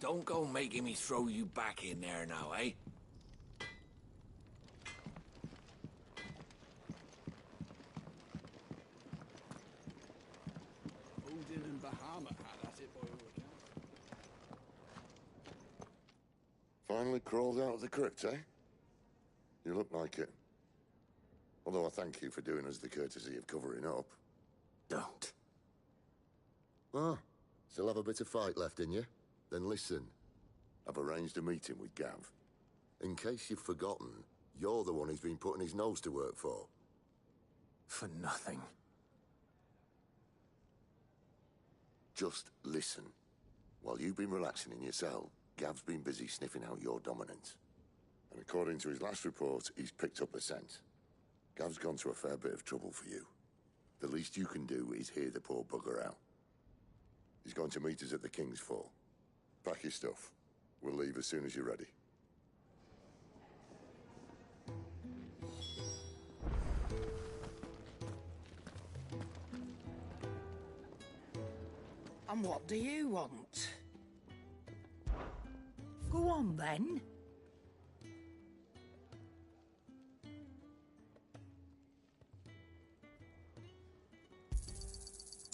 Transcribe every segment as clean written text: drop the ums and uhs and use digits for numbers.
don't go making me throw you back in there now, eh? Odin and Bahama had at it by all accounts. Finally crawled out of the crypt, eh? You look like it. Although I thank you for doing us the courtesy of covering up. Don't. Ah, still have a bit of fight left in you? Then listen. I've arranged a meeting with Gav. In case you've forgotten, you're the one he's been putting his nose to work for. For nothing. Just listen. While you've been relaxing in your cell, Gav's been busy sniffing out your dominance. And according to his last report, he's picked up a scent. Gav's gone to a fair bit of trouble for you. The least you can do is hear the poor bugger out. He's going to meet us at the King's Fall. Pack your stuff. We'll leave as soon as you're ready. And what do you want? Go on, then.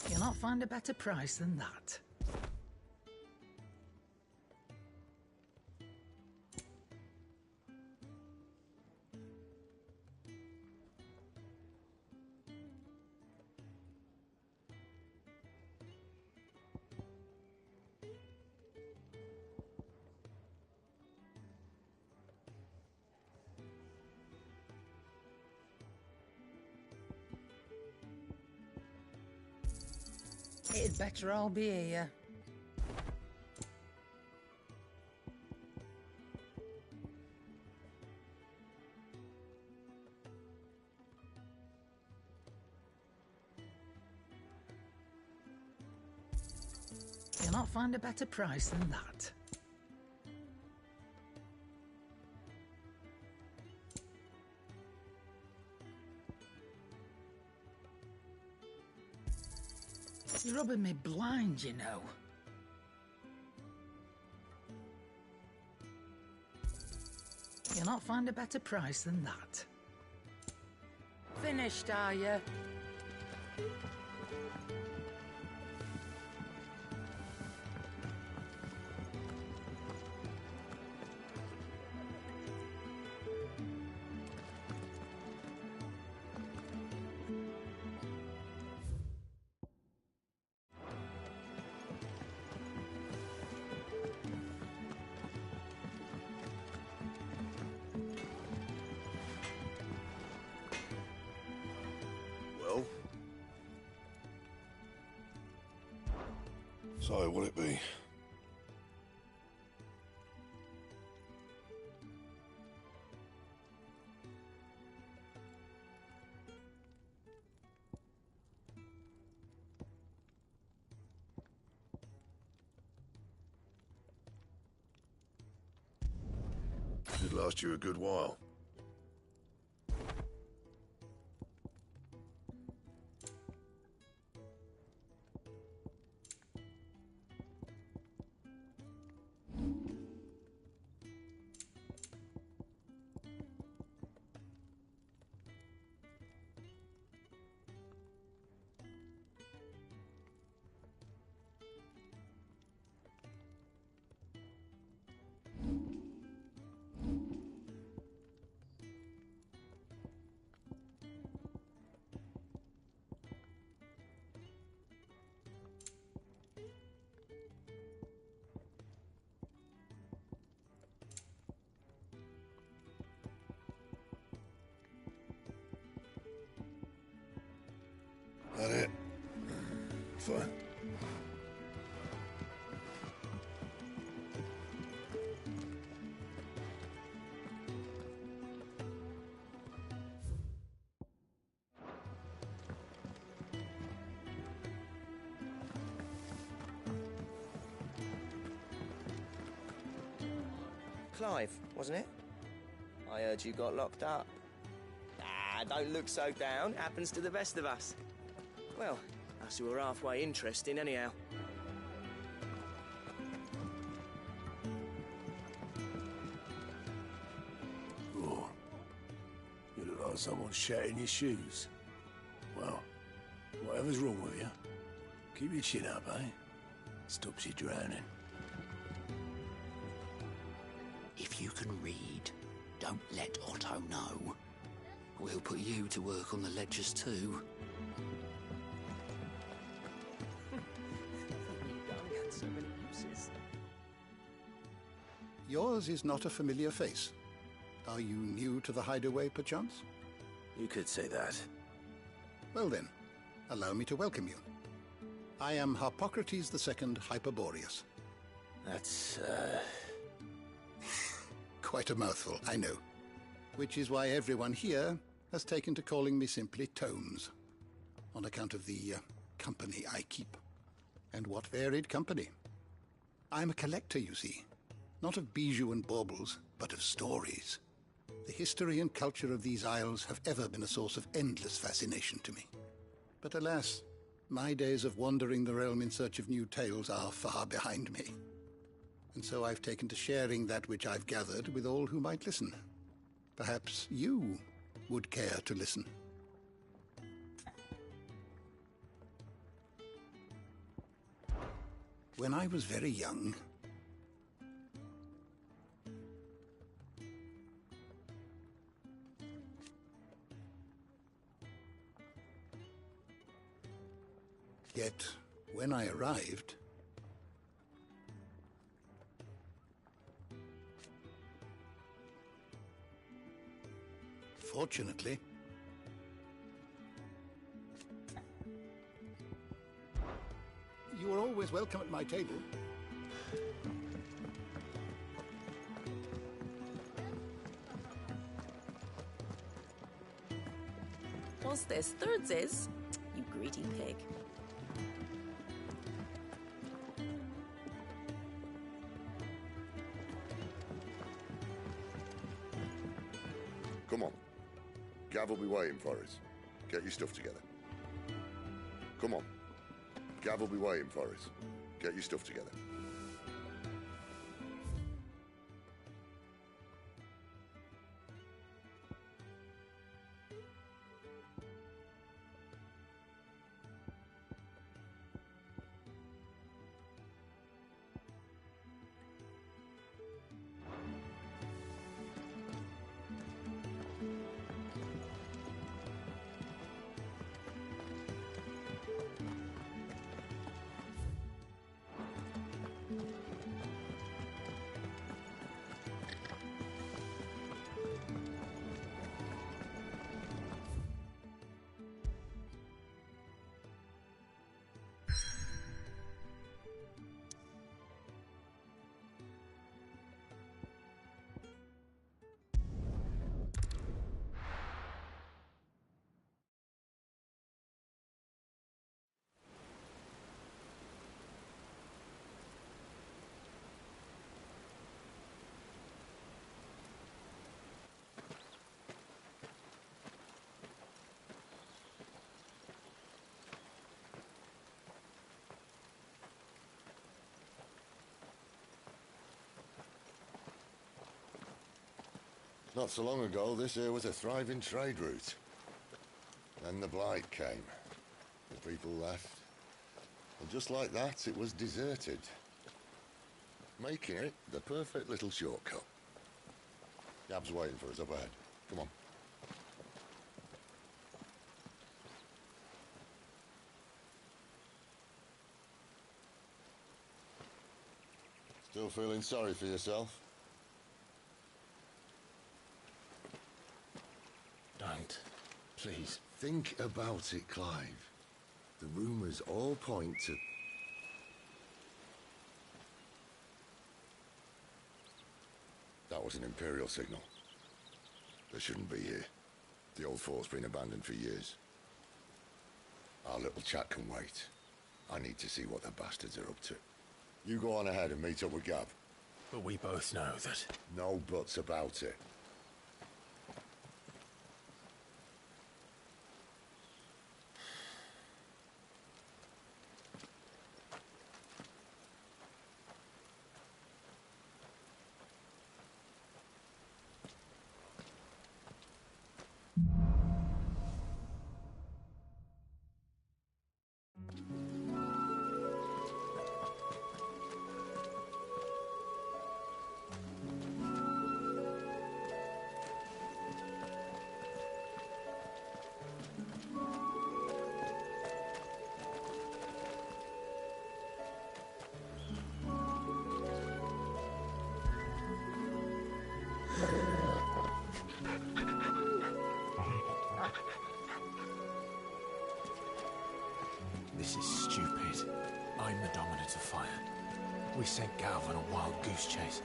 You'll not find a better price than that. It'd better all be here. You'll not find a better price than that. You're rubbing me blind, you know. You'll not find a better price than that. Finished, are you? Well? So, what'll it be? Should last you a good while. That it? Fine. Clive, wasn't it? I heard you got locked up. Ah, don't look so down. Happens to the best of us. Well, us who are halfway interesting anyhow. someone shat in your shoes. Well, whatever's wrong with you, keep your chin up, eh? Stops you drowning. If you can read, don't let Otto know. We'll put you to work on the ledgers too. Young had so many uses. Yours is not a familiar face. Are you new to the hideaway, perchance? You could say that. Well then, allow me to welcome you. I am Harpocrates II Hyperboreus. That's, Quite a mouthful, I know. Which is why everyone here has taken to calling me simply Tomes, on account of the company I keep. And what varied company. I'm a collector, you see. Not of bijou and baubles, but of stories. The history and culture of these isles have ever been a source of endless fascination to me. But alas, my days of wandering the realm in search of new tales are far behind me. And so I've taken to sharing that which I've gathered with all who might listen. Perhaps you would care to listen. When I was very young, yet when I arrived, fortunately, you are always welcome at my table. What's this? Thirds is? You greedy pig. Come on. Gav will be waiting for us. Get your stuff together. Come on. Gav will be waiting for us. Get your stuff together. Not so long ago, this here was a thriving trade route. Then the Blight came. The people left. And just like that, it was deserted. Making it the perfect little shortcut. Gab's waiting for us up ahead. Come on. Still feeling sorry for yourself? Don't. Please. Think about it, Clive. The rumours all point to... That was an Imperial signal. They shouldn't be here. The old fort's been abandoned for years. Our little chat can wait. I need to see what the bastards are up to. You go on ahead and meet up with Gab. But we both know that... No buts about it. the dominance of fire. We sent Gav on a wild goose chase.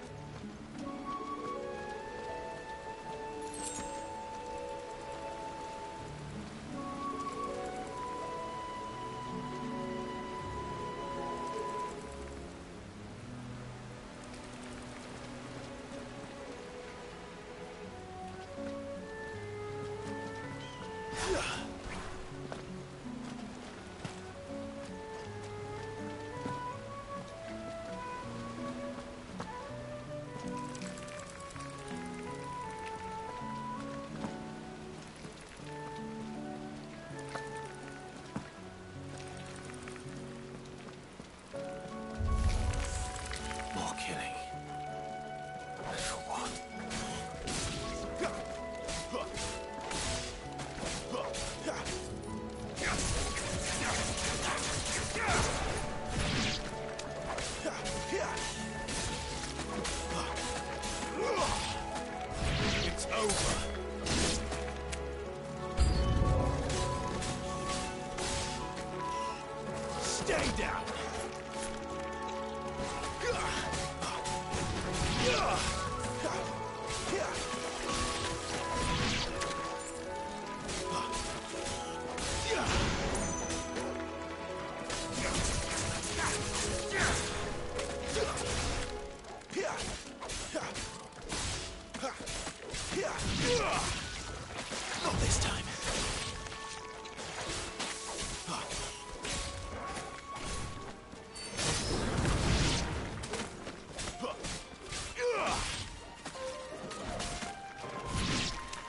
Not this time.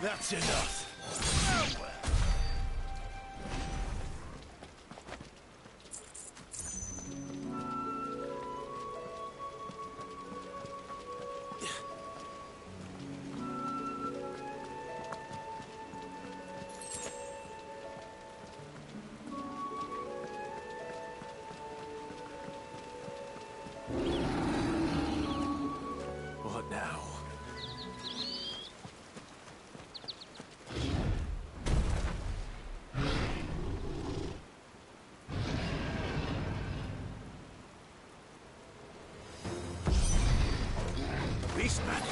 That's enough. What now? Beastman!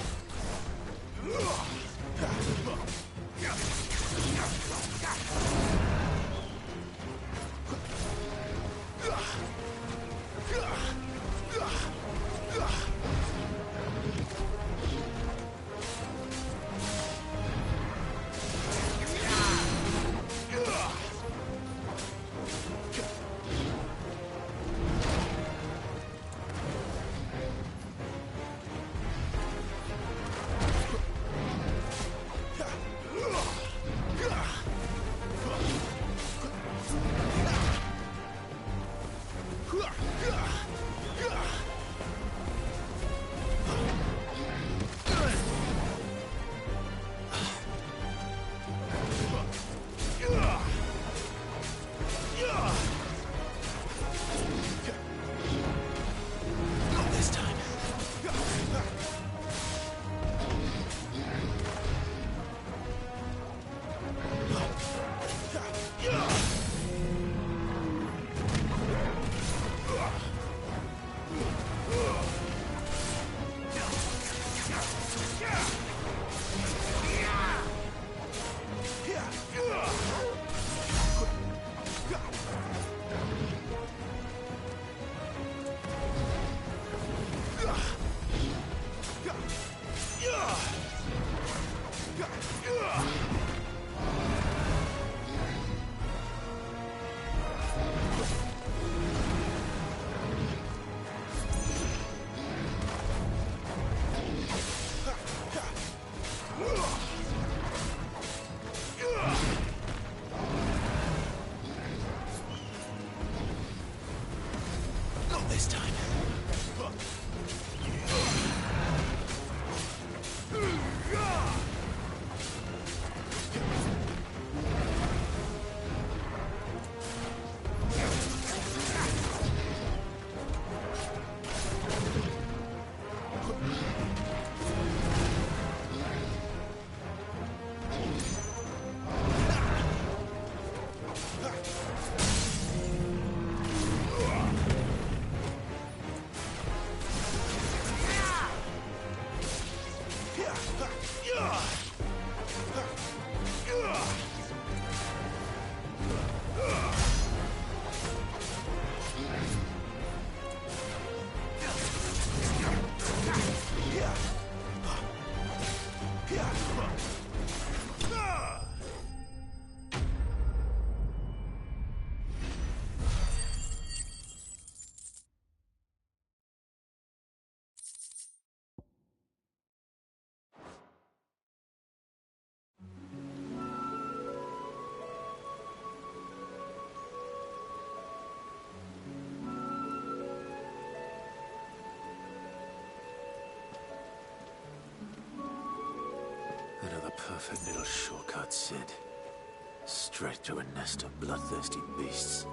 Perfect little shortcut, Sid. Straight to a nest of bloodthirsty beasts.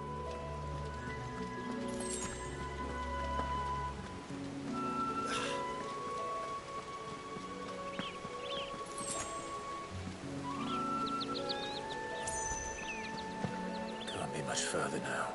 Can't be much further now.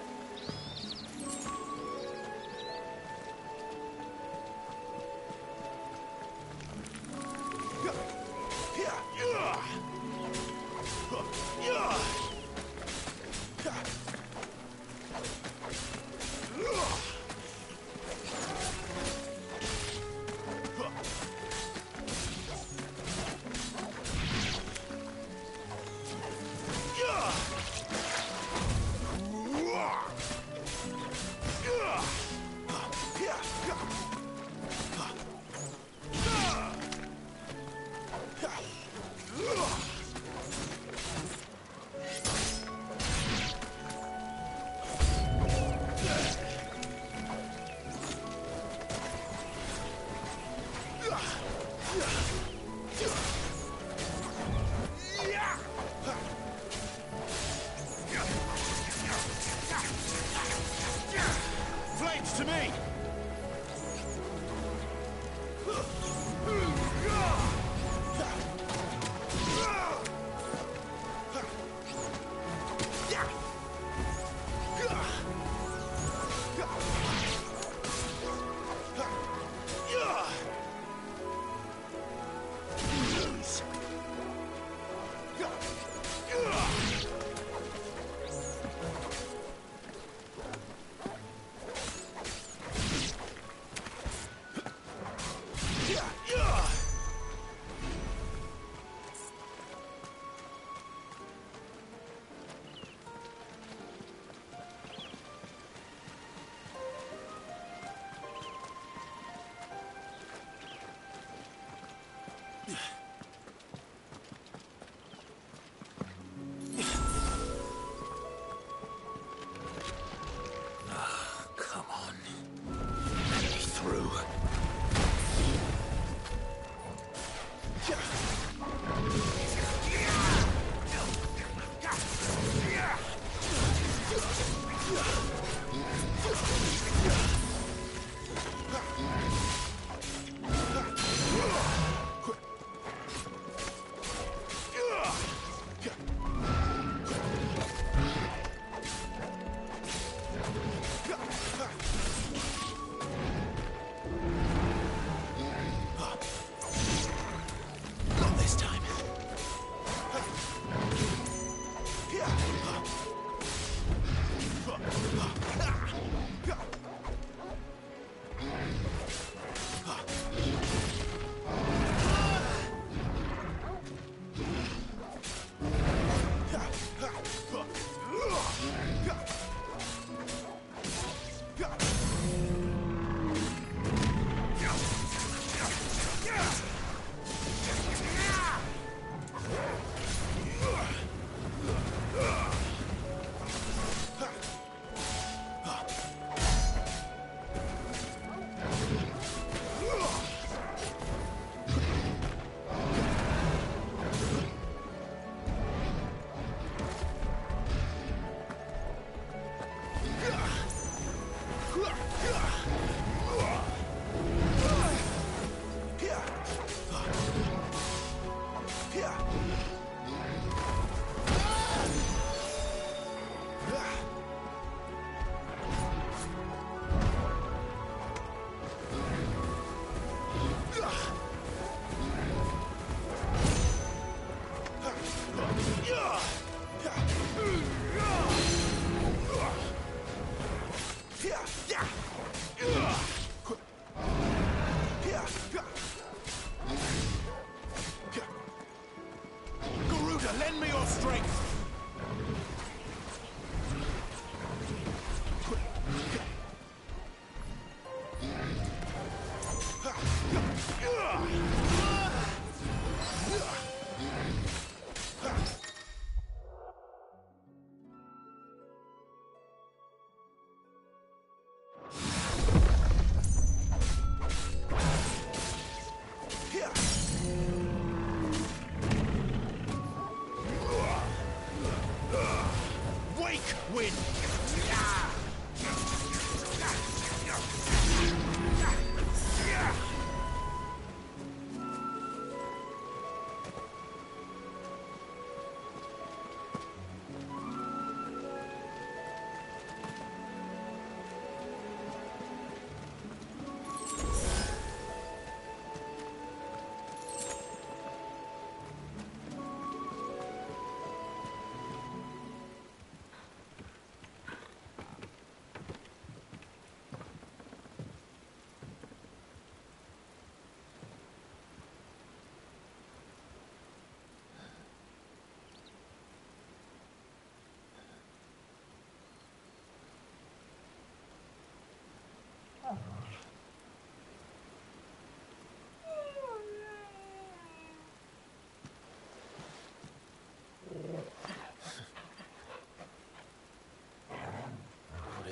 To me!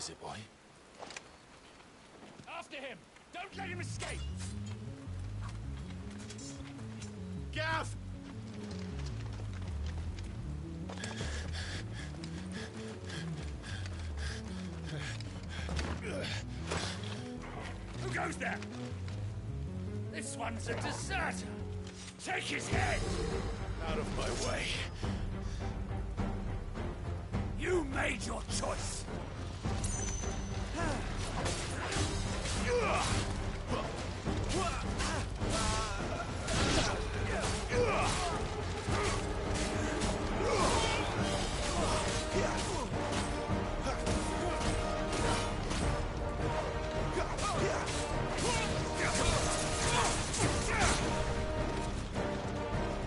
is it, boy? After him! Don't let him escape! Gav! Who goes there? This one's a deserter! Take his head! Out of my way. You made your choice!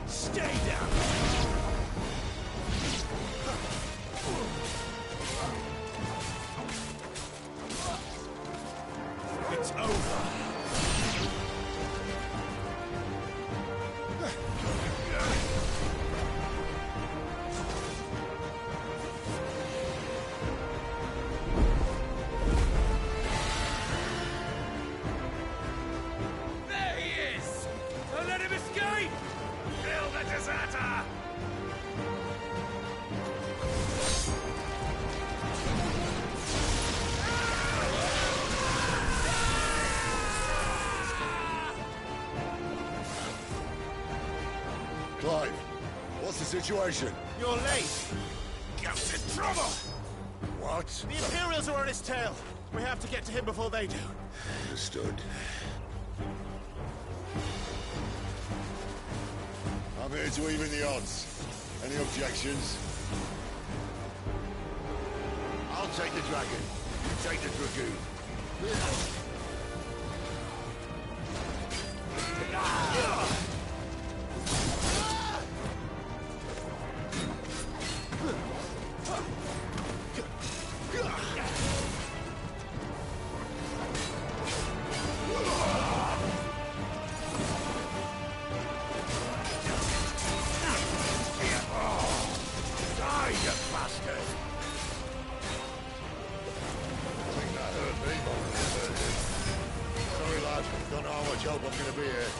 Stay down! It's over! There he is! Don't let him escape! Kill the deserter! Clive, what's the situation? You're late! Gav's in trouble! What? The Imperials are on his tail! We have to get to him before they do. Understood. I'm here to even the odds. Any objections? I'll take the dragon. You take the dragoon. Die, you bastard! I think that hurt me more than it hurt him. Sorry, lad. Don't know how much help I'm going to be here.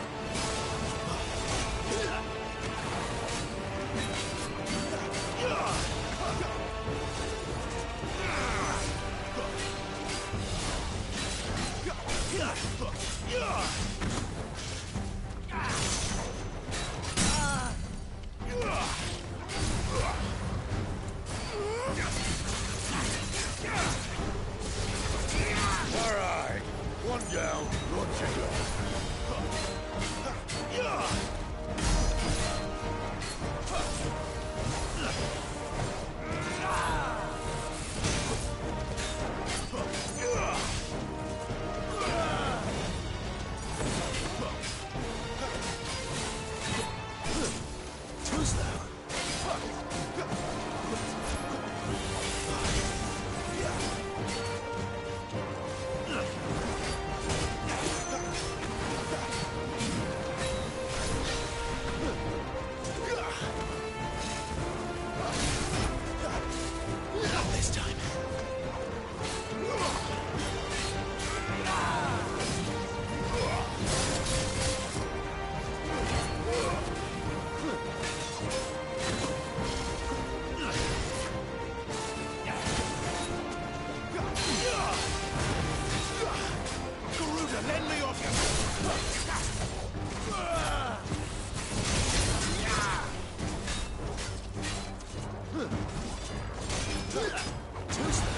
All right. One down, one to go. Not this time. Garuda, lend me off Too slow.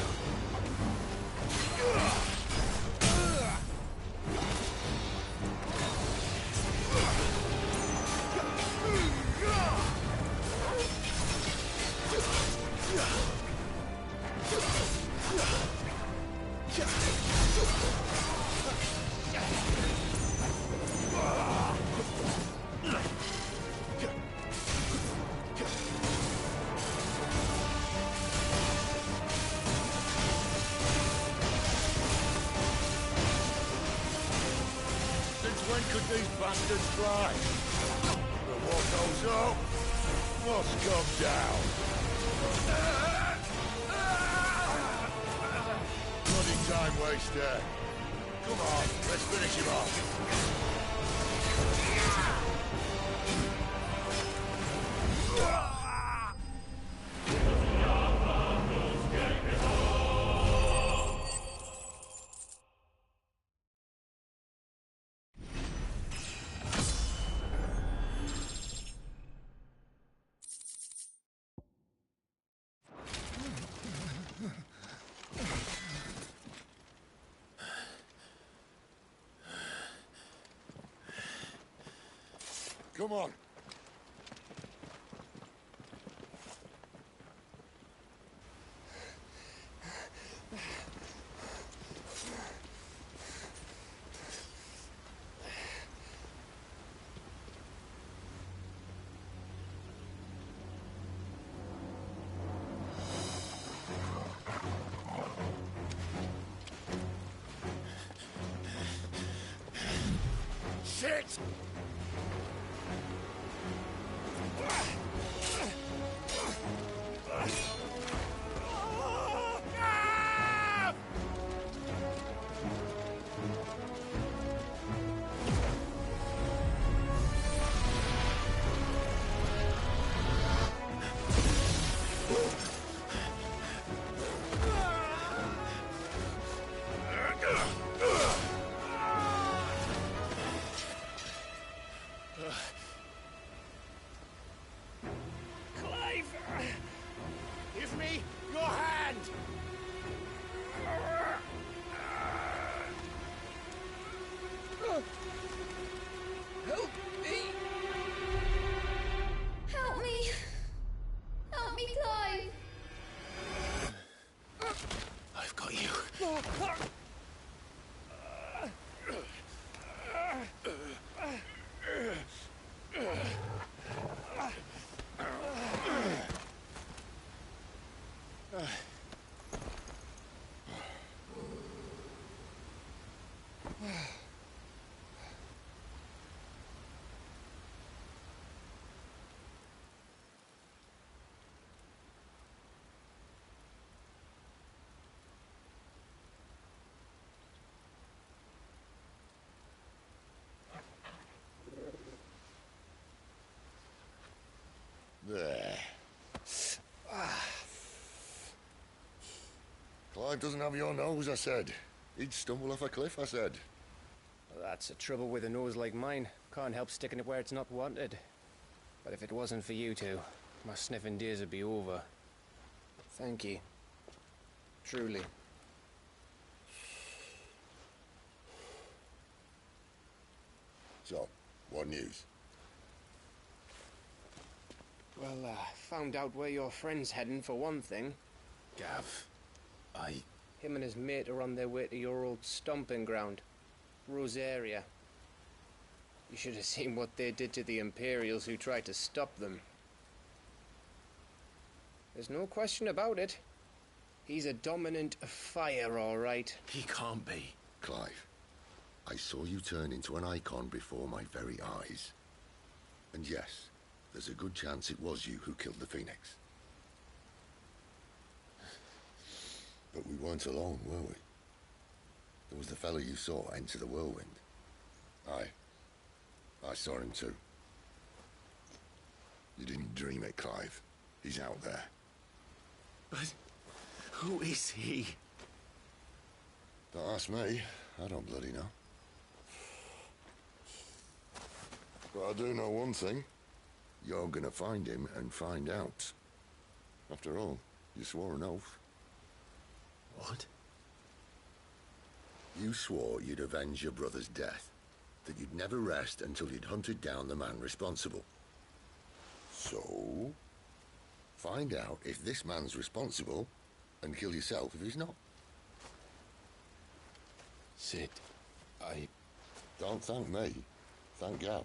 Since when could these bastards fly? But what goes up must come down. bloody time waster. Come on, let's finish him off. Come on. Shit! Give me your hand! Help me! Help me! Help me, Clive! I've got you. There. Clive doesn't have your nose, I said. He'd stumble off a cliff, I said. Well, that's the trouble with a nose like mine. Can't help sticking it where it's not wanted. But if it wasn't for you two, my sniffing days would be over. Thank you. Truly. So, what news? Well, found out where your friend's heading, for one thing. Gav, Him and his mate are on their way to your old stomping ground, Rosaria. You should have seen what they did to the Imperials who tried to stop them. There's no question about it. He's a dominant of fire, all right. He can't be. Clive, I saw you turn into an icon before my very eyes. And yes, there's a good chance it was you who killed the Phoenix. But we weren't alone, were we? There was the fellow you saw enter the whirlwind. I saw him too. You didn't dream it, Clive. He's out there. But who is he? Don't ask me. I don't bloody know. But I do know one thing. You're gonna find him and find out. After all, you swore an oath. What? You swore you'd avenge your brother's death. That you'd never rest until you'd hunted down the man responsible. So, find out if this man's responsible and kill yourself if he's not. Sid, Don't thank me. Thank Gav.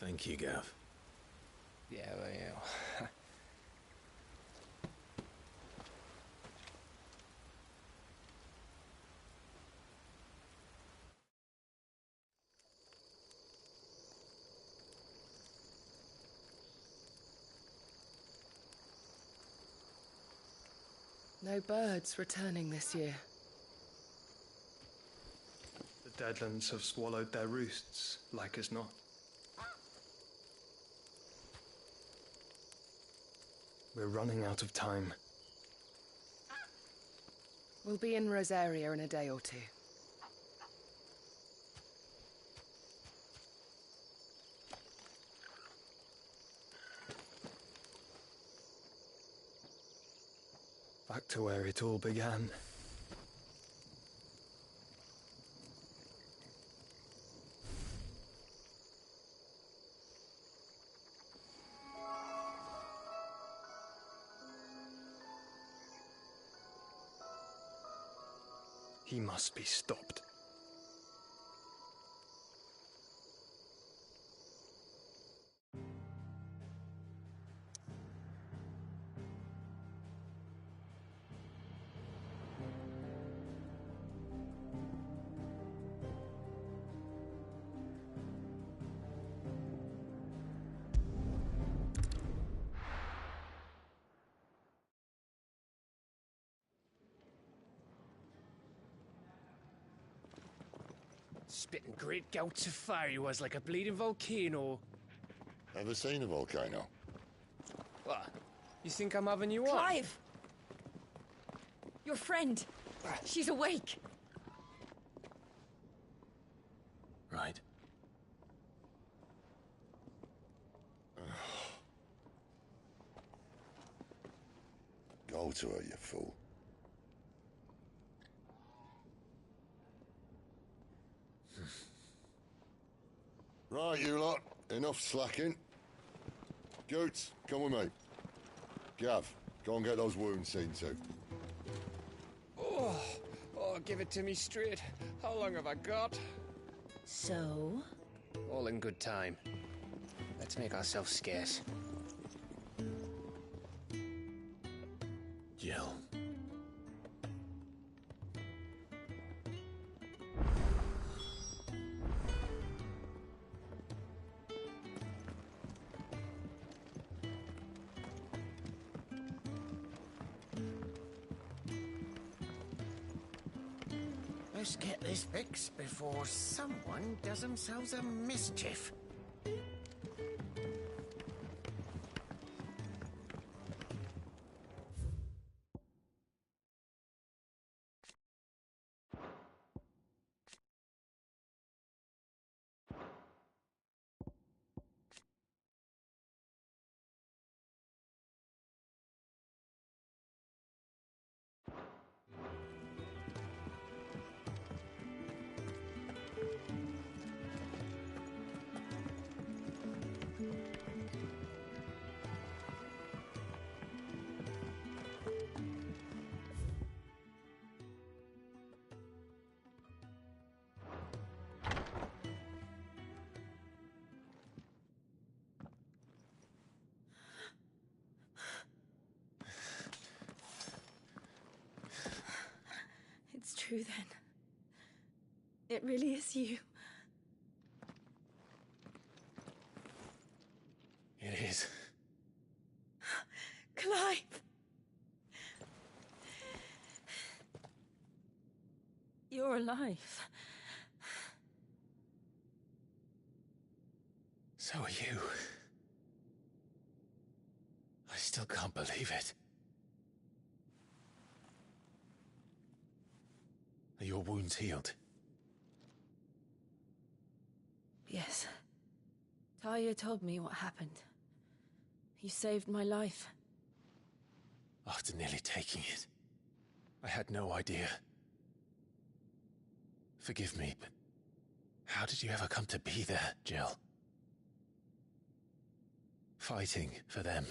Thank you, Gav. Yeah, well, yeah. No birds returning this year. The Deadlands have swallowed their roosts, like as not. We're running out of time. We'll be in Rosaria in a day or two. Back to where it all began. He must be stopped. Spitting great gouts of fire he was, like a bleeding volcano. Ever seen a volcano? What? You think I'm having you on? Clive! Your friend. She's awake. Right. Go to her, you fool. Right, you lot. Enough slacking. Goots, come with me. Gav, go and get those wounds seen to. Oh, give it to me straight. How long have I got? So? All in good time. Let's make ourselves scarce. Jill. Let's get this fixed before someone does themselves a mischief. It's true then. It really is you. It is. Clive! You're alive. So are you. I still can't believe it. Are your wounds healed? Yes. Talia told me what happened. You saved my life. After nearly taking it, I had no idea. Forgive me, but how did you ever come to be there, Jill? Fighting for them.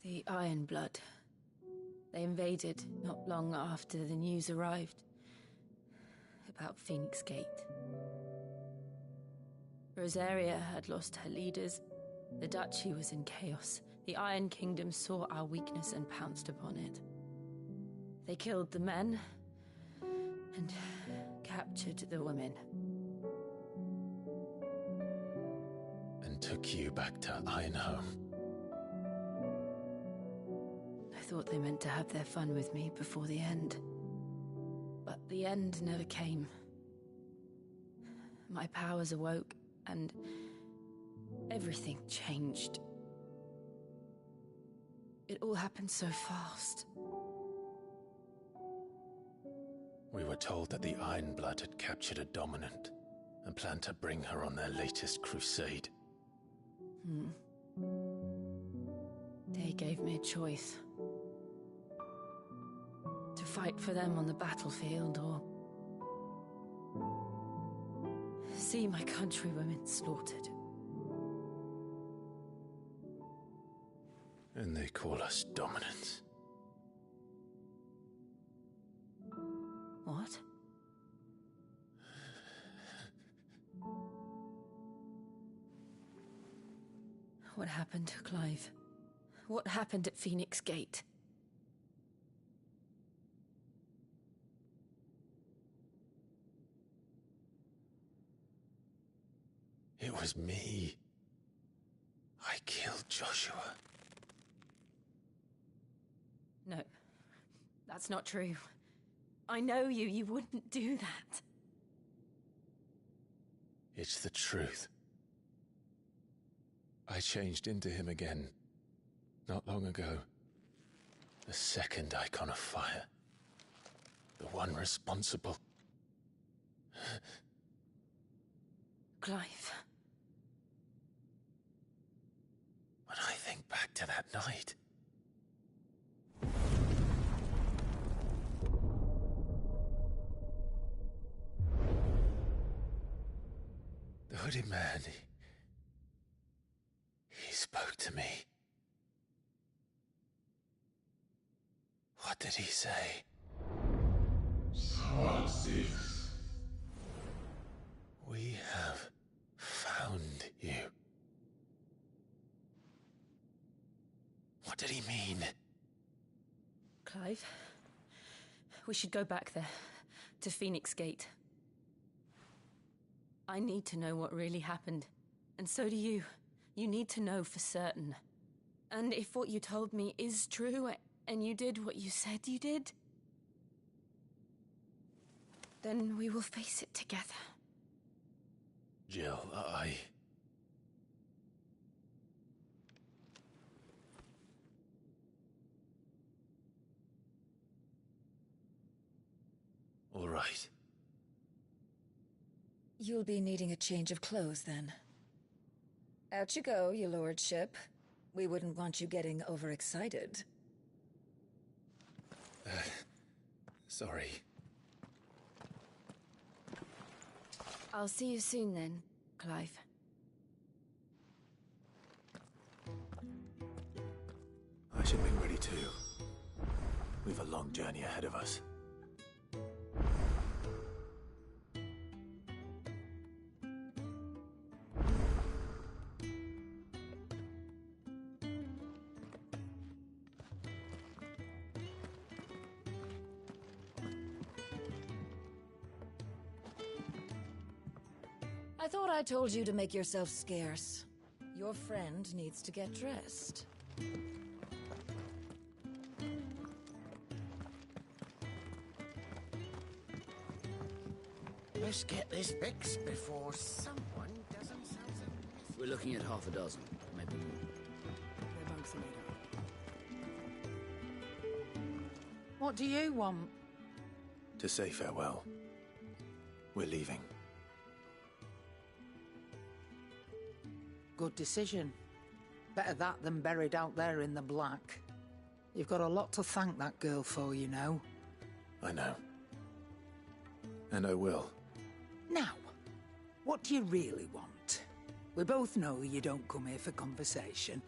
The Iron Blood. They invaded not long after the news arrived about Phoenix Gate. Rosaria had lost her leaders. The Duchy was in chaos. The Iron Kingdom saw our weakness and pounced upon it. They killed the men and captured the women. And took you back to Ironhome. thought they meant to have their fun with me before the end. But the end never came. My powers awoke, and everything changed. It all happened so fast. We were told that the Ironblood had captured a dominant and planned to bring her on their latest crusade. They gave me a choice. To fight for them on the battlefield, or see my countrywomen slaughtered. And they call us dominants. What? What happened, Clive? What happened at Phoenix Gate? It was me. I killed Joshua. No, that's not true. I know you. You wouldn't do that. It's the truth. I changed into him again, not long ago. The second icon of fire. The one responsible. Clive. When I think back to that night... The hooded man, he spoke to me. What did he say? We have found you. What did he mean? Clive, we should go back there, to Phoenix Gate. I need to know what really happened, and so do you. You need to know for certain. And if what you told me is true, and you did what you said you did, then we will face it together. Jill, All right. You'll be needing a change of clothes, then. Out you go, your lordship. We wouldn't want you getting overexcited. Sorry. I'll see you soon then, Clive. I should be ready too. We've a long journey ahead of us. I thought I told you to make yourself scarce. Your friend needs to get dressed. Let's get this fixed before someone does themselves a... We're looking at half a dozen, maybe more. They're monks in What do you want? To say farewell. We're leaving. Good decision. Better that than buried out there in the black. You've got a lot to thank that girl for, you know. I know. And I will. Now, what do you really want? We both know you don't come here for conversation.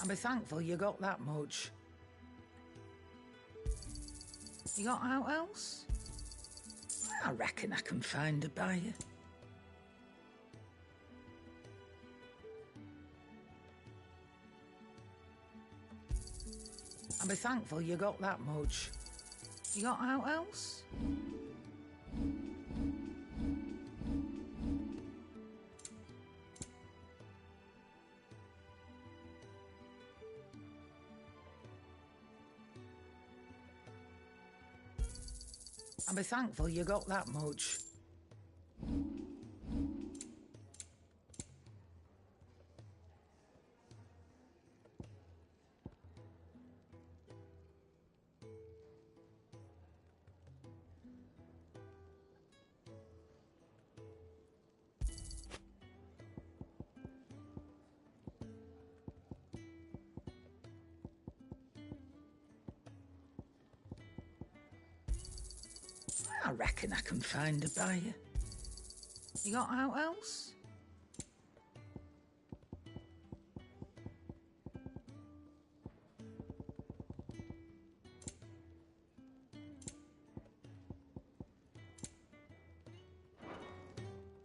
And be thankful you got that much. You got out else? I reckon I can find a buyer. I'll be thankful you got that much. You got out else? I'll be thankful you got that much. I reckon I can find a buyer. You got out else?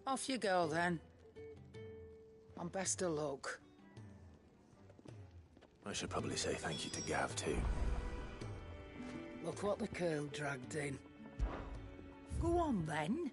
Off you go then. And best of luck. I should probably say thank you to Gav, too. Look what the curl dragged in. Go on then.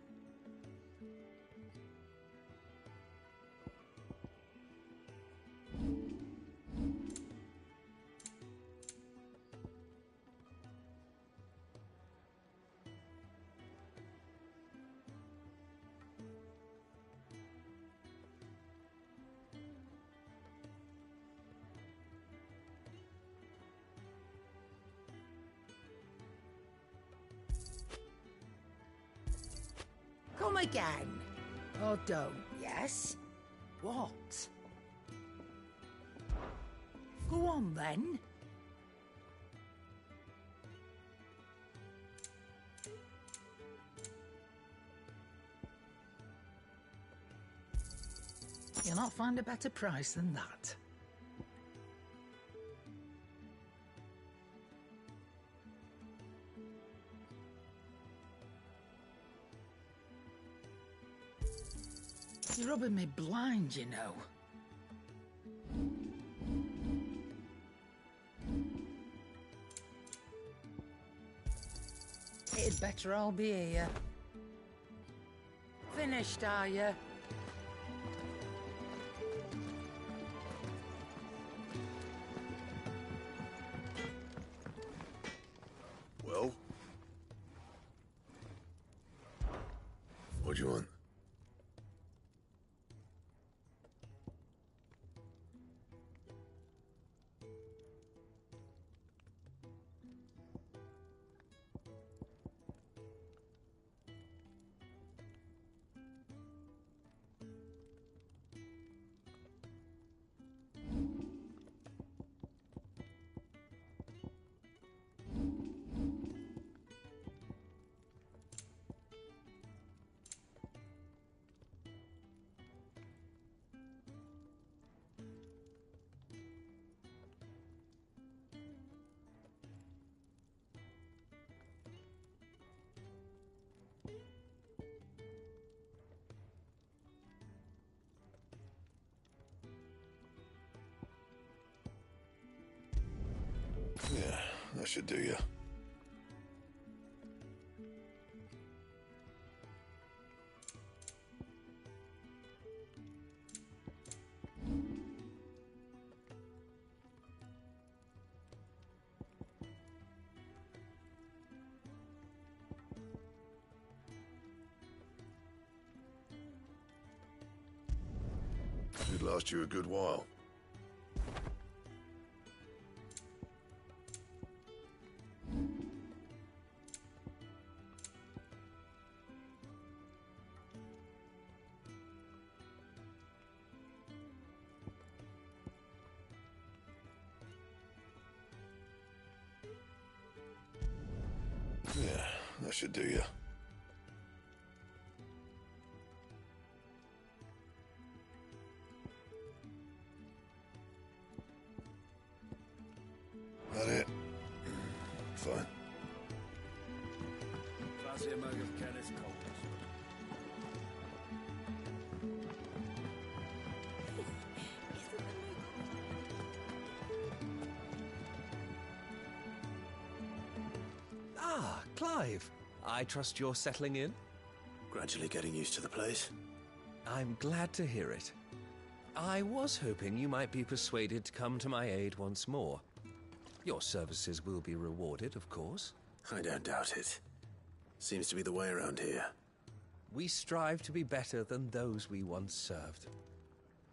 Come again. Or don't, yes? What? Go on then. You'll not find a better price than that. You're rubbing me blind, you know. It'd better all be here. Finished, are you? Well? What do you want? Yeah, that should do you. Should last you a good while. Yeah, that should do you. That it? Fine. Fancy a mug of Kenneth's cold. Clive, I trust you're settling in? Gradually getting used to the place. I'm glad to hear it. I was hoping you might be persuaded to come to my aid once more. Your services will be rewarded, of course. I don't doubt it. Seems to be the way around here. We strive to be better than those we once served.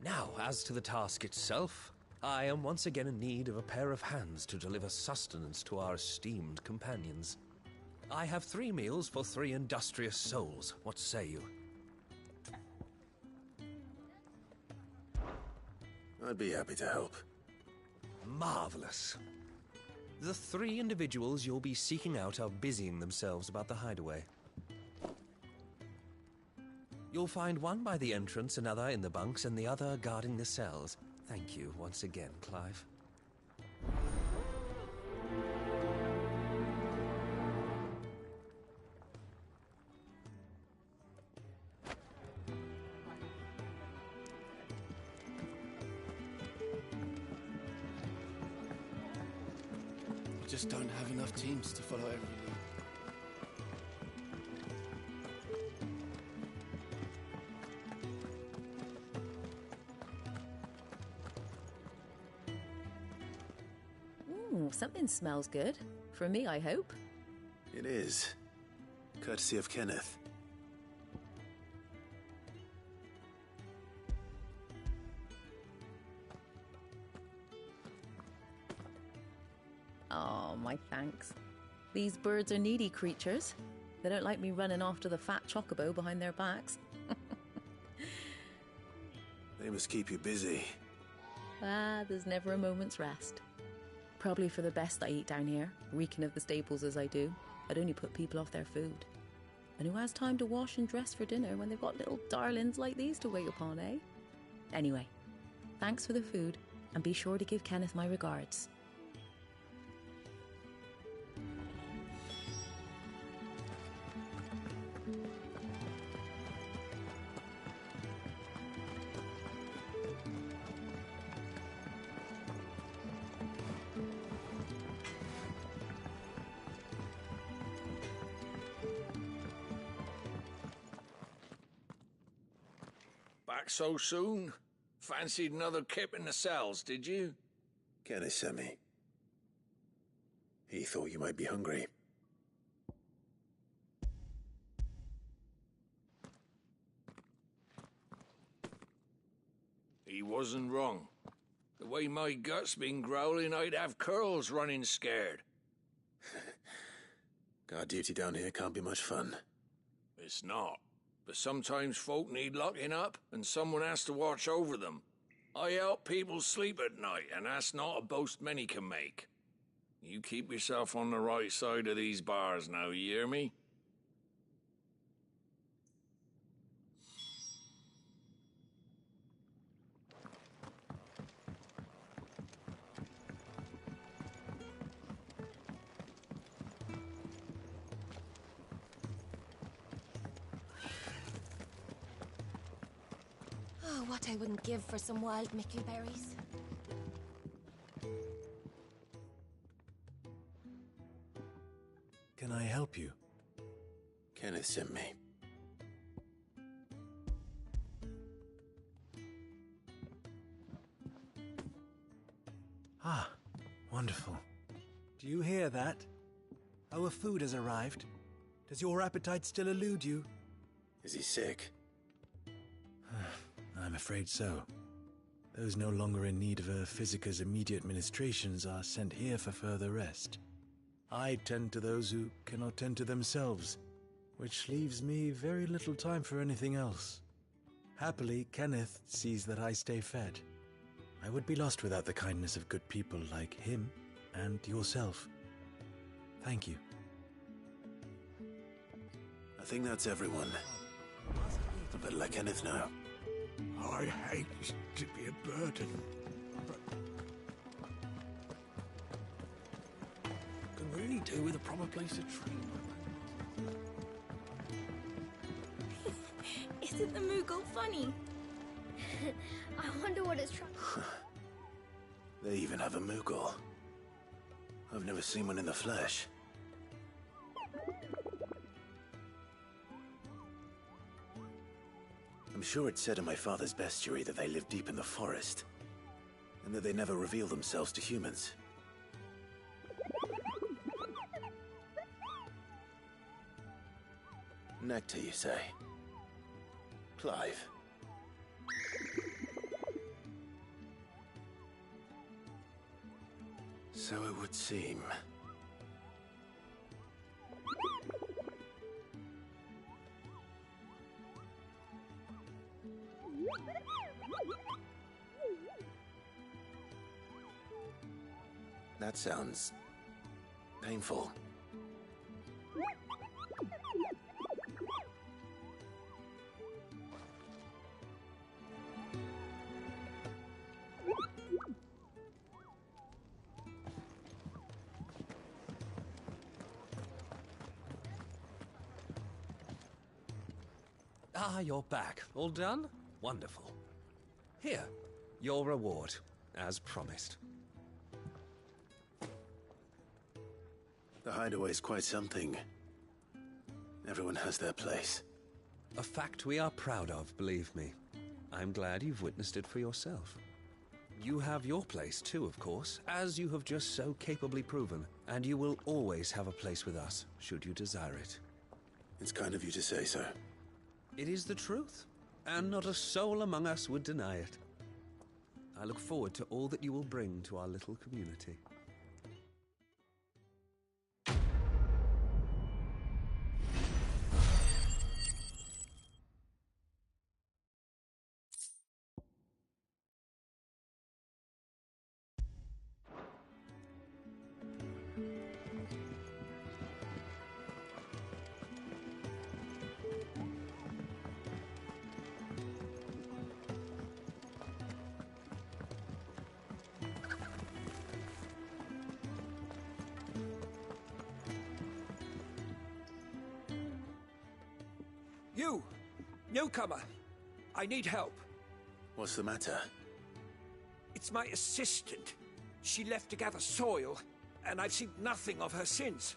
Now, as to the task itself, I am once again in need of a pair of hands to deliver sustenance to our esteemed companions. I have 3 meals for 3 industrious souls. What say you? I'd be happy to help. Marvelous. The 3 individuals you'll be seeking out are busying themselves about the hideaway. You'll find one by the entrance, another in the bunks, and the other guarding the cells. Thank you once again, Clive. We just don't have enough teams to follow every lead. Something smells good. For me, I hope. It is. Courtesy of Kenneth. Oh, my thanks. These birds are needy creatures. They don't like me running after the fat chocobo behind their backs. They must keep you busy. There's never a moment's rest. Probably for the best I eat down here, reeking of the staples as I do. I'd only put people off their food. And who has time to wash and dress for dinner when they've got little darlings like these to wait upon, eh? Anyway, thanks for the food, and be sure to give Kenneth my regards. Back so soon? Fancied another kip in the cells, did you? Kenneth sent me. He thought you might be hungry. He wasn't wrong. The way my gut's been growling, I'd have curls running scared. Guard duty down here can't be much fun. It's not. But sometimes folk need locking up, and someone has to watch over them. I help people sleep at night, and that's not a boast many can make. You keep yourself on the right side of these bars now, you hear me? Oh, what I wouldn't give for some wild mickleberries. Can I help you? Kenneth sent me. Ah, wonderful. Do you hear that? Our food has arrived. Does your appetite still elude you? Is he sick? I'm afraid so. Those no longer in need of a Physica's immediate ministrations are sent here for further rest. I tend to those who cannot tend to themselves, which leaves me very little time for anything else. Happily, Kenneth sees that I stay fed. I would be lost without the kindness of good people like him and yourself. Thank you. I think that's everyone. I better let Kenneth know. I hate to be a burden, but could really do with a proper place to train. Isn't the Moogle funny? I wonder what it's trying. They even have a Moogle. I've never seen one in the flesh. sure it said in my father's bestiary that they live deep in the forest, and that they never reveal themselves to humans. Nectar, you say? Clive. So it would seem. That sounds painful. Ah, you're back. All done? Wonderful. Here, your reward, as promised. The hideaway's quite something. Everyone has their place. A fact we are proud of, believe me. I'm glad you've witnessed it for yourself. You have your place too, of course, as you have just so capably proven, and you will always have a place with us, should you desire it. It's kind of you to say so. It is the truth, and not a soul among us would deny it. I look forward to all that you will bring to our little community. You! Newcomer! I need help. What's the matter? It's my assistant. She left to gather soil, and I've seen nothing of her since.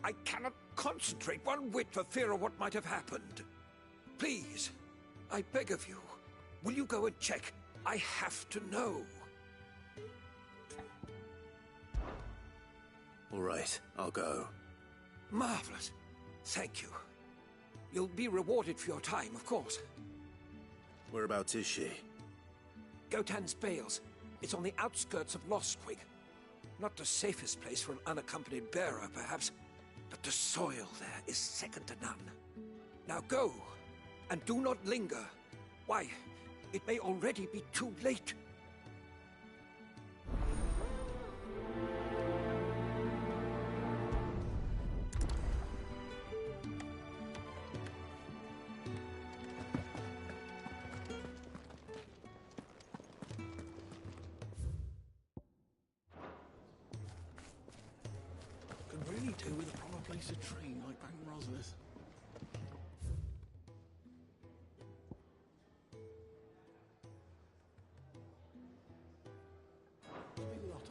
I cannot concentrate one whit for fear of what might have happened. Please, I beg of you, will you go and check? I have to know. All right, I'll go. Marvelous. Thank you. You'll be rewarded for your time, of course. Whereabouts is she? Gotan's Bales. It's on the outskirts of Lostwig. Not the safest place for an unaccompanied bearer, perhaps, but the soil there is second to none. Now go, and do not linger. Why, it may already be too late. Could really do with a proper place to train like Bank Rosner's. Big lot of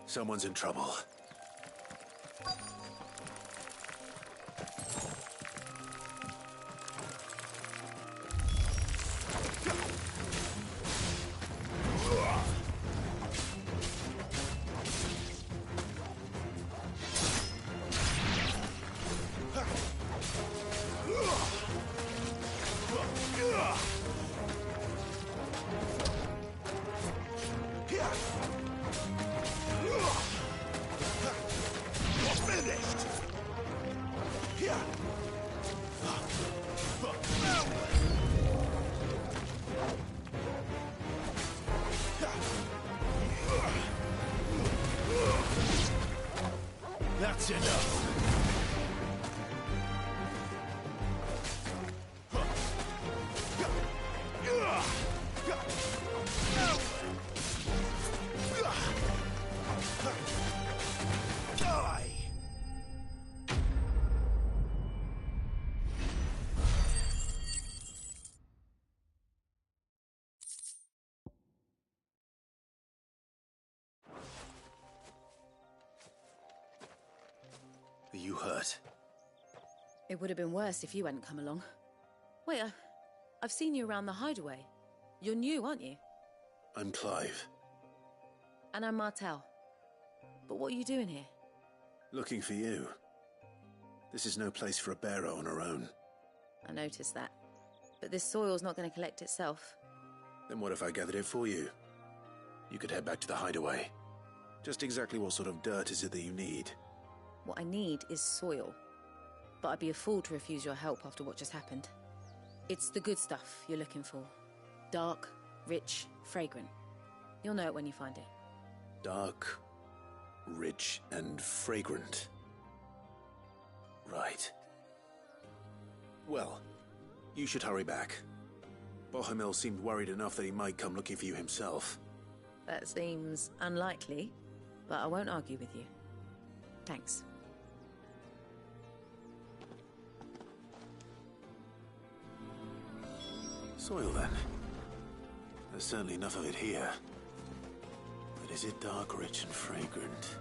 Someone's in trouble. That's enough. Are you hurt? It would have been worse if you hadn't come along. Wait, I've seen you around the hideaway. You're new, aren't you? I'm Clive. And I'm Martel. But what are you doing here? Looking for you. This is no place for a bearer on her own. I noticed that. But this soil's not going to collect itself. Then what if I gathered it for you? You could head back to the hideaway. Just exactly what sort of dirt is it that you need? What I need is soil. But I'd be a fool to refuse your help after what just happened. It's the good stuff you're looking for. Dark, rich, fragrant. You'll know it when you find it. Dark, rich, and fragrant. Right. Well, you should hurry back. Bohemil seemed worried enough that he might come looking for you himself. That seems unlikely, but I won't argue with you. Thanks. Soil, then. There's certainly enough of it here. But is it dark, rich, and fragrant?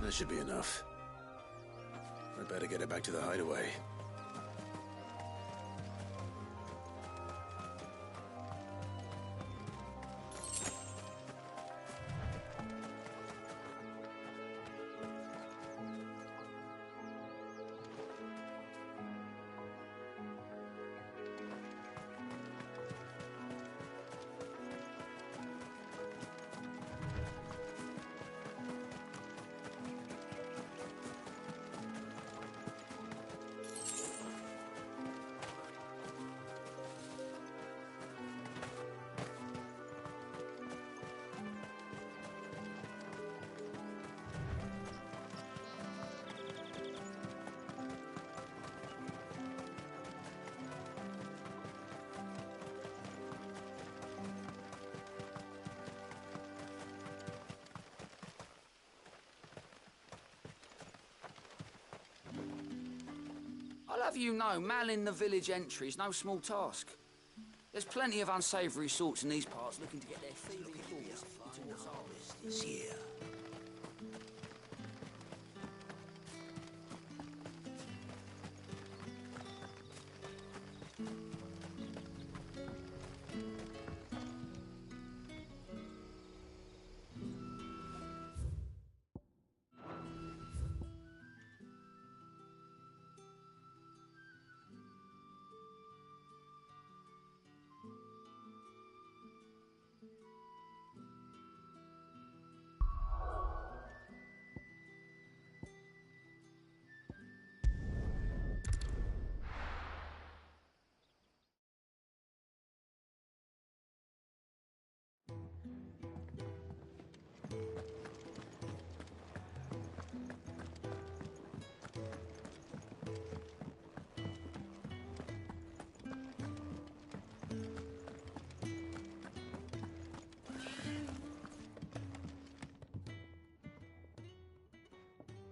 That should be enough. I better get it back to the hideaway. I'll have you know, manning the village entry is no small task. There's plenty of unsavoury sorts in these parts looking to get their thieving claws into what's ours this year.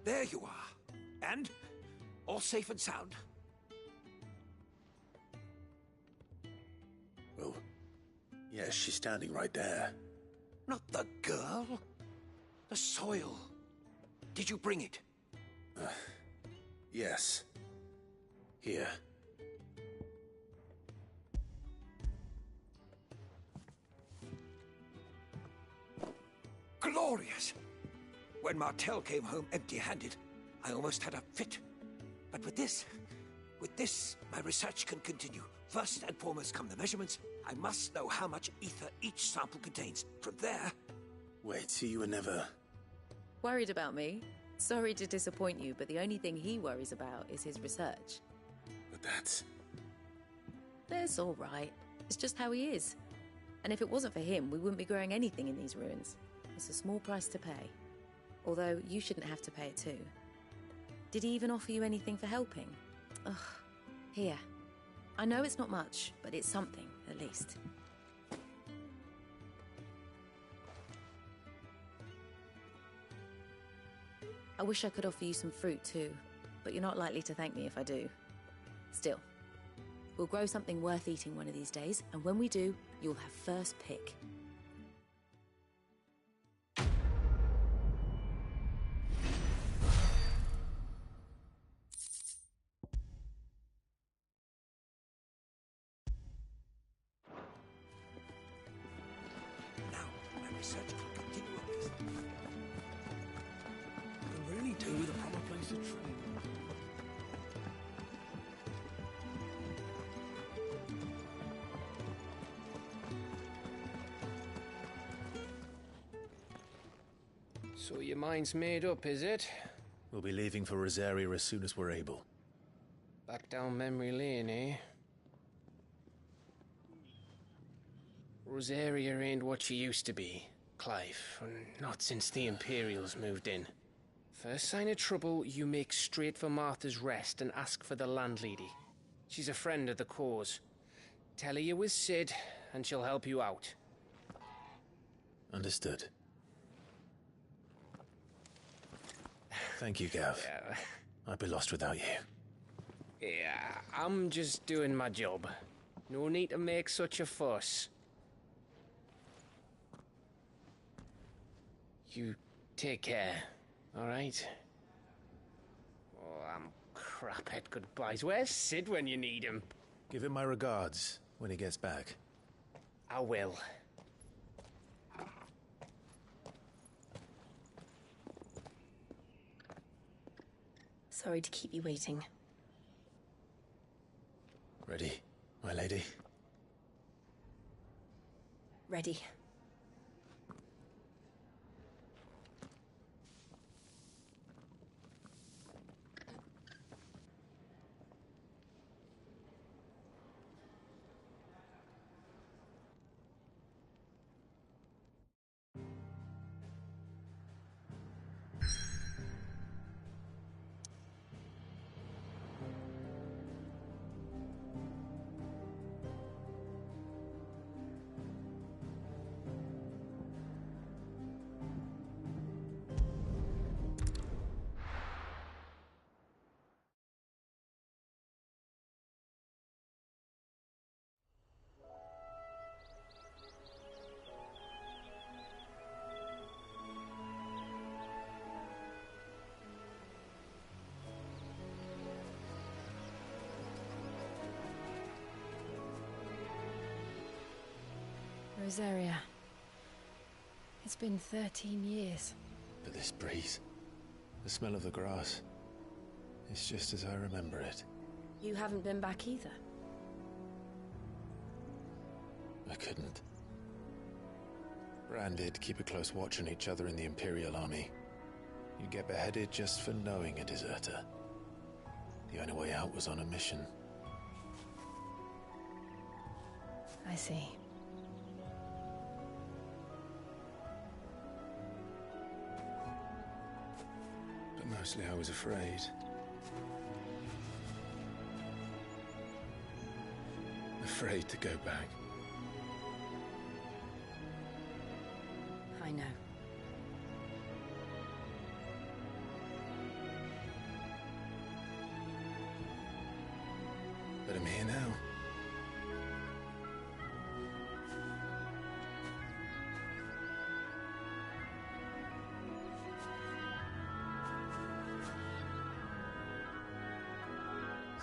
There you are. And? All safe and sound? Well, yes, she's standing right there. Not the girl. The soil. Did you bring it? Yes. Here. Glorious! When Martel came home empty-handed, I almost had a fit. But with this, my research can continue. First and foremost come the measurements. I must know how much ether each sample contains. From there... Wait, so you were never... Worried about me? Sorry to disappoint you, but the only thing he worries about is his research. But that's... It's all right. It's just how he is. And if it wasn't for him, we wouldn't be growing anything in these ruins. It's a small price to pay. Although, you shouldn't have to pay it too. Did he even offer you anything for helping? Ugh. Here. I know it's not much, but it's something, at least. I wish I could offer you some fruit too, but you're not likely to thank me if I do. Still, we'll grow something worth eating one of these days, and when we do, you'll have first pick. My research will continue on this. I really do with a proper place to train. So your mind's made up, is it? We'll be leaving for Rosaria as soon as we're able. Back down memory lane, eh? Rosaria ain't what she used to be, Clive. Not since the Imperials moved in. First sign of trouble, you make straight for Martha's Rest and ask for the landlady. She's a friend of the cause. Tell her you was Sid, and she'll help you out. Understood. Thank you, Gav. I'd be lost without you. Yeah, I'm just doing my job. No need to make such a fuss. You take care, all right? Oh, I'm crap at goodbyes. Where's Sid when you need him? Give him my regards when he gets back. I will. Sorry to keep you waiting. Ready, my lady? Ready. Rosaria. It's been 13 years. But this breeze, the smell of the grass, it's just as I remember it. You haven't been back either. I couldn't. Branded, keep a close watch on each other in the Imperial Army. You'd get beheaded just for knowing a deserter. The only way out was on a mission. I see. But mostly I was afraid. Afraid to go back. I know. But I'm here now.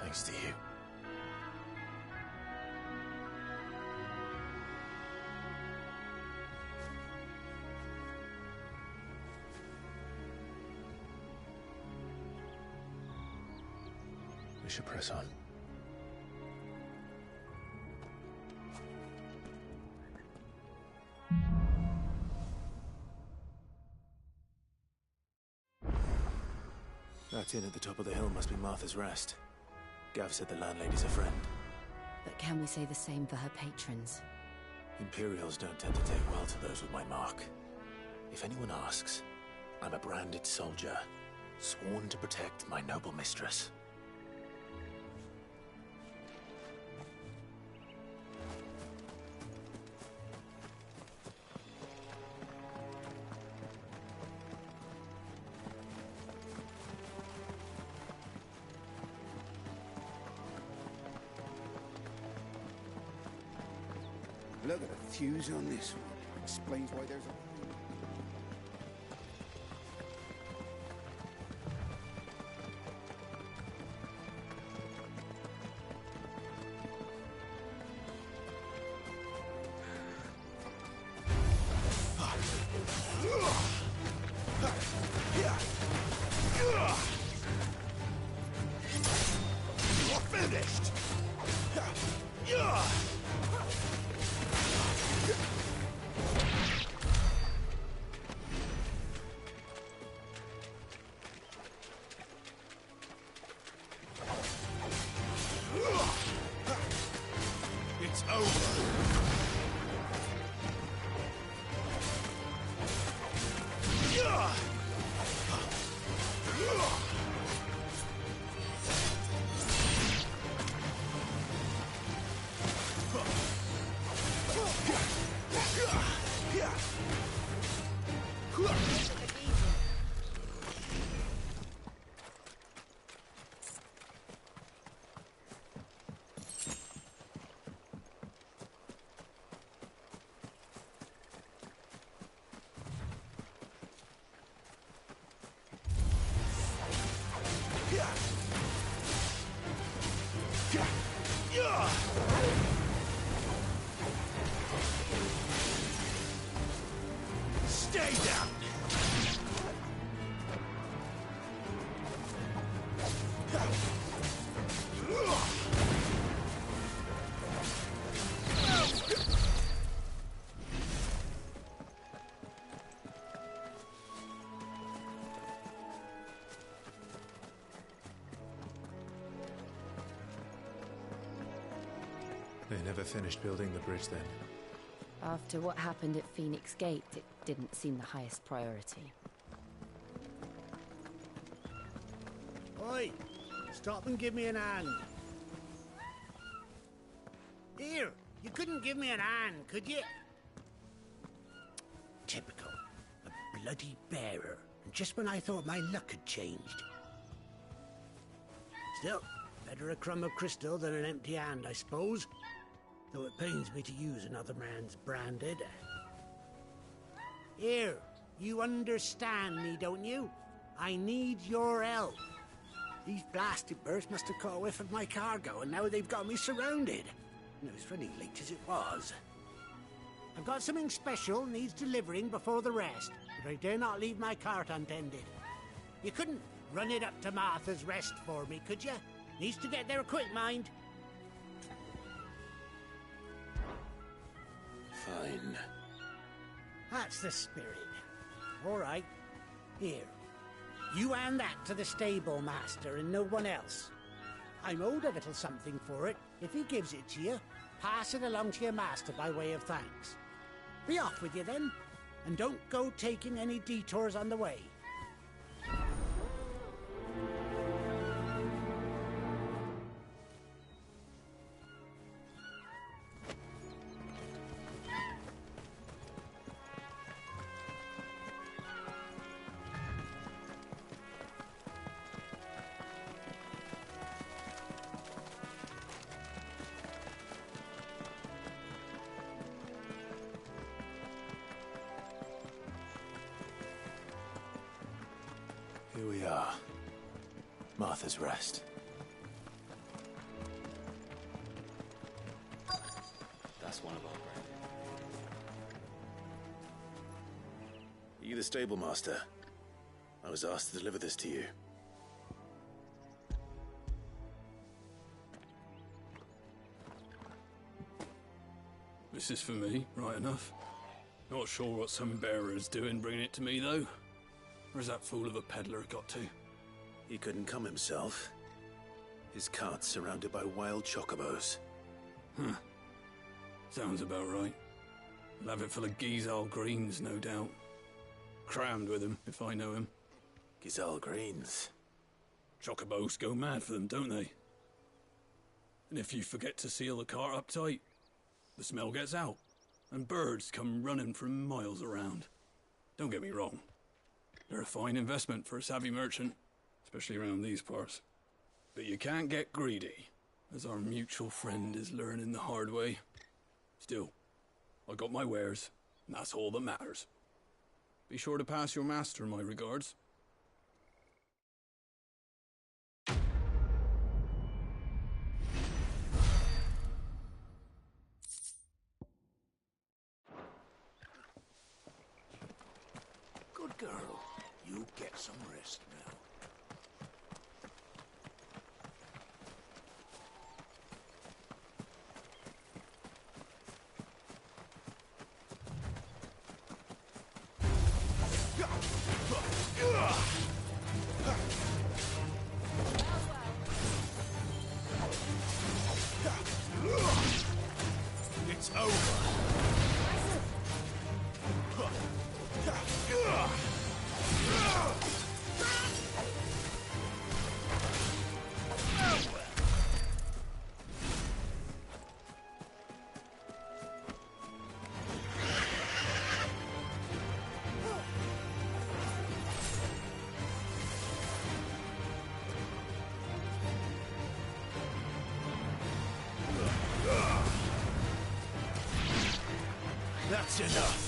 Thanks to you. We should press on. That inn at the top of the hill must be Martha's Rest. Gav said the landlady's a friend. But can we say the same for her patrons? Imperials don't tend to take well to those with my mark. If anyone asks, I'm a branded soldier, sworn to protect my noble mistress. Look at the fuse on this one. Explains why there's a... You're finished! It's over. Stay down! They never finished building the bridge then. After what happened at Phoenix Gate, it didn't seem the highest priority. Oi! Stop and give me an hand. Here, you couldn't give me an hand, could you? Typical. A bloody bearer. And just when I thought my luck had changed. Still, better a crumb of crystal than an empty hand, I suppose. Though it pains me to use another man's branded. Here, you understand me, don't you? I need your help. These blasted birds must have caught a whiff of my cargo, and now they've got me surrounded. And it was running late as it was. I've got something special needs delivering before the rest, but I dare not leave my cart untended. You couldn't run it up to Martha's Rest for me, could you? Needs to get there quick, mind. Fine. That's the spirit. All right. Here. You hand that to the stable master and no one else. I'm owed a little something for it. If he gives it to you, pass it along to your master by way of thanks. Be off with you then, and don't go taking any detours on the way. Here we are. Martha's Rest. That's one of our brand. Are you the stable master? I was asked to deliver this to you. This is for me, right enough. Not sure what some bearer's doing bringing it to me, though. Where's that fool of a peddler got to? He couldn't come himself. His cart's surrounded by wild chocobos. Huh. Sounds about right. He'll have it full of Gizal greens, no doubt. Crammed with him, if I know him. Gizal greens? Chocobos go mad for them, don't they? And if you forget to seal the cart up tight, the smell gets out, and birds come running from miles around. Don't get me wrong. They're a fine investment for a savvy merchant, especially around these parts. But you can't get greedy, as our mutual friend is learning the hard way. Still, I got my wares, and that's all that matters. Be sure to pass your master my regards. Good girl. You get some rest now. It's over. That's enough.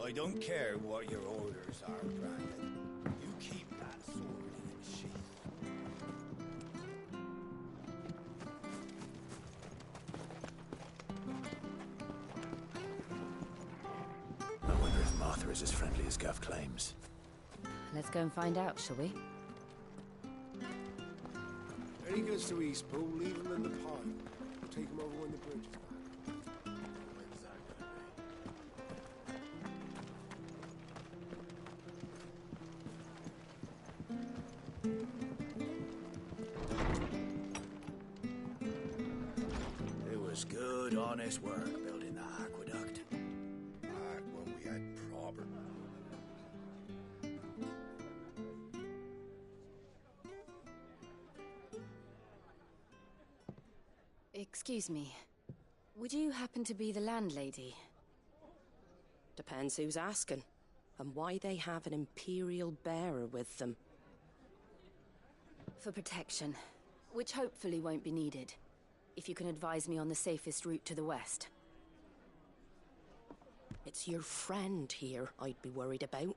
I don't care what your orders are, Brandon. You keep that sword in its sheath. I wonder if Martha is as friendly as Gav claims. Let's go and find out, shall we? Eddie goes to Eastpool, leave him in the pile. We'll take him over when the bridge is back. honest work building that aqueduct. Back when we had proper... Excuse me. Would you happen to be the landlady? Depends who's asking, and why they have an Imperial bearer with them. For protection, which hopefully won't be needed. If you can advise me on the safest route to the west. It's your friend here I'd be worried about.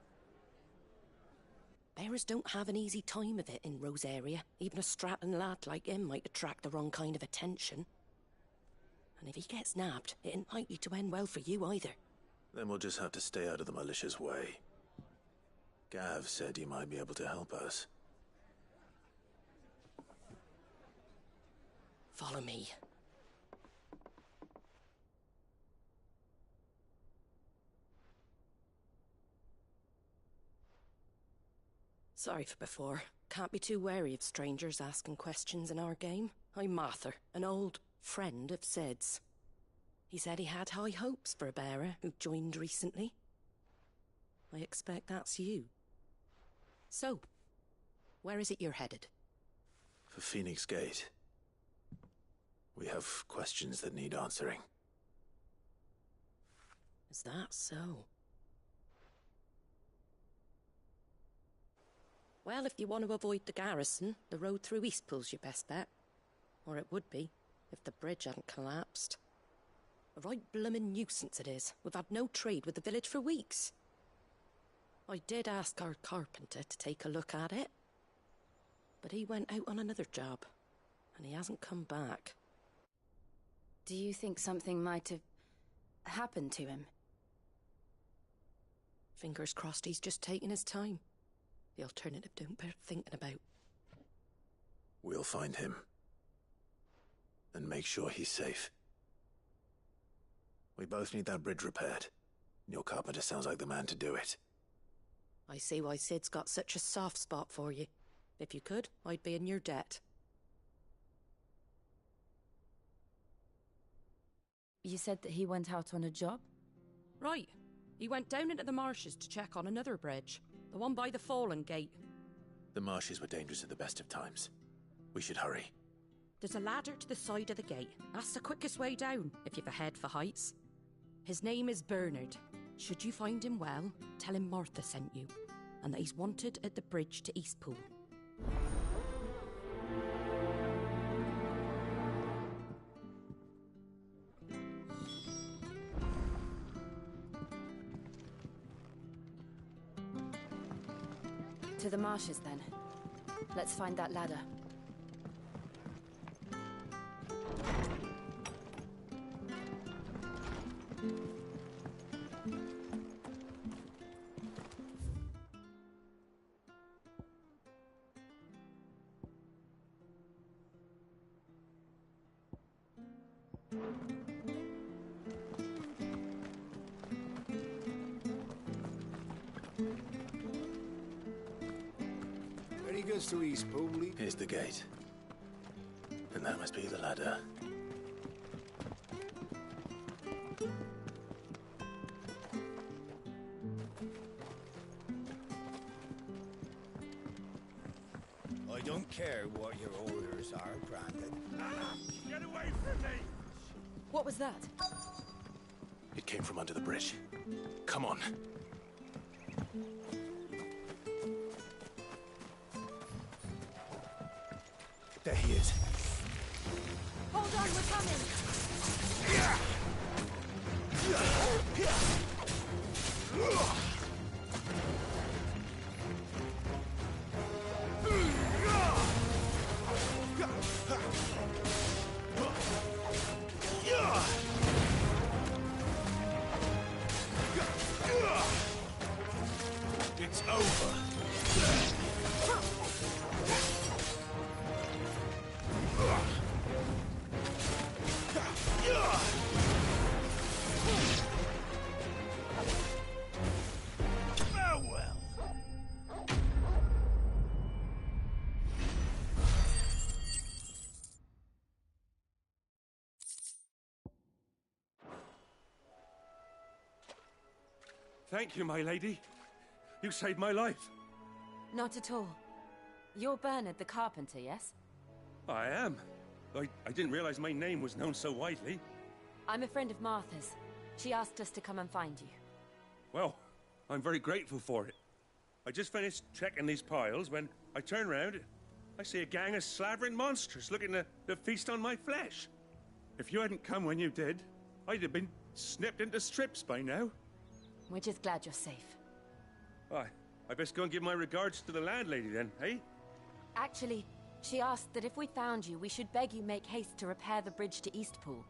Bearers don't have an easy time of it in Rosaria. Even a strapping lad like him might attract the wrong kind of attention. And if he gets nabbed, it ain't likely to end well for you either. Then we'll just have to stay out of the malicious way. Gav said you might be able to help us. Follow me. Sorry for before. Can't be too wary of strangers asking questions in our game. I'm Martha, an old friend of Sid's. He said he had high hopes for a bearer who joined recently. I expect that's you. So, where is it you're headed? For Phoenix Gate. We have questions that need answering. Is that so? Well, if you want to avoid the garrison, the road through Eastpool's your best bet. Or it would be, if the bridge hadn't collapsed. A right bloomin' nuisance it is. We've had no trade with the village for weeks. I did ask our carpenter to take a look at it. But he went out on another job, and he hasn't come back. Do you think something might have happened to him? Fingers crossed he's just taking his time. The alternative don't bear thinking about. We'll find him. And make sure he's safe. We both need that bridge repaired. Your carpenter sounds like the man to do it. I see why Sid's got such a soft spot for you. If you could, I'd be in your debt. You said that he went out on a job? Right. He went down into the marshes to check on another bridge. The one by the Fallen Gate. The marshes were dangerous at the best of times. We should hurry. There's a ladder to the side of the gate. That's the quickest way down, if you've a head for heights. His name is Bernard. Should you find him well, tell him Martha sent you, and that he's wanted at the bridge to Eastpool. To the marshes, then. Let's find that ladder. Ready goes to Eastpool. Here's the gate. And that must be the ladder. I don't care what your orders are, Brandon. Get away from me! What was that? It came from under the bridge. Come on. There he is. Hold on, we're coming! It's over. Farewell. Thank you, my lady. You saved my life. Not at all. You're Bernard the carpenter, yes? I am. I didn't realize my name was known so widely. I'm a friend of Martha's. She asked us to come and find you. Well, I'm very grateful for it. I just finished checking these piles when I turn around. I see a gang of slavering monsters looking to feast on my flesh. If you hadn't come when you did, I'd have been snipped into strips by now. We're just glad you're safe. I best go and give my regards to the landlady then, eh? Actually, she asked that if we found you, we should beg you make haste to repair the bridge to Eastpool.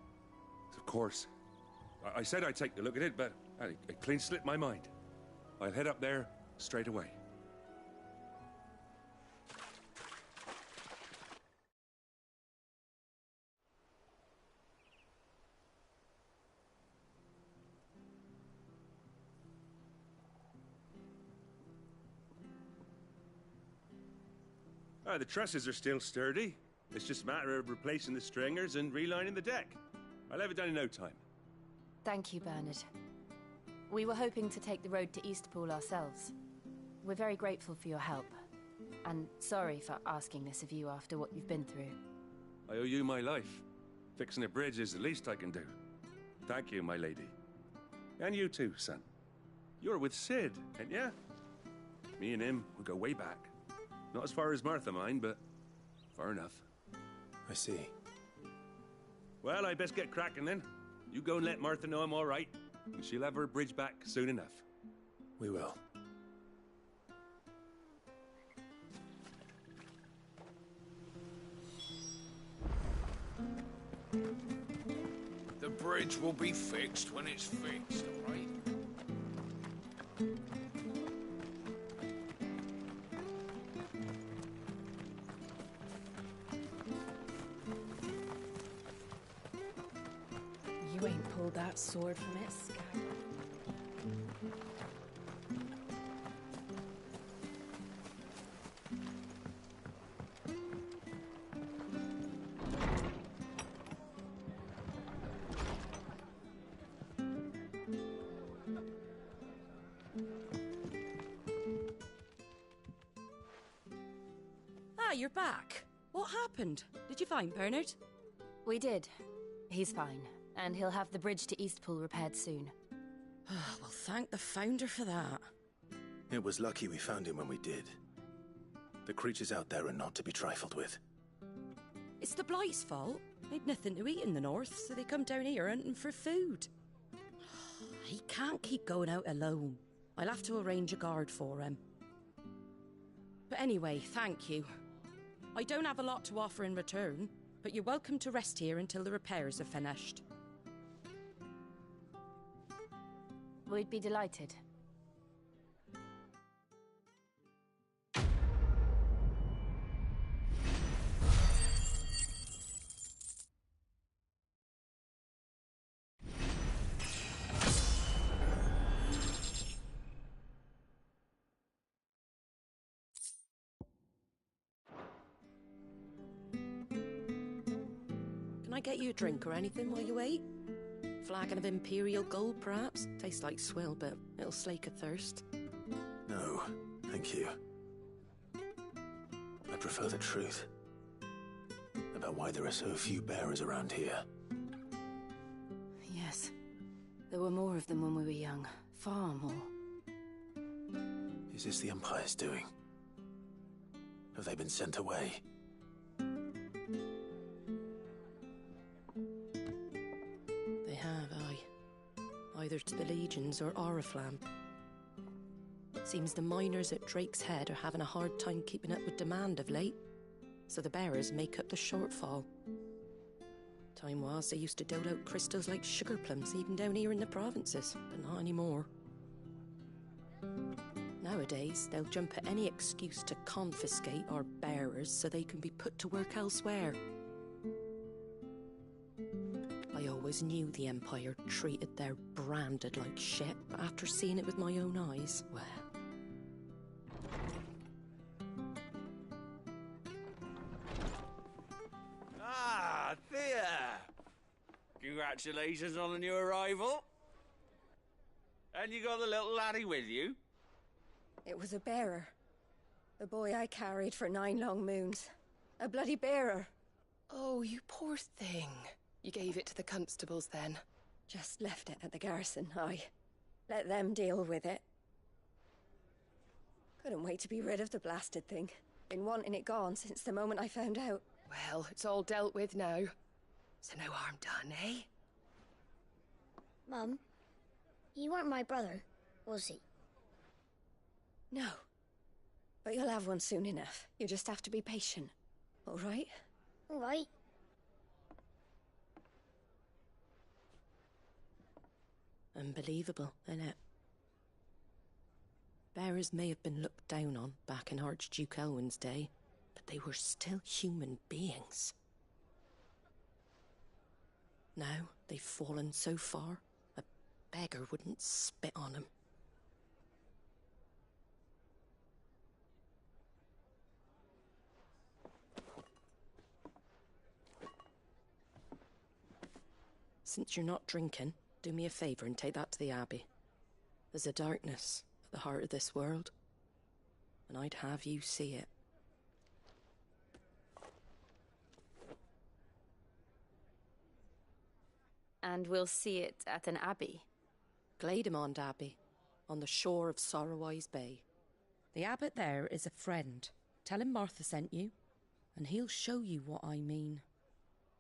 Of course. I said I'd take a look at it, but it clean slipped my mind. I'll head up there straight away. The trusses are still sturdy. It's just a matter of replacing the stringers and relining the deck. I'll have it done in no time. Thank you, Bernard. We were hoping to take the road to Eastpool ourselves. We're very grateful for your help. And sorry for asking this of you after what you've been through. I owe you my life. Fixing a bridge is the least I can do. Thank you, my lady. And you too, son. You're with Sid, ain't ya? Me and him, we go way back. Not as far as Martha, mind, but far enough. I see. Well, I best get cracking then. You go and let Martha know I'm all right, and she'll have her bridge back soon enough. We will. The bridge will be fixed when it's fixed, all right? You ain't pulled that sword from its scabbard. Ah, you're back. What happened? Did you find Bernard? We did. He's fine, and he'll have the bridge to Eastpool repaired soon. Well, thank the Founder for that. It was lucky we found him when we did. The creatures out there are not to be trifled with. It's the Blight's fault. They'd nothing to eat in the north, so they come down here hunting for food. He can't keep going out alone. I'll have to arrange a guard for him. But anyway, thank you. I don't have a lot to offer in return, but you're welcome to rest here until the repairs are finished. We'd be delighted. Can I get you a drink or anything while you wait? Flagon of Imperial Gold, perhaps? Tastes like swill, but it'll slake a thirst. No, thank you. I prefer the truth. About why there are so few bearers around here. Yes. There were more of them when we were young. Far more. Is this the Empire's doing? Have they been sent away? They have, aye. Either to the Legions or Oriflamme. Seems the miners at Drake's Head are having a hard time keeping up with demand of late, so the bearers make up the shortfall. Time was they used to dole out crystals like sugar plums even down here in the provinces, but not anymore. Nowadays, they'll jump at any excuse to confiscate our bearers so they can be put to work elsewhere. I always knew the Empire treated their branded like shit, but after seeing it with my own eyes, well... Ah, Thea! Congratulations on the new arrival. And you got the little laddie with you? It was a bearer. The boy I carried for 9 long moons. A bloody bearer. Oh, you poor thing. You gave it to the constables then? Just left it at the garrison, aye. Let them deal with it. Couldn't wait to be rid of the blasted thing. Been wanting it gone since the moment I found out. Well, it's all dealt with now. So no harm done, eh? Mum, you weren't my brother, was he? No. But you'll have one soon enough. You just have to be patient. All right? All right. Unbelievable, innit? Bearers may have been looked down on back in Archduke Elwin's day, but they were still human beings. Now they've fallen so far, a beggar wouldn't spit on them. Since you're not drinking, do me a favour and take that to the Abbey. There's a darkness at the heart of this world, and I'd have you see it. And we'll see it at an abbey? Glademond Abbey, on the shore of Sorrowwise Bay. The abbot there is a friend. Tell him Martha sent you, and he'll show you what I mean.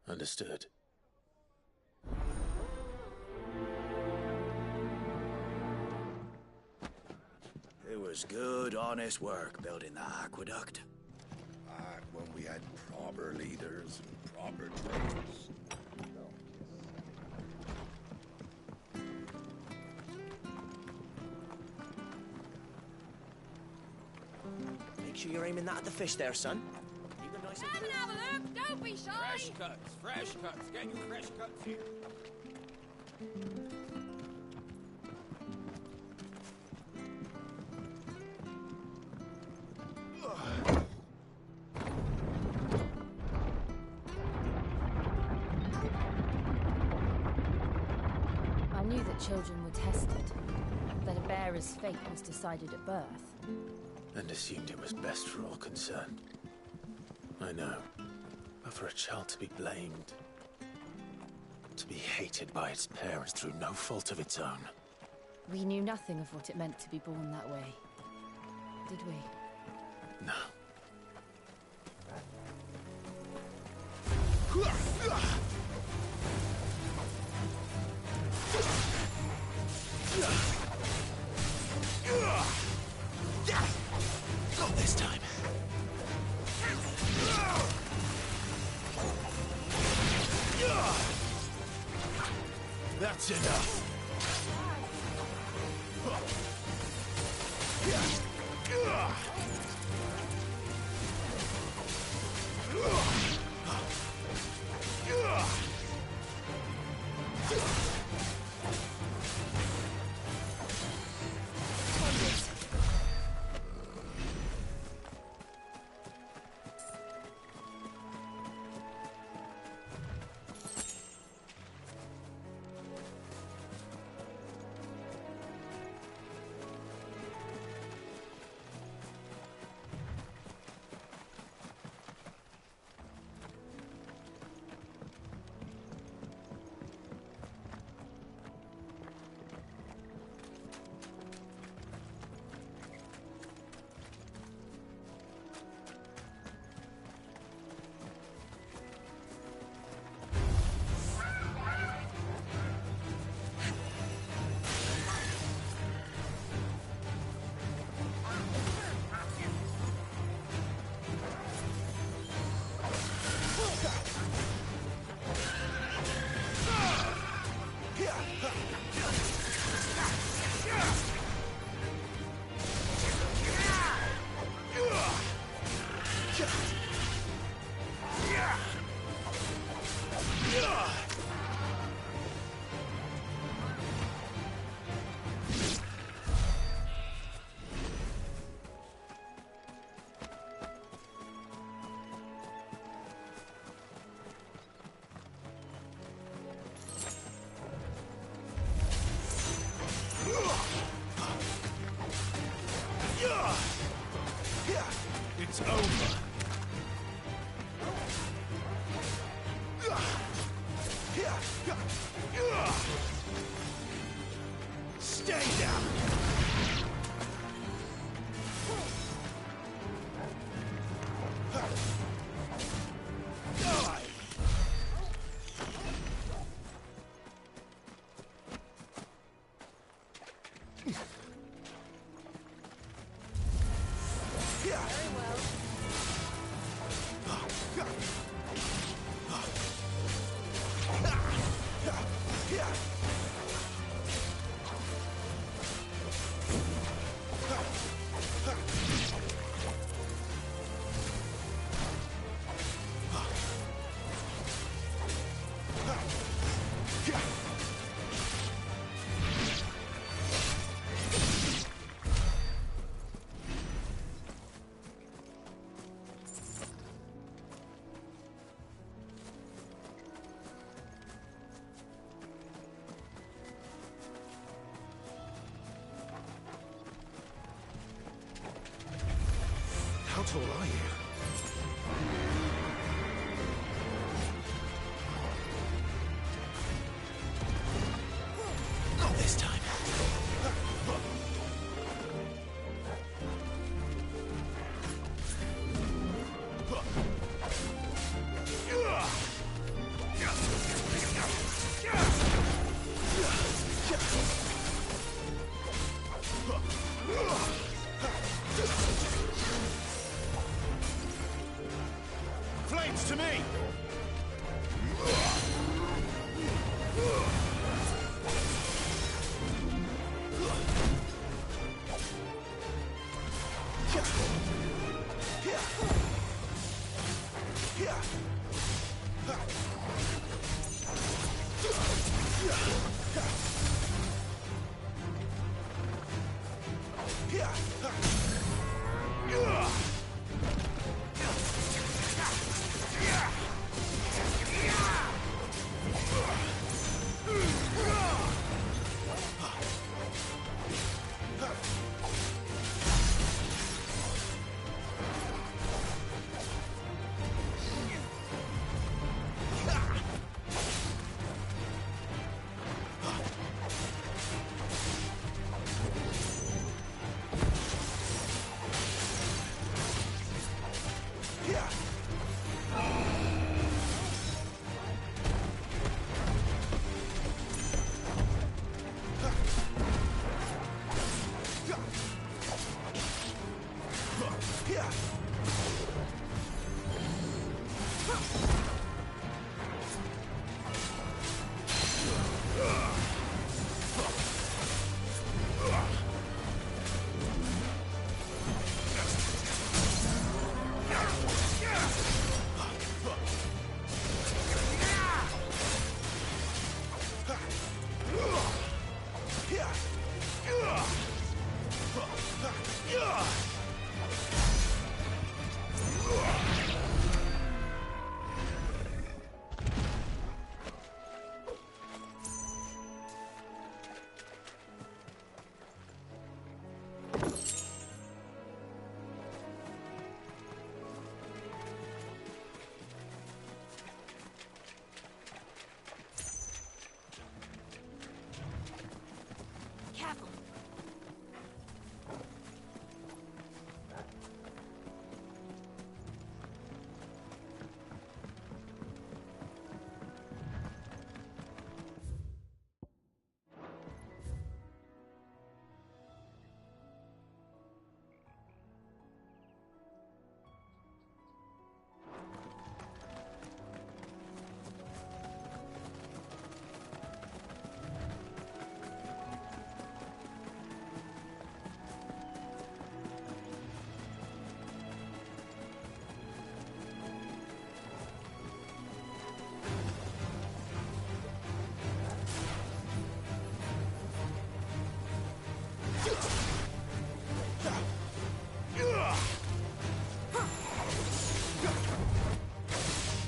Understood. It was good, honest work building the aqueduct. Back when we had proper leaders and proper trades. Make sure you're aiming that at the fish there, son. Keep it nice and Come and have a look, don't be shy! Fresh cuts. Get your fresh cuts here. I knew that children were tested, that a bearer's fate was decided at birth. And assumed it was best for all concerned. I know. But for a child to be blamed, to be hated by its parents through no fault of its own. We knew nothing of what it meant to be born that way, did we? No. Not this time. That's enough. tall are you? Not this time. Flames to me! Careful.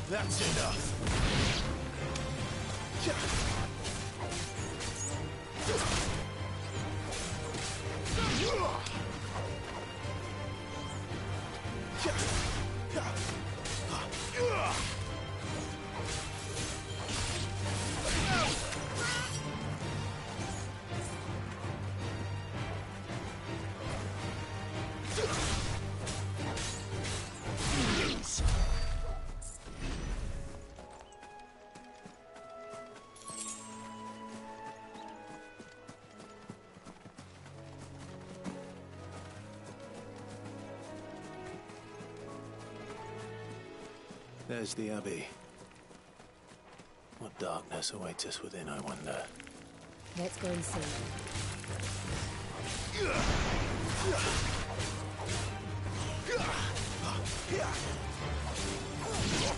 That's enough. There's the Abbey. What darkness awaits us within, I wonder? Let's go and see. You're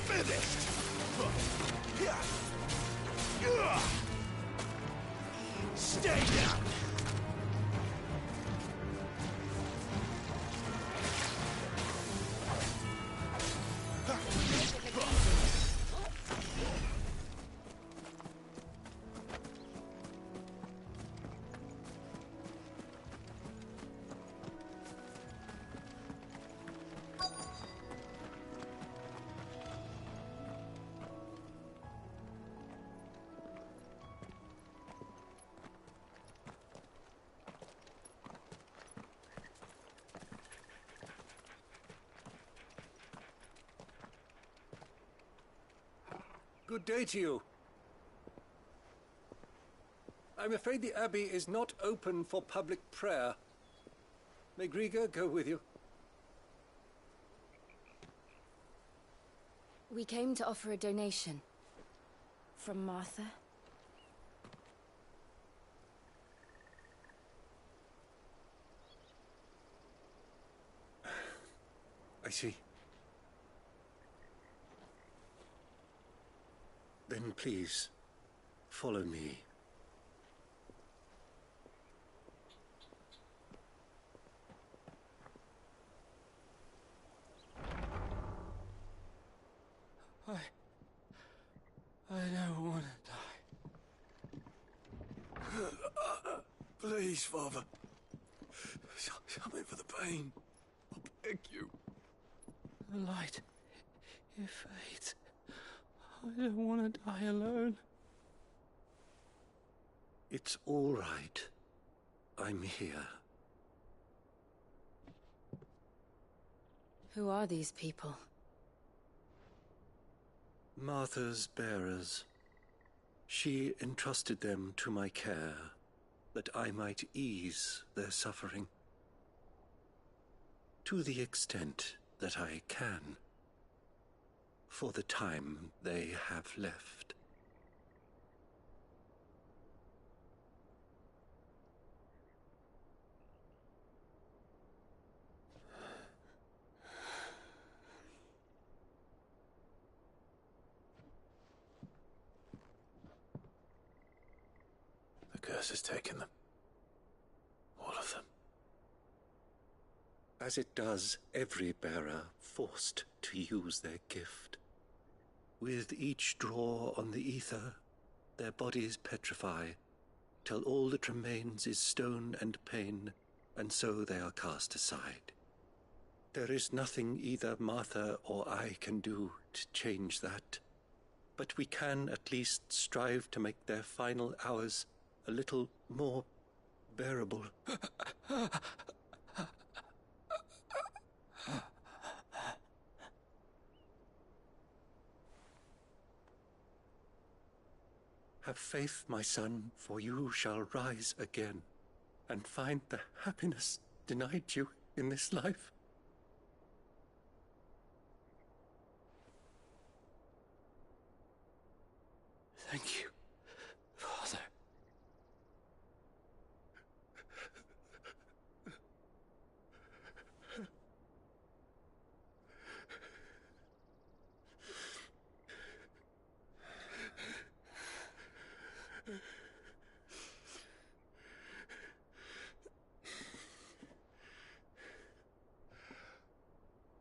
finished! Stay down! Good day to you. I'm afraid the Abbey is not open for public prayer. May Grieger go with you? We came to offer a donation. From Martha. I see. Then please, follow me. I don't want to die. Please, Father. Come in for the pain. I beg you. The light, it fades. I don't want to die alone. It's all right. I'm here. Who are these people? Martha's bearers. She entrusted them to my care, that I might ease their suffering. To the extent that I can, for the time they have left. The curse has taken them. All of them. As it does every bearer forced to use their gift. With each draw on the ether, their bodies petrify, till all that remains is stone and pain, and so they are cast aside. There is nothing either Martha or I can do to change that, but we can at least strive to make their final hours a little more bearable. Have faith, my son, for you shall rise again, and find the happiness denied you in this life. Thank you, Father.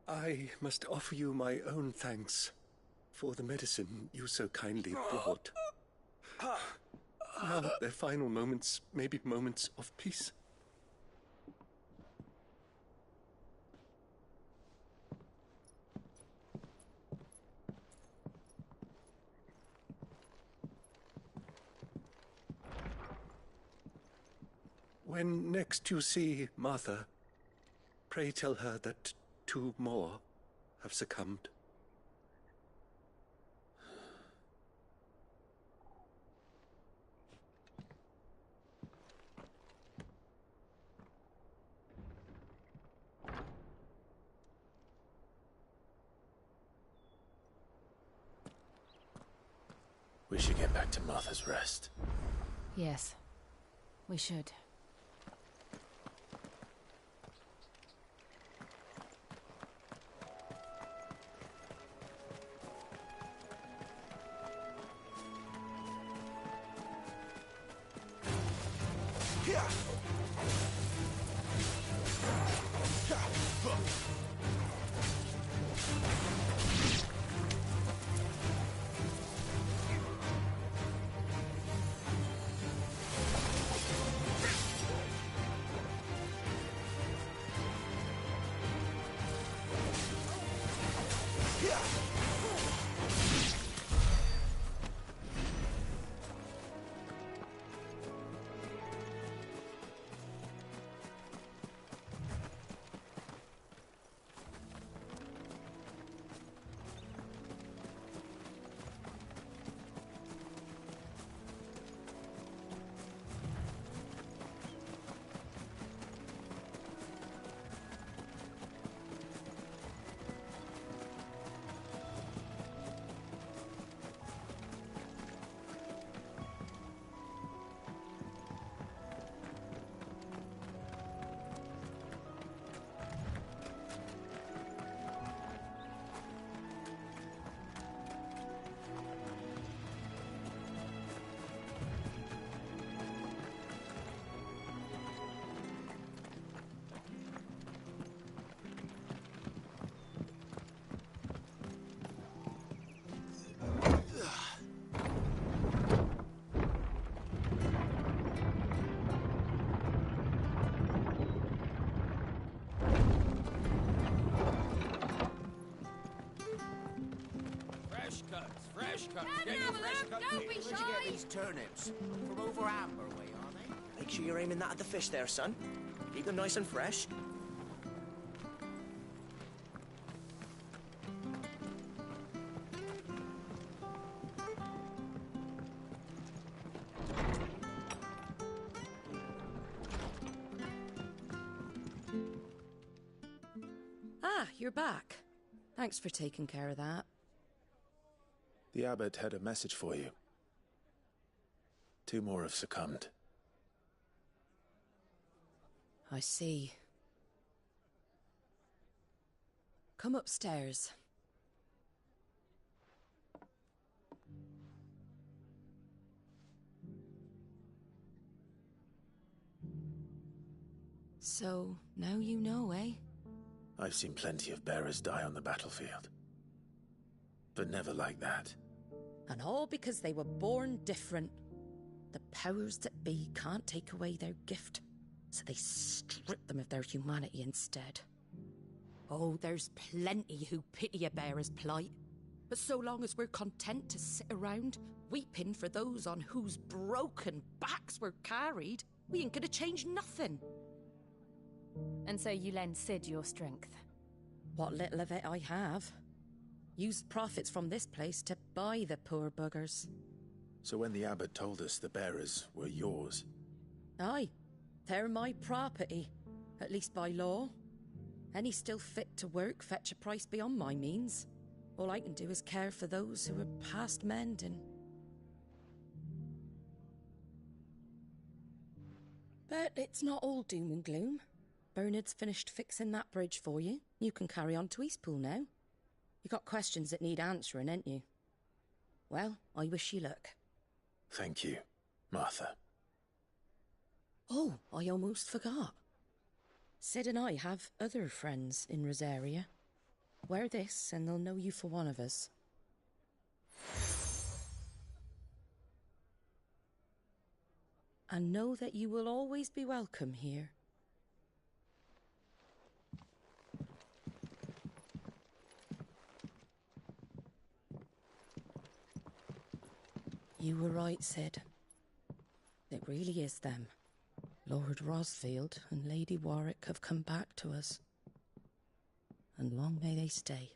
I must offer you my own thanks for the medicine you so kindly brought. Now their final moments may be moments of peace. When next you see Martha, pray tell her that 2 more have succumbed. We should get back to Martha's Rest. Yes, we should. cuts. Come Get and your have a fresh look, cuts don't here. be Where'd you shy. get these turnips? From over Amber way, are they? Make sure you're aiming that at the fish there, son. Keep them nice and fresh. Ah, you're back. Thanks for taking care of that. The abbot had a message for you. 2 more have succumbed. I see. Come upstairs. So, now you know, eh? I've seen plenty of bearers die on the battlefield. But never like that. And all because they were born different. The powers that be can't take away their gift, so they strip them of their humanity instead. Oh, there's plenty who pity a bearer's plight. But so long as we're content to sit around, weeping for those on whose broken backs we're carried, we ain't gonna change nothing. And so you lend Sid your strength? What little of it I have. Used profits from this place to buy the poor buggers. So when the abbot told us the bearers were yours... Aye, they're my property, at least by law. Any still fit to work fetch a price beyond my means. All I can do is care for those who are past mending. But it's not all doom and gloom. Bernard's finished fixing that bridge for you. You can carry on to Eastpool now. You got questions that need answering, ain't you? Well, I wish you luck. Thank you, Martha. Oh, I almost forgot. Sid and I have other friends in Rosaria. Wear this and they'll know you for one of us. And know that you will always be welcome here. You were right, Sid. It really is them. Lord Rosfield and Lady Warwick have come back to us. And long may they stay.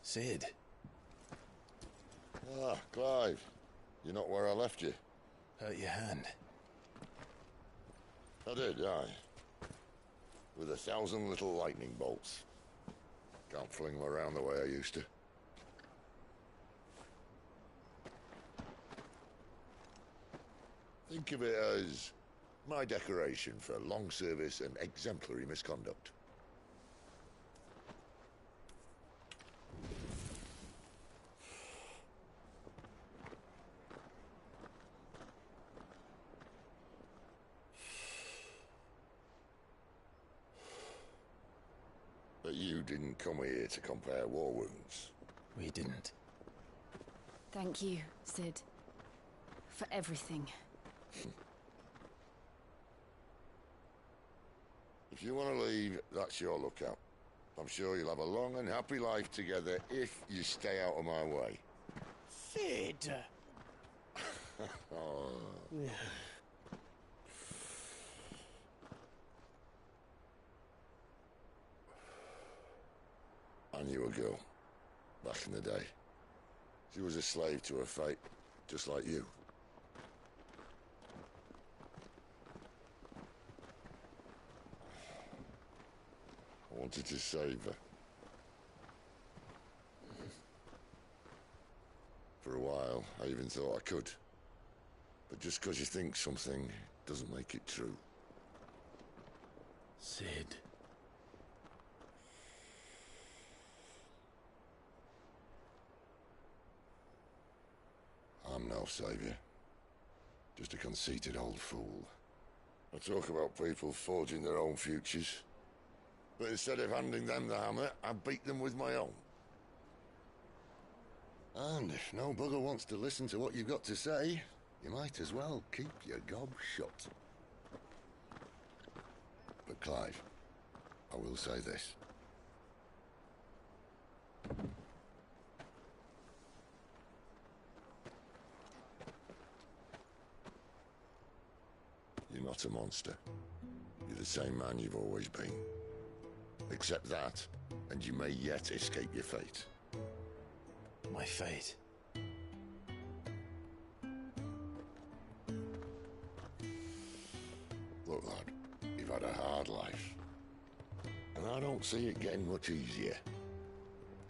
Sid. Ah, Clive. You're not where I left you. Hurt your hand. I did, aye. With 1,000 little lightning bolts. Can't fling them around the way I used to. Think of it as my decoration for long service and exemplary misconduct. But you didn't come here to compare war wounds. We didn't. Thank you, Sid. For everything. If you want to leave, that's your lookout. I'm sure you'll have a long and happy life together if you stay out of my way. Sid! Oh. I knew a girl, back in the day. She was a slave to her fate, just like you. I wanted to save her. For a while, I even thought I could. But just because you think something doesn't make it true. Sid. I'm no savior. Just a conceited old fool. I talk about people forging their own futures. But instead of handing them the hammer, I beat them with my own. And if no bugger wants to listen to what you've got to say, you might as well keep your gob shut. But Clive, I will say this. You're not a monster. You're the same man you've always been. Accept that, and you may yet escape your fate. My fate? Look, lad, you've had a hard life. And I don't see it getting much easier.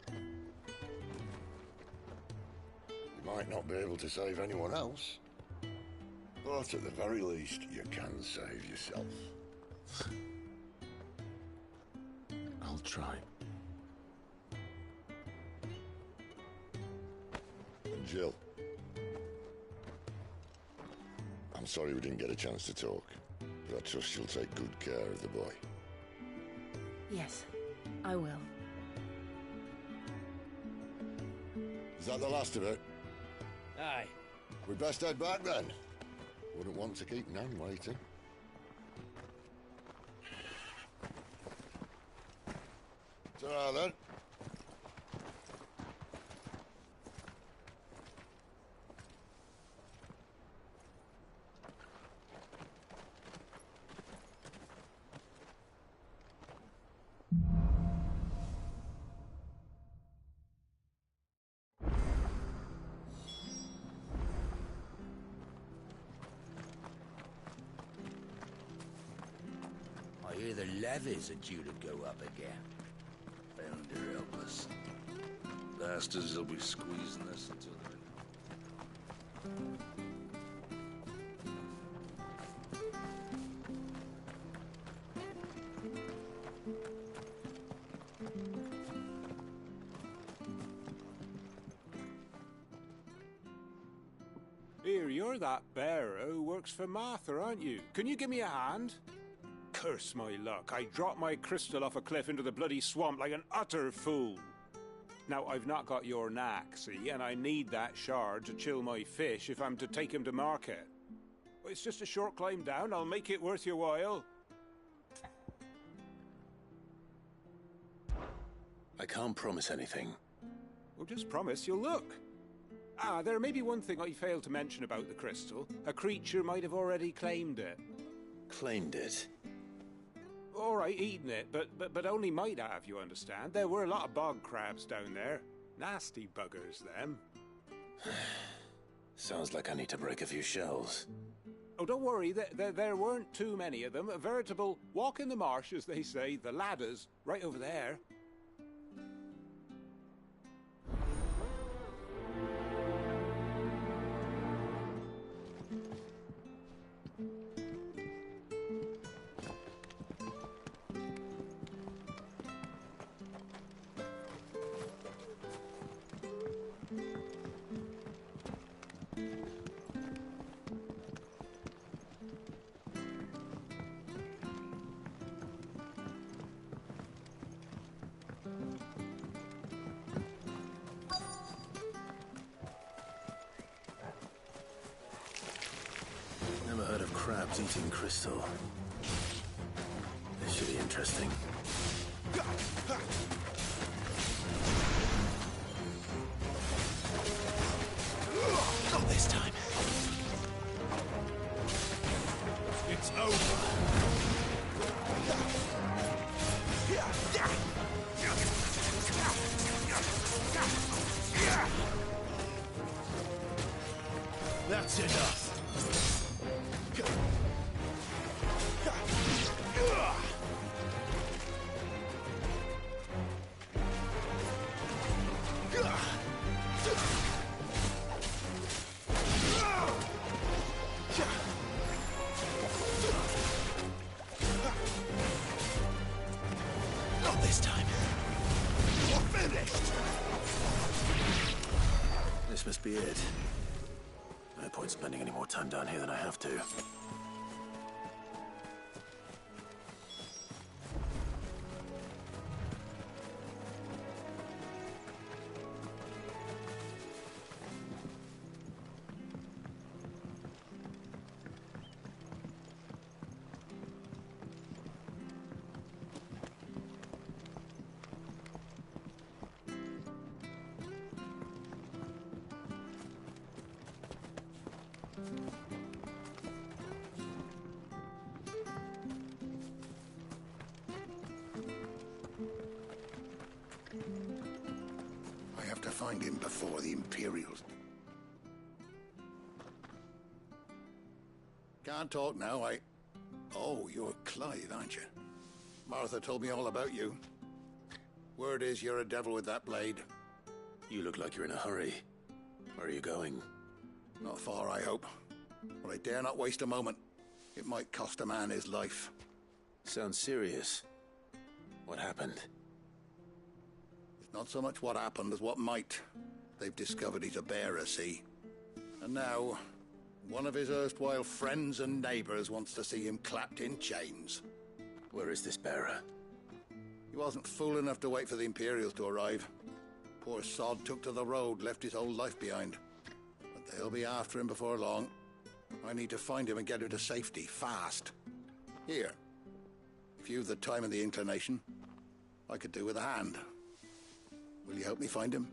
You might not be able to save anyone else, but at the very least, you can save yourself. I'll try. And Jill, I'm sorry we didn't get a chance to talk, but I trust you'll take good care of the boy. Yes, I will. Is that the last of it? Aye. We'd best head back then. Wouldn't want to keep Nan waiting. Ta-ra then. I hear the levies are due to go up again. Found her helpless. Bastards will be squeezing us until they're... Here, you're that bearer who works for Martha, aren't you? Can you give me a hand? Curse my luck. I dropped my crystal off a cliff into the bloody swamp like an utter fool. Now, I've not got your knack, see, and I need that shard to chill my fish if I'm to take him to market. It's just a short climb down. I'll make it worth your while. I can't promise anything. Well, just promise you'll look. Ah, there may be one thing I failed to mention about the crystal. A creature might have already claimed it. Claimed it? All right, eaten it, but only might have, you understand. There were a lot of bog crabs down there. Nasty buggers, them. Sounds like I need to break a few shells. Oh, don't worry, there weren't too many of them. A veritable walk in the marsh, as they say. The ladders, right over there. Never heard of crabs eating crystal. This should be interesting. Not this time. It's over. That's enough. finished! This must be it. No point spending any more time down here than I have to. I have to find him before the Imperials. Can't talk now, Oh, you're Clive, aren't you? Martha told me all about you. Word is you're a devil with that blade. You look like you're in a hurry. Where are you going? Not far, I hope. But I dare not waste a moment. It might cost a man his life. Sounds serious. What happened? It's not so much what happened as what might. They've discovered he's a bearer, see? And now, one of his erstwhile friends and neighbors wants to see him clapped in chains. Where is this bearer? He wasn't fool enough to wait for the Imperials to arrive. Poor sod took to the road, left his whole life behind. But they'll be after him before long. I need to find him and get him to safety, fast. Here. If you've the time and the inclination, I could do with a hand. Will you help me find him?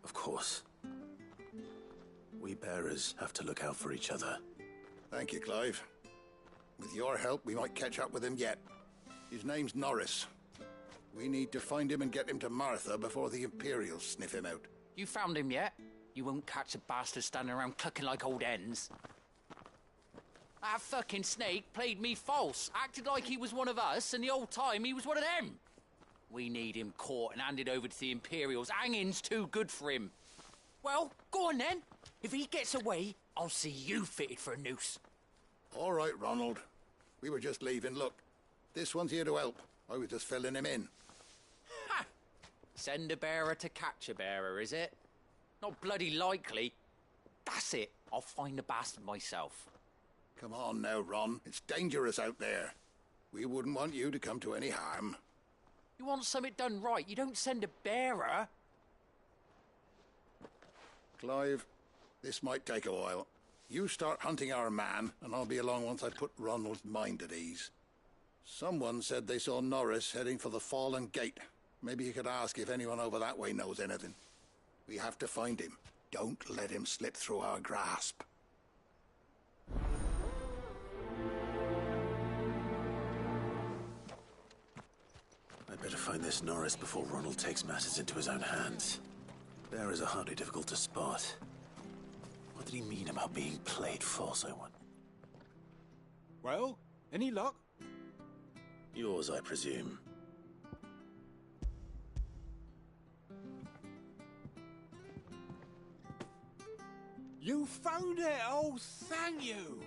Of course. We bearers have to look out for each other. Thank you, Clive. With your help, we might catch up with him yet. His name's Norris. We need to find him and get him to Martha before the Imperials sniff him out. You found him yet? You won't catch a bastard standing around clucking like old hens. That fucking snake played me false, acted like he was one of us, and the whole time he was one of them. We need him caught and handed over to the Imperials. Hanging's too good for him. Well, go on then. If he gets away, I'll see you fitted for a noose. All right, Ronald. We were just leaving. Look, this one's here to help. I was just filling him in. Ha! Send a bearer to catch a bearer, is it? Not bloody likely. That's it. I'll find the bastard myself. Come on now, Ron. It's dangerous out there. We wouldn't want you to come to any harm. You want something done right, you don't send a bearer. Clive, this might take a while. You start hunting our man, and I'll be along once I put Ronald's mind at ease. Someone said they saw Norris heading for the Fallen Gate. Maybe you could ask if anyone over that way knows anything. We have to find him. Don't let him slip through our grasp. I'd better find this Norris before Ronald takes matters into his own hands. Bearers are hardly difficult to spot. What did he mean about being played false, I wonder? Well, any luck? Yours, I presume. You found it! Oh, thank you!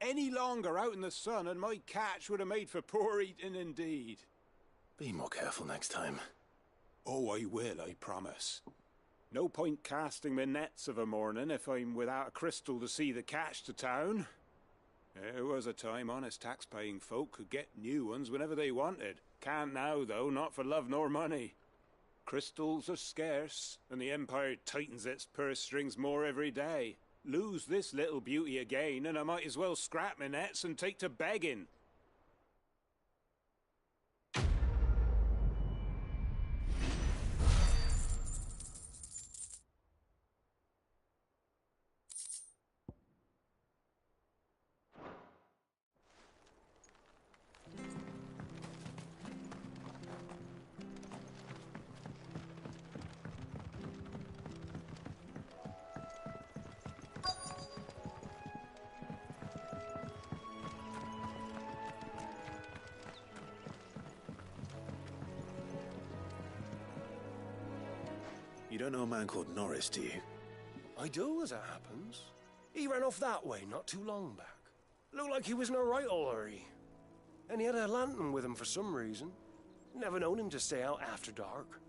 Any longer out in the sun and my catch would have made for poor eating indeed. Be more careful next time. Oh, I will, I promise. No point casting my nets of a morning if I'm without a crystal to see the catch to town. There was a time honest tax-paying folk could get new ones whenever they wanted. Can't now, though, not for love nor money. Crystals are scarce, and the Empire tightens its purse strings more every day. Lose this little beauty again, and I might as well scrap my nets and take to begging. You don't know a man called Norris, do you? I do, as it happens. He ran off that way not too long back. Looked like he was in a right old hurry. And he had a lantern with him for some reason. Never known him to stay out after dark.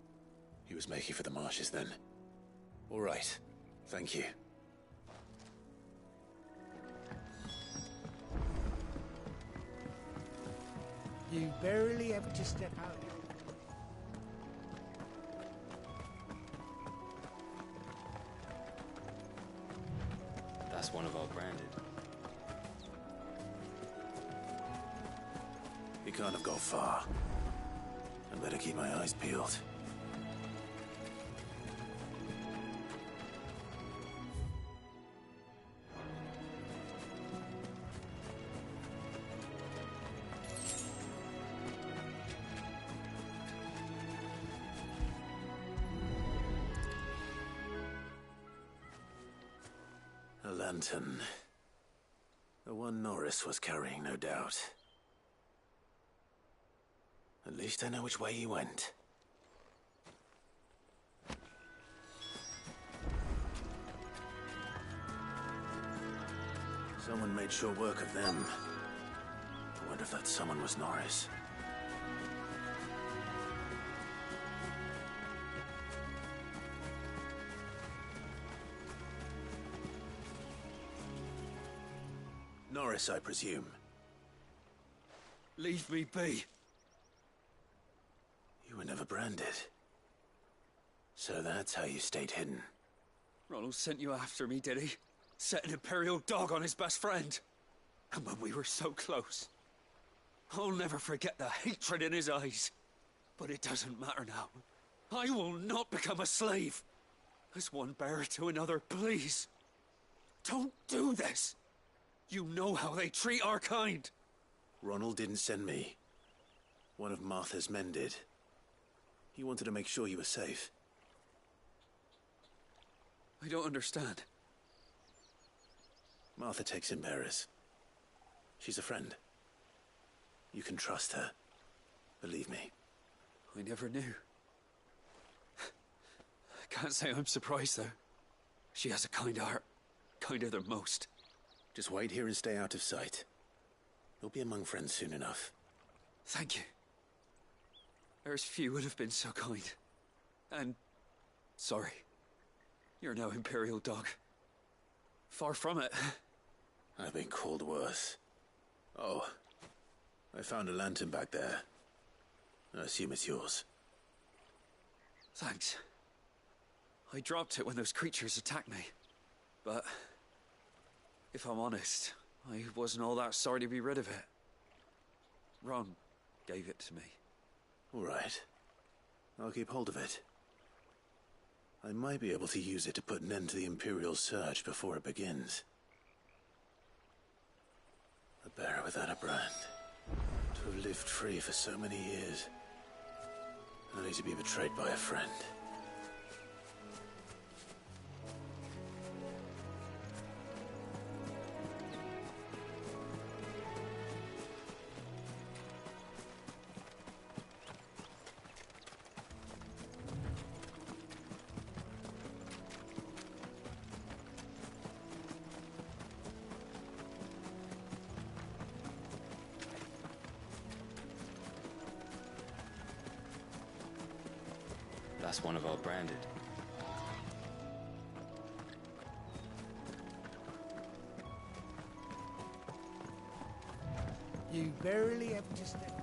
He was making for the marshes then. All right. Thank you. You barely have to step out. That's one of our branded. He can't have got far. I better keep my eyes peeled. A lantern. The one Norris was carrying, no doubt. At least I know which way he went. Someone made short work of them. I wonder if that someone was Norris. Norris, I presume. Leave me be. You were never branded. So that's how you stayed hidden. Ronald sent you after me, did he? Set an Imperial dog on his best friend. And when we were so close. I'll never forget the hatred in his eyes. But it doesn't matter now. I will not become a slave. As one bearer to another, please. Don't do this. You know how they treat our kind. Ronald didn't send me. One of Martha's men did. He wanted to make sure you were safe. I don't understand. Martha takes in bearers. She's a friend. You can trust her. Believe me. I never knew. I can't say I'm surprised, though. She has a kind heart. Kinder than most. Just wait here and stay out of sight. You'll be among friends soon enough. Thank you. There's few would have been so kind. And... sorry. You're no Imperial dog. Far from it. I've been called worse. Oh. I found a lantern back there. I assume it's yours. Thanks. I dropped it when those creatures attacked me. But... if I'm honest, I wasn't all that sorry to be rid of it. Ron gave it to me. All right. I'll keep hold of it. I might be able to use it to put an end to the Imperial surge before it begins. A bearer without a brand. To have lived free for so many years. Only to be betrayed by a friend. That's one of our branded. You barely have to step.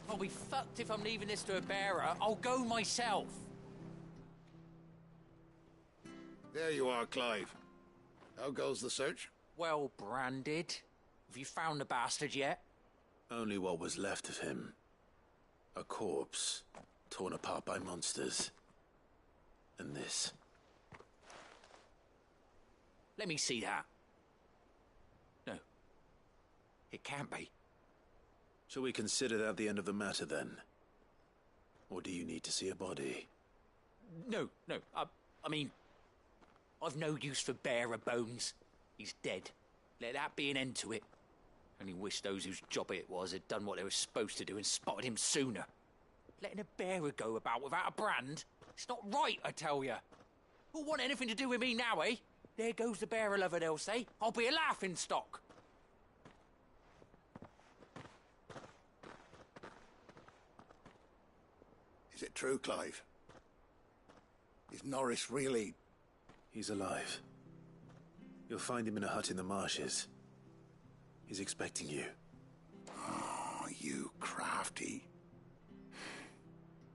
I'll be fucked if I'm leaving this to a bearer. I'll go myself. There you are, Clive. How goes the search? Well branded. Have you found the bastard yet? Only what was left of him. A corpse, torn apart by monsters. And this. Let me see that. No. It can't be. Shall we consider that the end of the matter, then? Or do you need to see a body? No. I mean, I've no use for bearer bones. He's dead. Let that be an end to it. Only wish those whose job it was had done what they were supposed to do and spotted him sooner. Letting a bearer go about without a brand? It's not right, I tell you. Who'll want anything to do with me now, eh? There goes the bearer lover, they'll say. I'll be a laughingstock. Is it true, Clive? Is Norris really... He's alive. You'll find him in a hut in the marshes. He's expecting you. Oh, you crafty.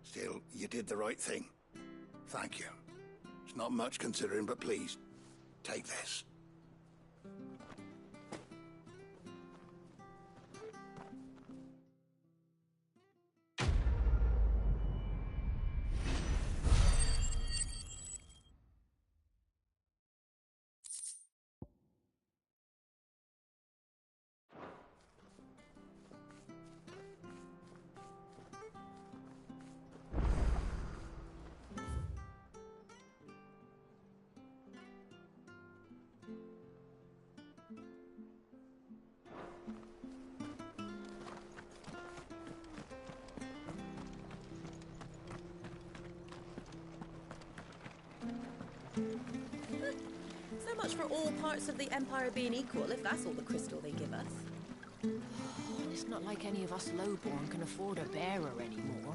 Still, you did the right thing. Thank you. It's not much considering, but please, take this. So much for all parts of the Empire being equal, if that's all the crystal they give us. It's not like any of us lowborn can afford a bearer anymore.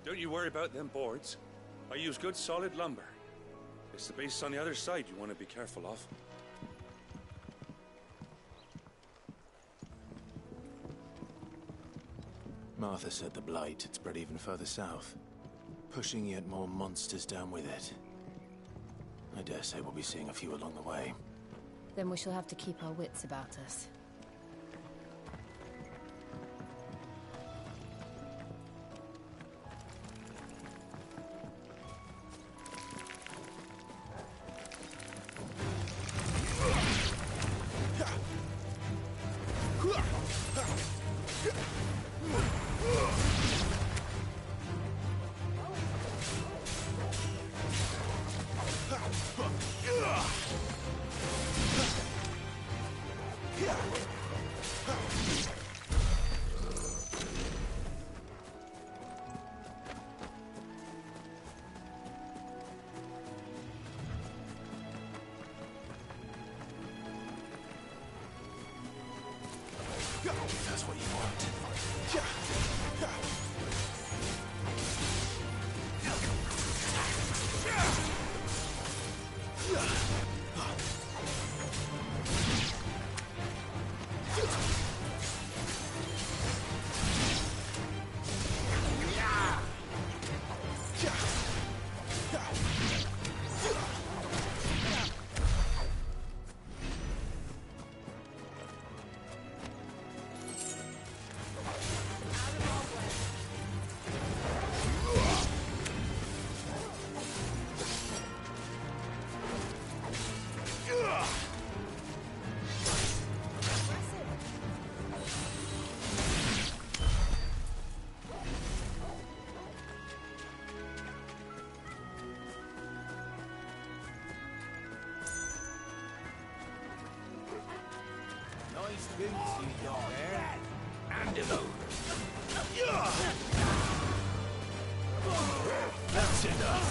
Don't you worry about them boards. I use good solid lumber. It's the base on the other side you want to be careful of. Martha said the Blight had spread even further south, pushing yet more monsters down with it. I dare say we'll be seeing a few along the way. Then we shall have to keep our wits about us. That's what you want. Nice boots you got there. Hand him over. That's enough.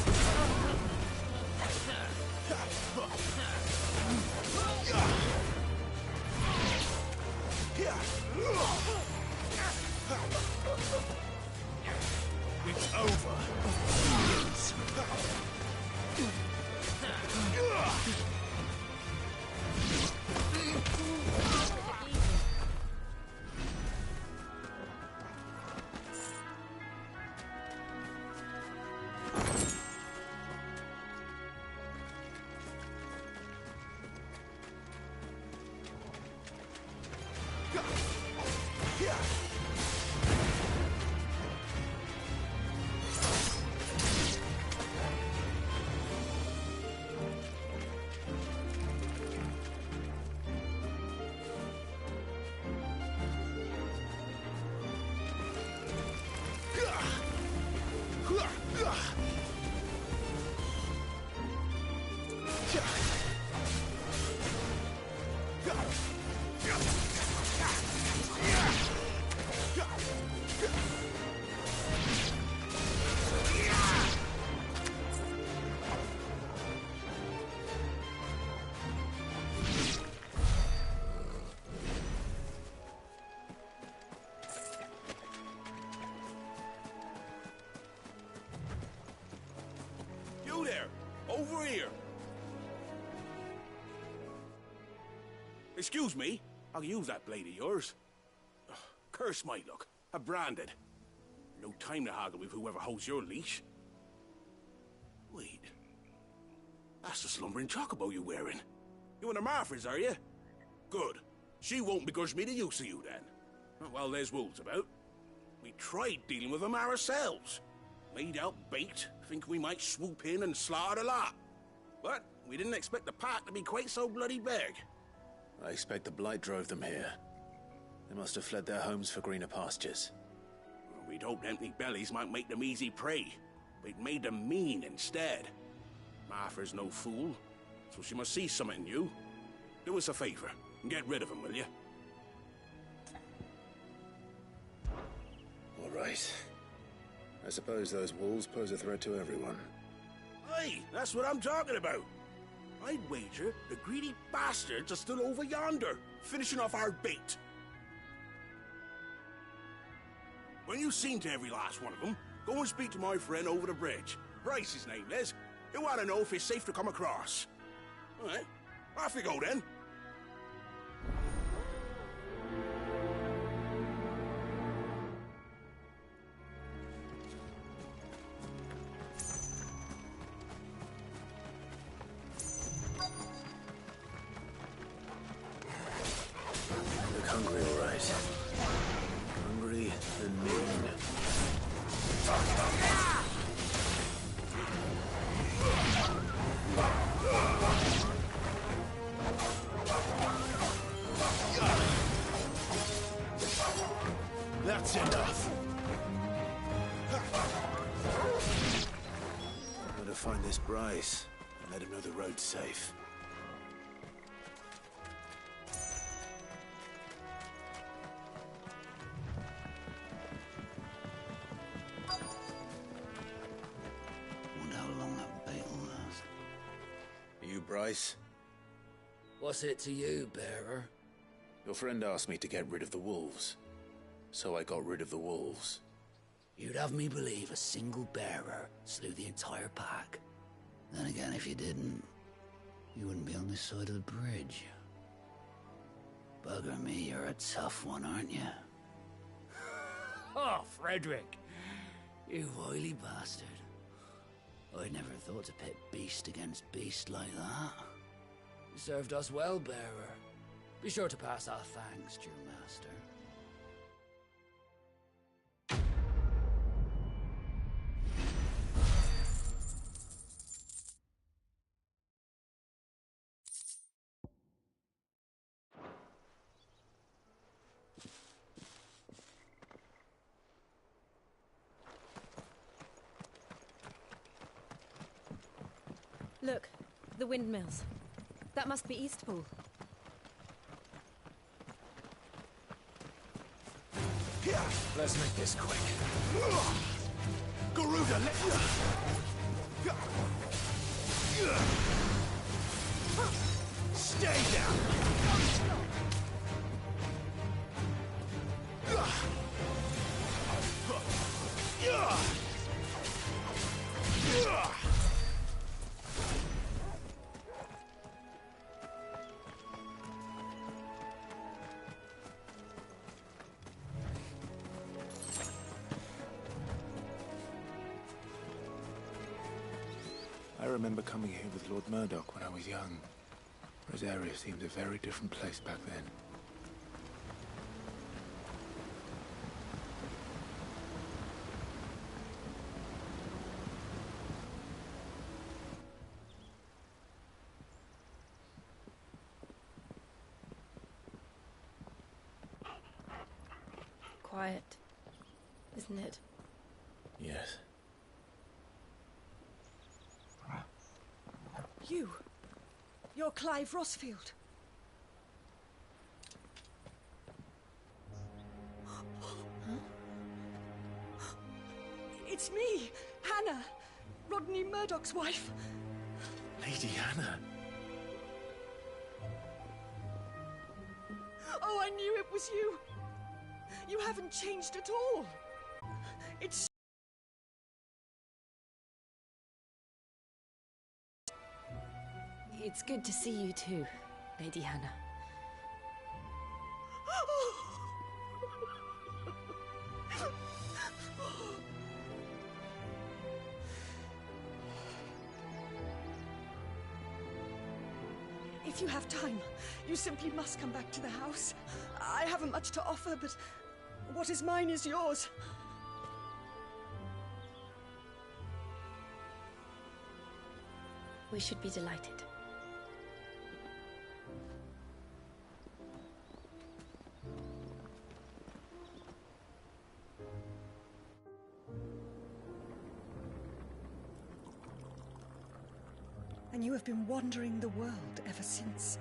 It's over. here. Excuse me. I'll use that blade of yours. Ugh, curse my luck. I'm branded. No time to haggle with whoever holds your leash. Wait. That's the slumbering chocobo you're wearing. You and the Marfors, are you? Good. She won't begrudge me the use of you, then. Well, there's wolves about. We tried dealing with them ourselves. Made out bait, think we might swoop in and slaughter the lot. But we didn't expect the pack to be quite so bloody big. I expect the blight drove them here. They must have fled their homes for greener pastures. We'd hoped empty bellies might make them easy prey, but it made them mean instead. Martha's no fool, so she must see something in you. Do us a favor, and get rid of them, will you? All right. I suppose those wolves pose a threat to everyone. Aye, that's what I'm talking about. I'd wager the greedy bastards are still over yonder, finishing off our bait. When you've seen to every last one of them, go and speak to my friend over the bridge. Bryce, his name is. He'll want to know if it's safe to come across. All right, off you go then. Look hungry, all right. Hungry and mean. That's enough. Better find this Bryce and let him know the road's safe. Wonder how long that bait will last. Are you Bryce? What's it to you, bearer? Your friend asked me to get rid of the wolves. So I got rid of the wolves. You'd have me believe a single bearer slew the entire pack. Then again, if you didn't, you wouldn't be on this side of the bridge. Bugger me, you're a tough one, aren't you? Oh, Frederick! You wily bastard. I'd never thought to pit beast against beast like that. You served us well, bearer. Be sure to pass our thanks to your master. Look, the windmills. That must be Eastpool. Let's make this quick. Garuda, stay down! I remember coming here with Lord Murdoch when I was young. Rosaria seemed a very different place back then. Quiet, isn't it? Yes. You're Clive Rossfield. It's me, Hannah, Rodney Murdoch's wife. Lady Hannah. Oh, I knew it was you. You haven't changed at all. It's... It's good to see you too, Lady Hannah. If you have time, you simply must come back to the house. I haven't much to offer, but what is mine is yours. We should be delighted. And you have been wandering the world ever since.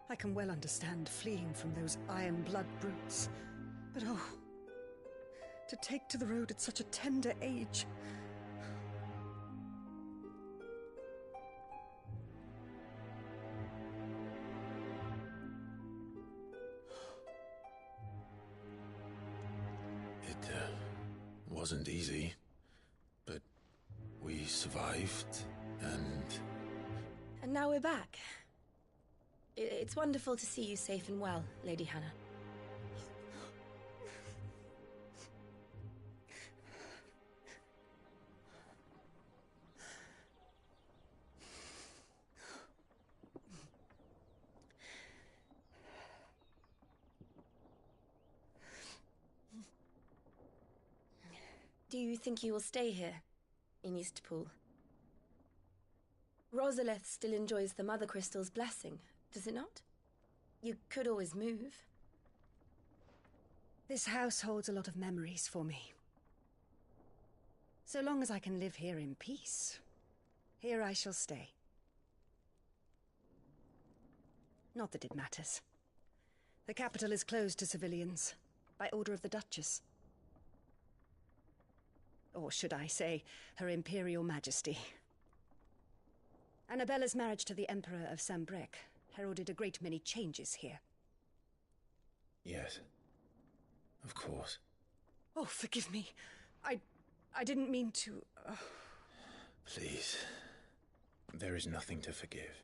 I can well understand fleeing from those iron blood brutes. But oh, to take to the road at such a tender age. It wasn't easy, but we survived, and... And now we're back. It's wonderful to see you safe and well, Lady Hannah. Do you think you will stay here, in Eastpool? Rosalith still enjoys the Mother Crystal's blessing, does it not? You could always move. This house holds a lot of memories for me. So long as I can live here in peace, here I shall stay. Not that it matters. The capital is closed to civilians, by order of the Duchess. Or should I say, Her Imperial Majesty. Annabella's marriage to the Emperor of Sambrec heralded a great many changes here. Yes. Of course. Oh, forgive me. I didn't mean to... Please. There is nothing to forgive.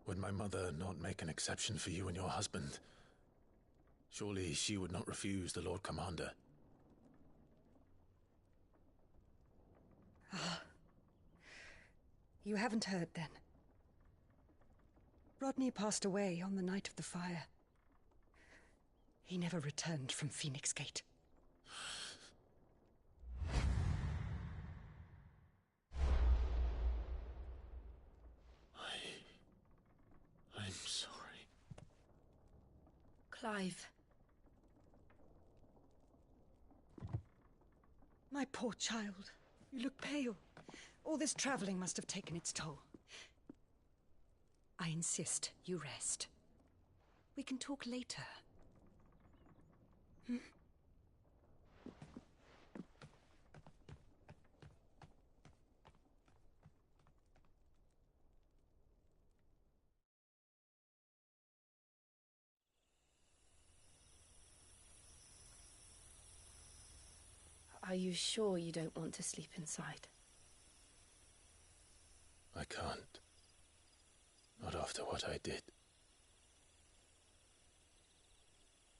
Would my mother not make an exception for you and your husband? Surely she would not refuse the Lord Commander. Ah. You haven't heard, then. Rodney passed away on the night of the fire. He never returned from Phoenix Gate. I'm sorry. Clive. My poor child. You look pale. All this traveling must have taken its toll. I insist you rest. We can talk later. Hmm? Are you sure you don't want to sleep inside? I can't. Not after what I did.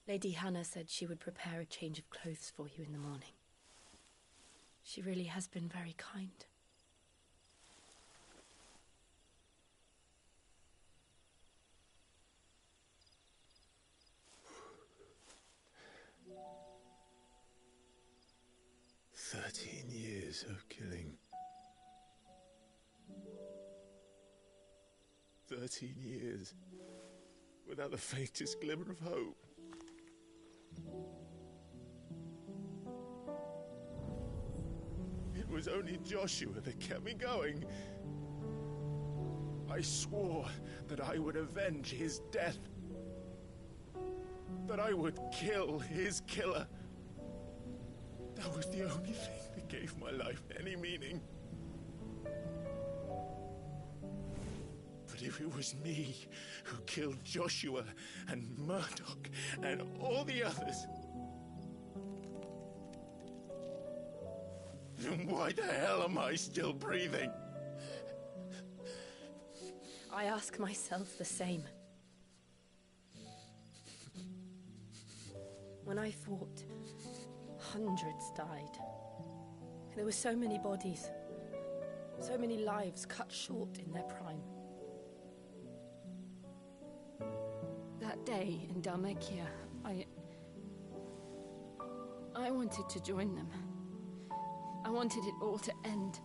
Lady Hannah said she would prepare a change of clothes for you in the morning. She really has been very kind. Years of killing. 13 years without the faintest glimmer of hope. It was only Joshua that kept me going. I swore that I would avenge his death. That I would kill his killer. That was the only thing that gave my life any meaning. But if it was me who killed Joshua and Murdoch and all the others, Then why the hell am I still breathing? I ask myself the same. When I fought, hundreds died. There were so many bodies, so many lives cut short in their prime. That day in Dalmekia, I wanted to join them. I wanted it all to end.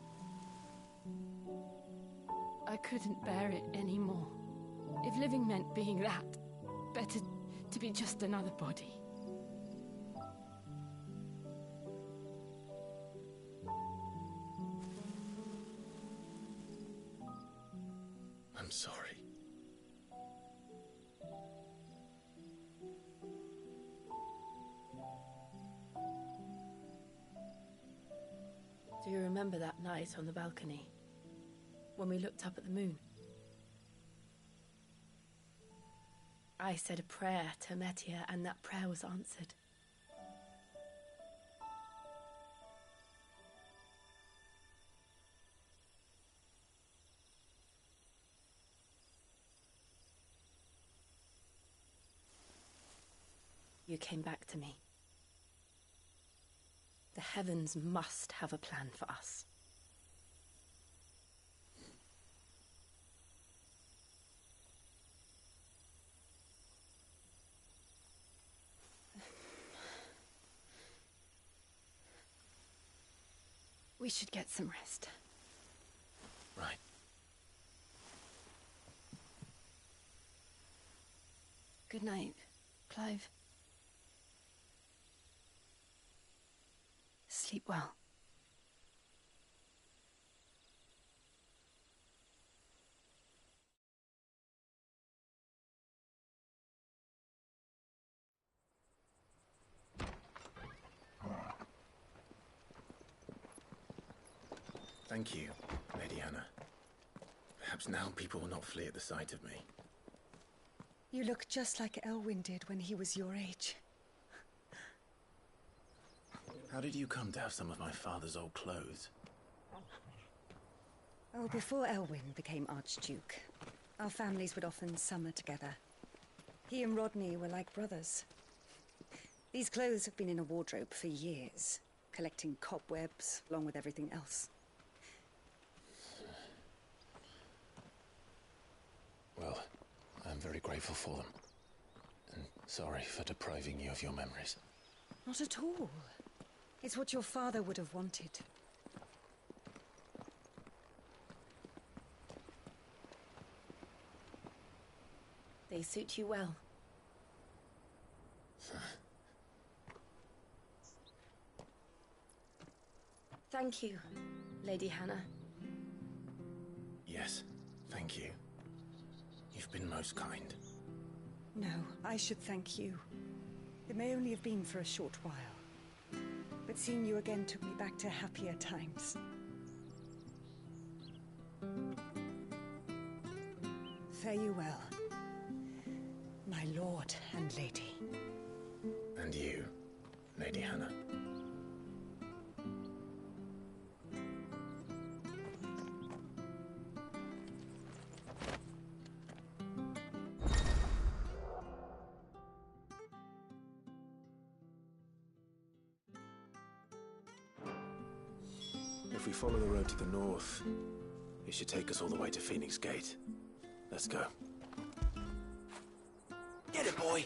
I couldn't bear it anymore. If living meant being that, better to be just another body. I'm sorry. Do you remember that night on the balcony? When we looked up at the moon? I said a prayer to Metia, and that prayer was answered. You came back to me. The heavens must have a plan for us. We should get some rest. Right. Good night, Clive. Sleep well. Thank you, Lady Hannah. Perhaps now people will not flee at the sight of me. You look just like Elwyn did when he was your age. How did you come to have some of my father's old clothes? Oh, before Elwyn became Archduke, our families would often summer together. He and Rodney were like brothers. These clothes have been in a wardrobe for years, collecting cobwebs along with everything else. Well, I'm very grateful for them. And sorry for depriving you of your memories. Not at all. It's what your father would have wanted. They suit you well. Thank you, Lady Hannah. Yes, thank you. You've been most kind. No, I should thank you. It may only have been for a short while, but seeing you again took me back to happier times. Fare you well, my lord and lady. And you, Lady Hannah. If we follow the road to the north, it should take us all the way to Phoenix Gate. Let's go. Get it, boy!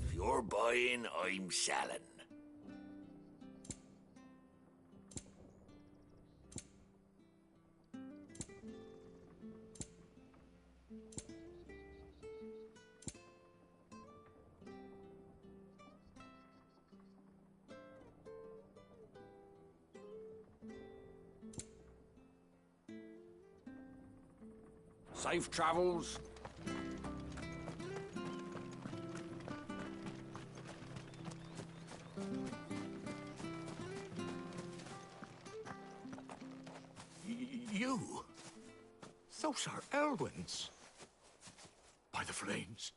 If you're buying, I'm selling. Safe travels. You? Those are Elwyn's. By the flames.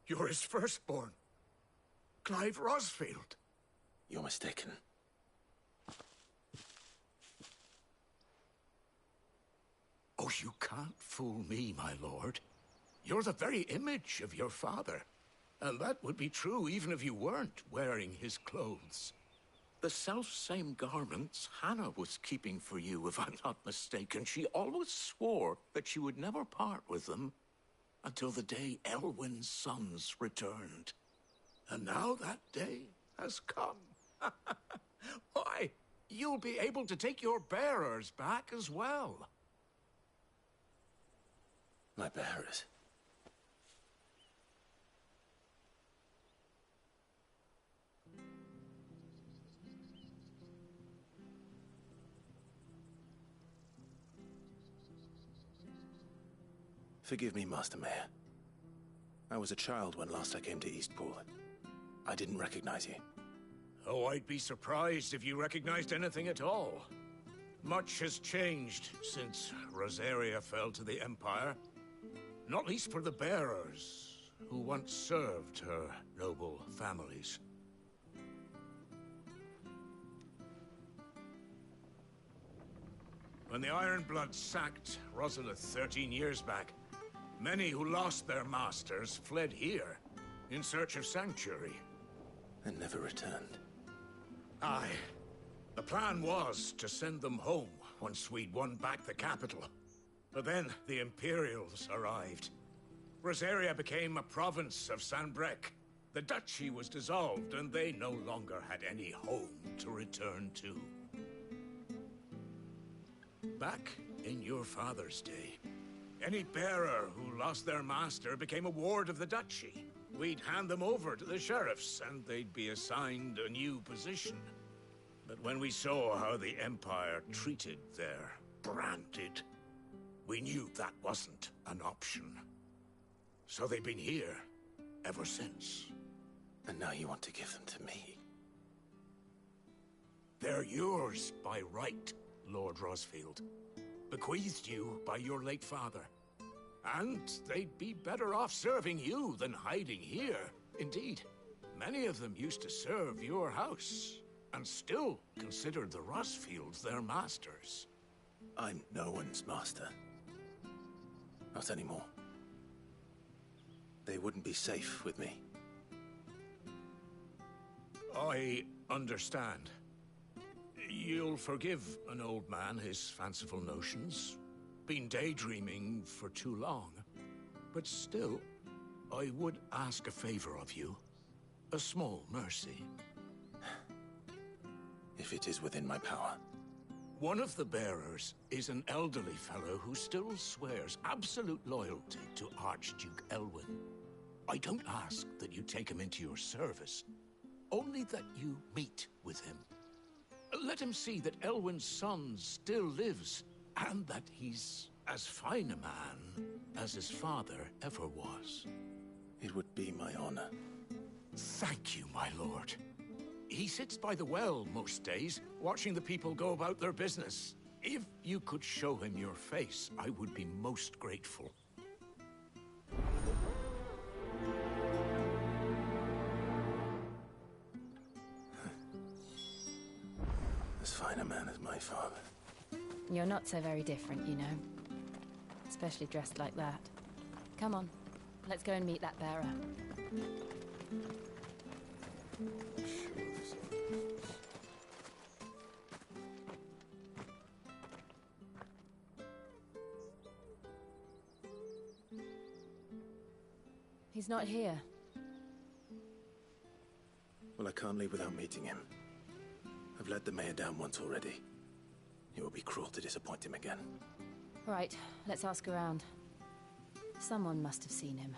You're his firstborn. Clive Rosfield. You're mistaken. Oh, you can't fool me, my lord. You're the very image of your father. And that would be true even if you weren't wearing his clothes. The self-same garments Hannah was keeping for you, if I'm not mistaken. She always swore that she would never part with them until the day Elwyn's sons returned. And now that day has come. Why, you'll be able to take your bearers back as well. My bearers? Forgive me, Master Mayor. I was a child when last I came to Eastpool. I didn't recognize you. Oh, I'd be surprised if you recognized anything at all. Much has changed since Rosaria fell to the Empire. Not least for the bearers, who once served her noble families. When the Ironbloods sacked Rosalith 13 years back, many who lost their masters fled here in search of sanctuary. And never returned. Aye. The plan was to send them home once we'd won back the capital. But then the Imperials arrived. Rosaria became a province of Sanbreque. The duchy was dissolved, and they no longer had any home to return to. Back in your father's day, any bearer who lost their master became a ward of the duchy. We'd hand them over to the sheriffs, and they'd be assigned a new position. But when we saw how the Empire treated their branded, we knew that wasn't an option. So they've been here ever since. And now you want to give them to me? They're yours by right, Lord Rosfield. Bequeathed you by your late father. And they'd be better off serving you than hiding here. Indeed, many of them used to serve your house, and still considered the Rosfields their masters. I'm no one's master. Not anymore. They wouldn't be safe with me. I understand. You'll forgive an old man his fanciful notions. Been daydreaming for too long. But still, I would ask a favor of you. A small mercy. If it is within my power. One of the bearers is an elderly fellow who still swears absolute loyalty to Archduke Elwyn. I don't ask that you take him into your service, only that you meet with him. Let him see that Elwyn's son still lives, and that he's as fine a man as his father ever was. It would be my honor. Thank you, my lord. He sits by the well most days, watching the people go about their business. If you could show him your face, I would be most grateful. As fine a man as my father. You're not so very different, you know. Especially dressed like that. Come on, let's go and meet that bearer. He's not here. Well, I can't leave without meeting him. I've let the mayor down once already. It would be cruel to disappoint him again. Right, let's ask around. Someone must have seen him.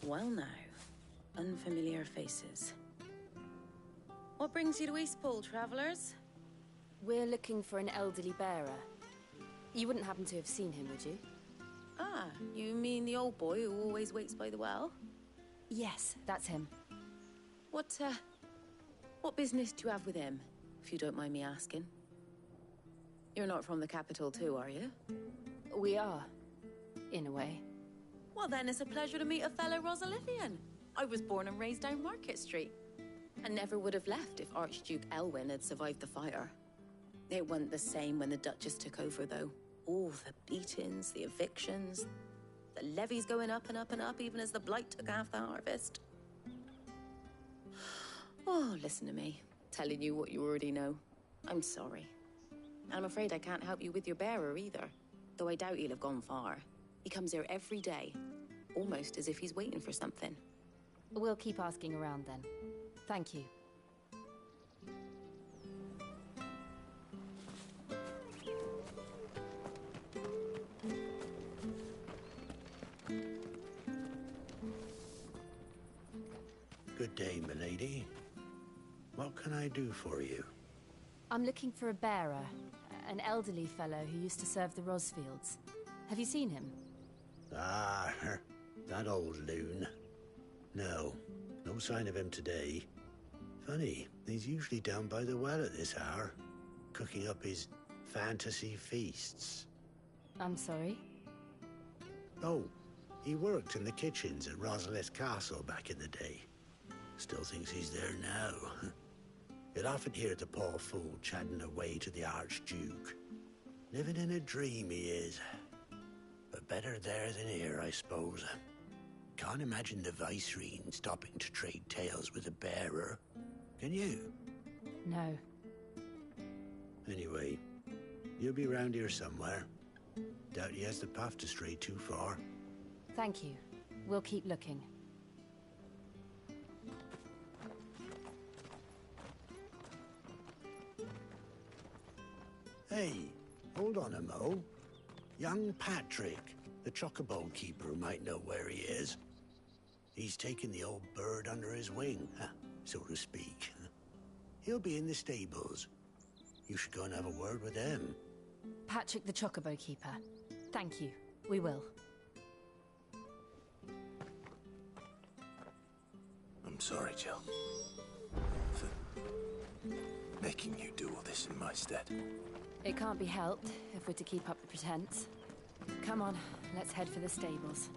Well now, Unfamiliar faces. What brings you to Eastpool, travelers? We're looking for an elderly bearer. You wouldn't happen to have seen him, would you? Ah, you mean the old boy who always waits by the well? Yes, that's him. What business do you have with him, if you don't mind me asking? You're not from the capital too, are you? We are, in a way. Well then, it's a pleasure to meet a fellow Rosalithian. I was born and raised down Market Street. And never would have left if Archduke Elwyn had survived the fire. It wasn't the same when the Duchess took over, though. All the beatings, the evictions, the levies going up and up and up, even as the blight took half the harvest. Oh, listen to me, telling you what you already know. I'm sorry. And I'm afraid I can't help you with your bearer either, though I doubt he'll have gone far. He comes here every day, almost as if he's waiting for something. We'll keep asking around then. Thank you. Good day, milady. What can I do for you? I'm looking for a bearer, an elderly fellow who used to serve the Rosfields. Have you seen him? Ah, that old loon. No sign of him today. Funny, he's usually down by the well at this hour, cooking up his fantasy feasts. I'm sorry? Oh, he worked in the kitchens at Rosalith Castle back in the day. Still thinks he's there now. You'd often hear the poor fool chatting away to the Archduke. Living in a dream he is. But better there than here, I suppose. Can't imagine the Viceroy stopping to trade tales with a bearer. Can you? No. Anyway, you'll be round here somewhere. Doubt he has the path to stray too far. Thank you. We'll keep looking. Hey, hold on a mo. Young Patrick, the chocobo keeper, might know where he is. He's taken the old bird under his wing, so to speak. He'll be in the stables. You should go and have a word with him. Patrick the Chocobo Keeper. Thank you. We will. I'm sorry, Jill. For making you do all this in my stead. It can't be helped if we're to keep up the pretense. Come on, let's head for the stables.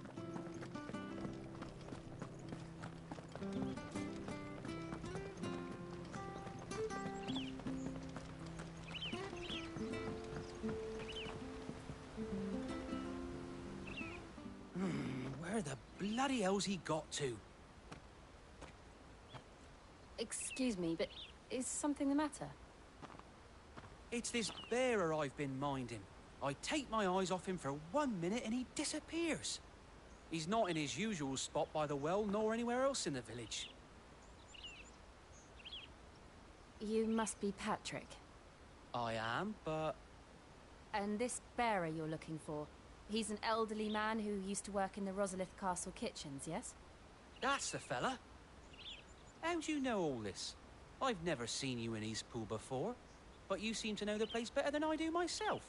Where the bloody hell's he got to? Excuse me, but is something the matter? It's this bearer I've been minding. I take my eyes off him for 1 minute and he disappears. He's not in his usual spot by the well, nor anywhere else in the village. You must be Patrick. I am, but... And this bearer you're looking for, he's an elderly man who used to work in the Rosalith Castle kitchens, yes? That's the fella. How do you know all this? I've never seen you in Eastpool before, but you seem to know the place better than I do myself.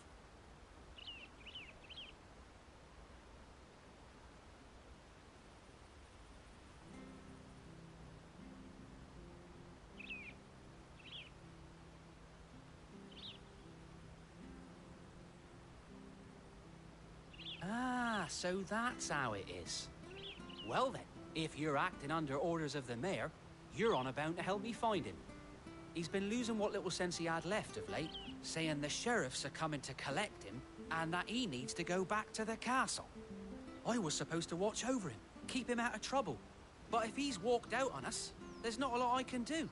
Ah, so that's how it is. Well then, if you're acting under orders of the mayor, you're on about to help me find him. He's been losing what little sense he had left of late, saying the sheriffs are coming to collect him and that he needs to go back to the castle. I was supposed to watch over him, keep him out of trouble. But if he's walked out on us, there's not a lot I can do.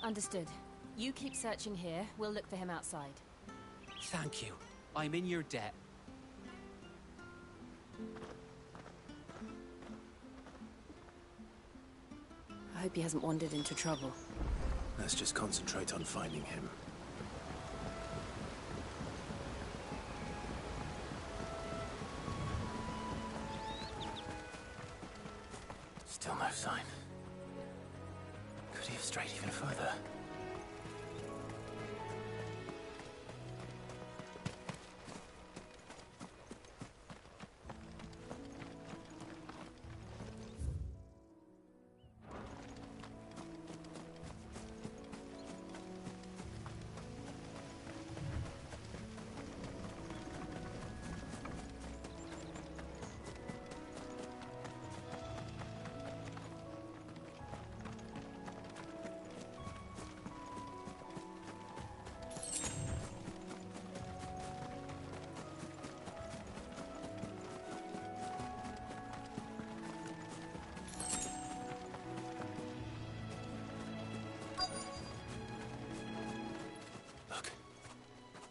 Understood. You keep searching here, we'll look for him outside. Thank you. I'm in your debt. I hope he hasn't wandered into trouble. Let's just concentrate on finding him. Still no sign. Could he have strayed even further?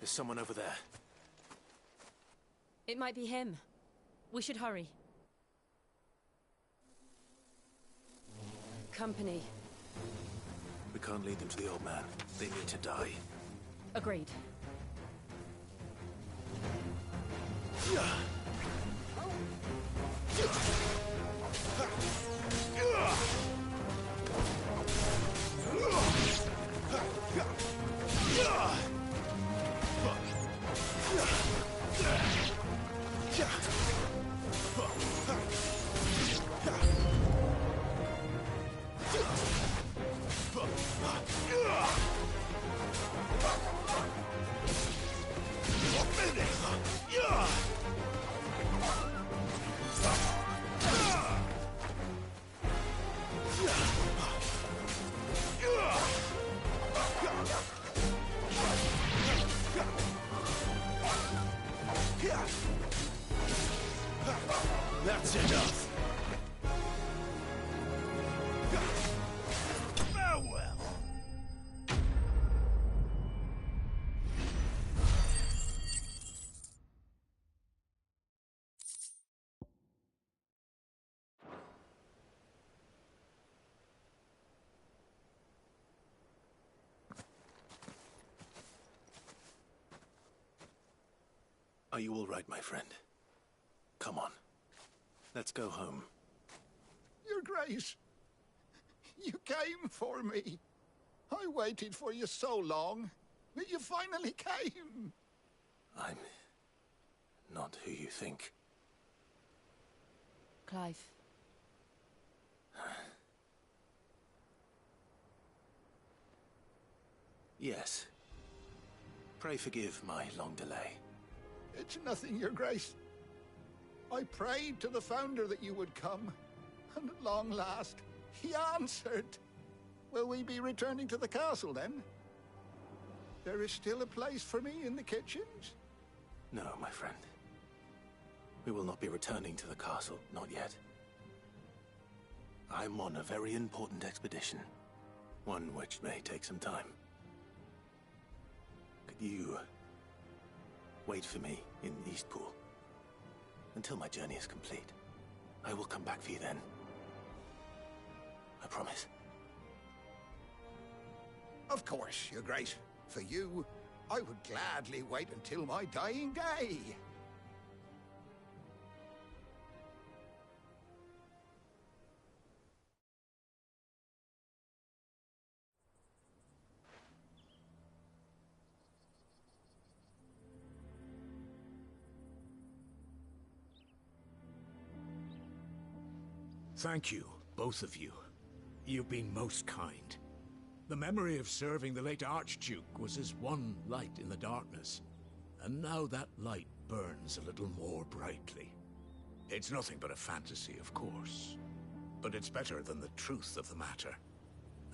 There's someone over there. It might be him. We should hurry. Company. We can't lead them to the old man. They need to die. Agreed. That's enough. Farewell. Are you all right, my friend? Come on. Let's go home. Your Grace, you came for me. I waited for you so long, but you finally came. I'm not who you think. Clive. Yes. Pray forgive my long delay. It's nothing, Your Grace. I prayed to the Founder that you would come, and at long last, he answered. Will we be returning to the castle, then? There is still a place for me in the kitchens? No, my friend. We will not be returning to the castle, not yet. I'm on a very important expedition, one which may take some time. Could you wait for me in Eastpool until my journey is complete? I will come back for you then. I promise. Of course, Your Grace. For you, I would gladly wait until my dying day. Thank you, both of you. You've been most kind. The memory of serving the late Archduke was as one light in the darkness, and now that light burns a little more brightly. It's nothing but a fantasy, of course, but it's better than the truth of the matter.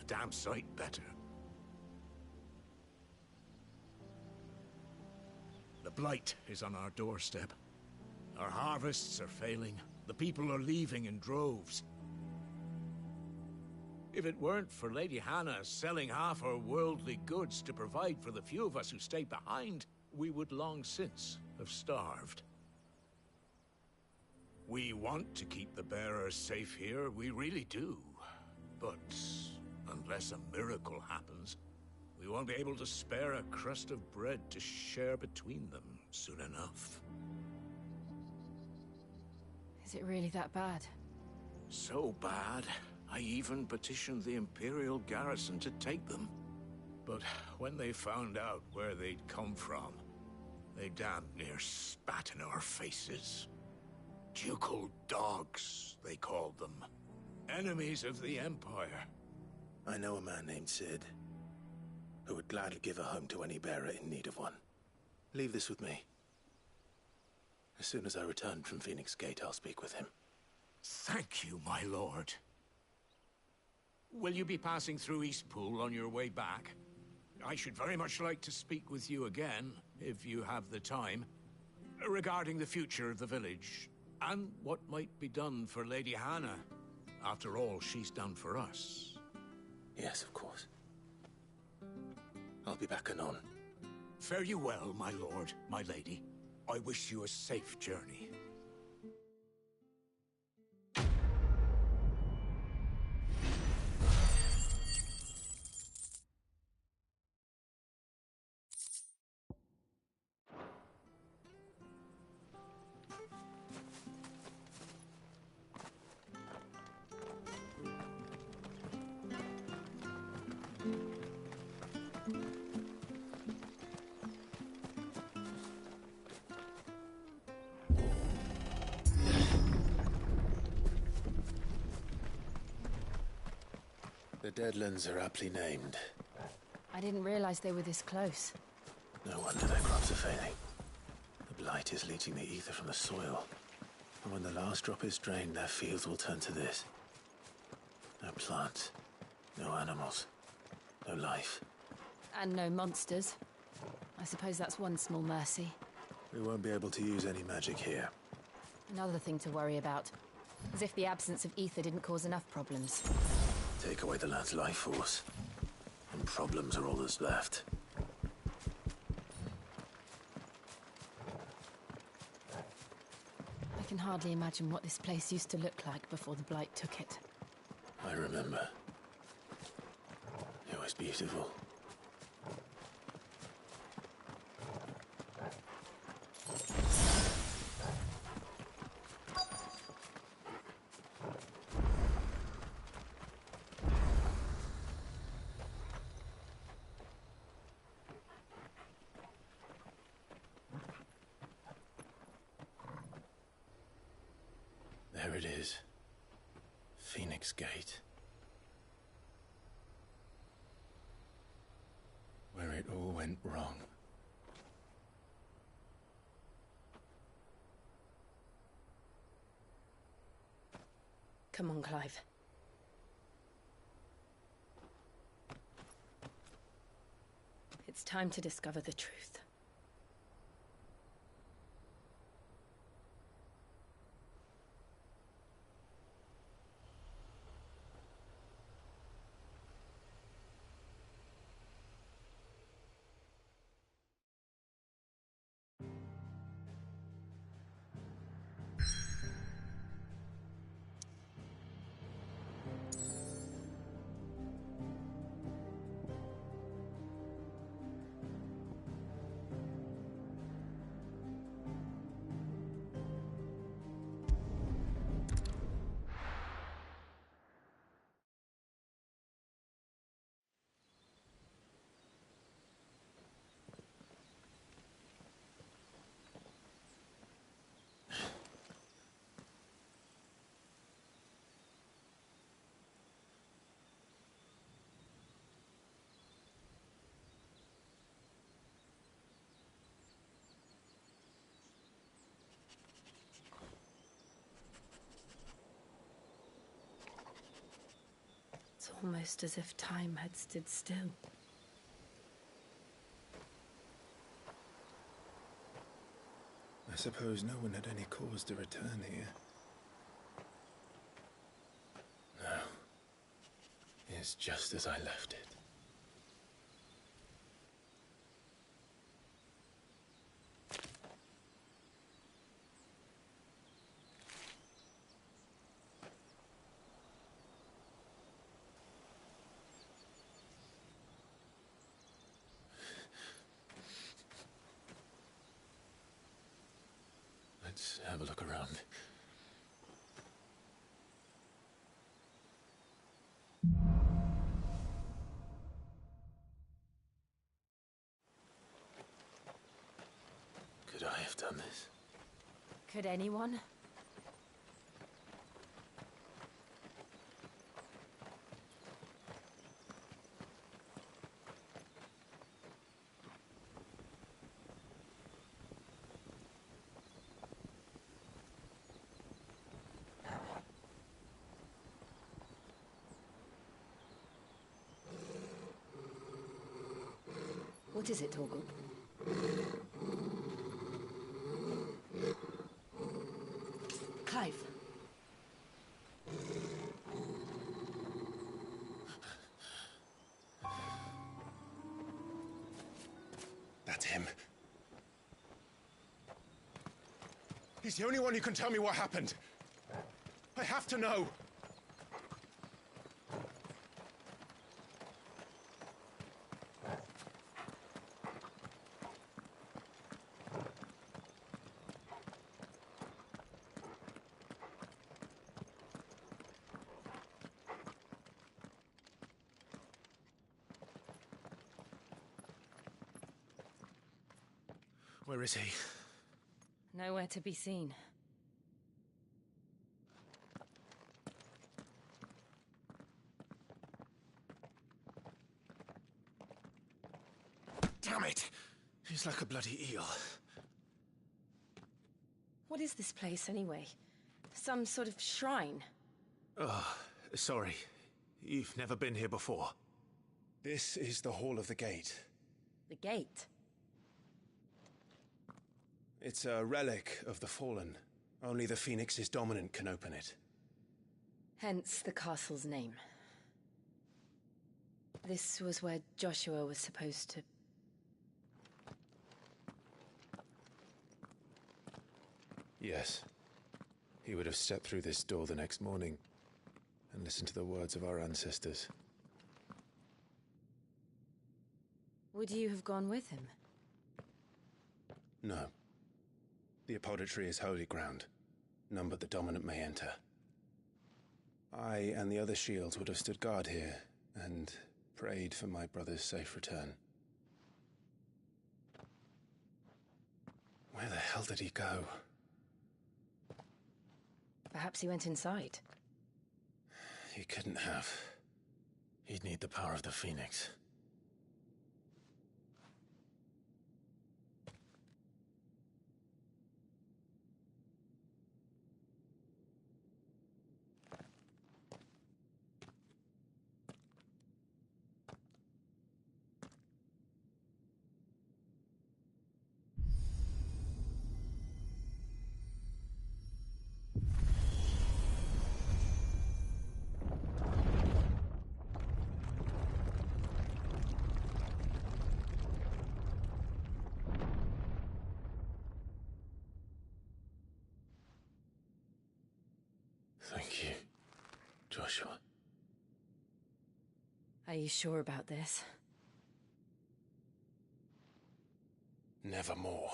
A damn sight better. The blight is on our doorstep. Our harvests are failing. The people are leaving in droves. If it weren't for Lady Hannah selling half her worldly goods to provide for the few of us who stayed behind, we would long since have starved. We want to keep the bearers safe here, we really do. But unless a miracle happens, we won't be able to spare a crust of bread to share between them soon enough. Is it really that bad? So bad, I even petitioned the Imperial garrison to take them. But when they found out where they'd come from, they damn near spat in our faces. Ducal dogs, they called them. Enemies of the Empire. I know a man named Sid, who would gladly give a home to any bearer in need of one. Leave this with me. As soon as I return from Phoenix Gate, I'll speak with him. Thank you, my lord. Will you be passing through Eastpool on your way back? I should very much like to speak with you again, if you have the time, regarding the future of the village, and what might be done for Lady Hannah. After all she's done for us. Yes, of course. I'll be back anon. Fare you well, my lord, my lady. I wish you a safe journey. The Deadlands are aptly named. I didn't realize they were this close. No wonder their crops are failing. The blight is leaching the ether from the soil. And when the last drop is drained, their fields will turn to this. No plants, no animals, no life. And no monsters. I suppose that's one small mercy. We won't be able to use any magic here. Another thing to worry about. As if the absence of ether didn't cause enough problems. Take away the land's life force, and problems are all that's left. I can hardly imagine what this place used to look like before the Blight took it. I remember. It was beautiful. There it is. Phoenix Gate. Where it all went wrong. Come on, Clive. It's time to discover the truth. It's almost as if time had stood still. I suppose no one had any cause to return here. No. It's just as I left it. Let's have a look around. Could anyone? What is it, Torgal? Clive. That's him. He's the only one who can tell me what happened. I have to know. Where is he? Nowhere to be seen. Damn it! He's like a bloody eel. What is this place, anyway? Some sort of shrine? Oh, sorry. You've never been here before. This is the Hall of the Gate. The gate? It's a relic of the Fallen. Only the Phoenix's dominant can open it. Hence the castle's name. This was where Joshua was supposed to... Yes. He would have stepped through this door the next morning and listened to the words of our ancestors. Would you have gone with him? No. The apodatory is holy ground. None but the dominant may enter. I and the other shields would have stood guard here and prayed for my brother's safe return. Where the hell did he go? Perhaps he went inside. He couldn't have. He'd need the power of the Phoenix. Thank you, Joshua. Are you sure about this? Nevermore.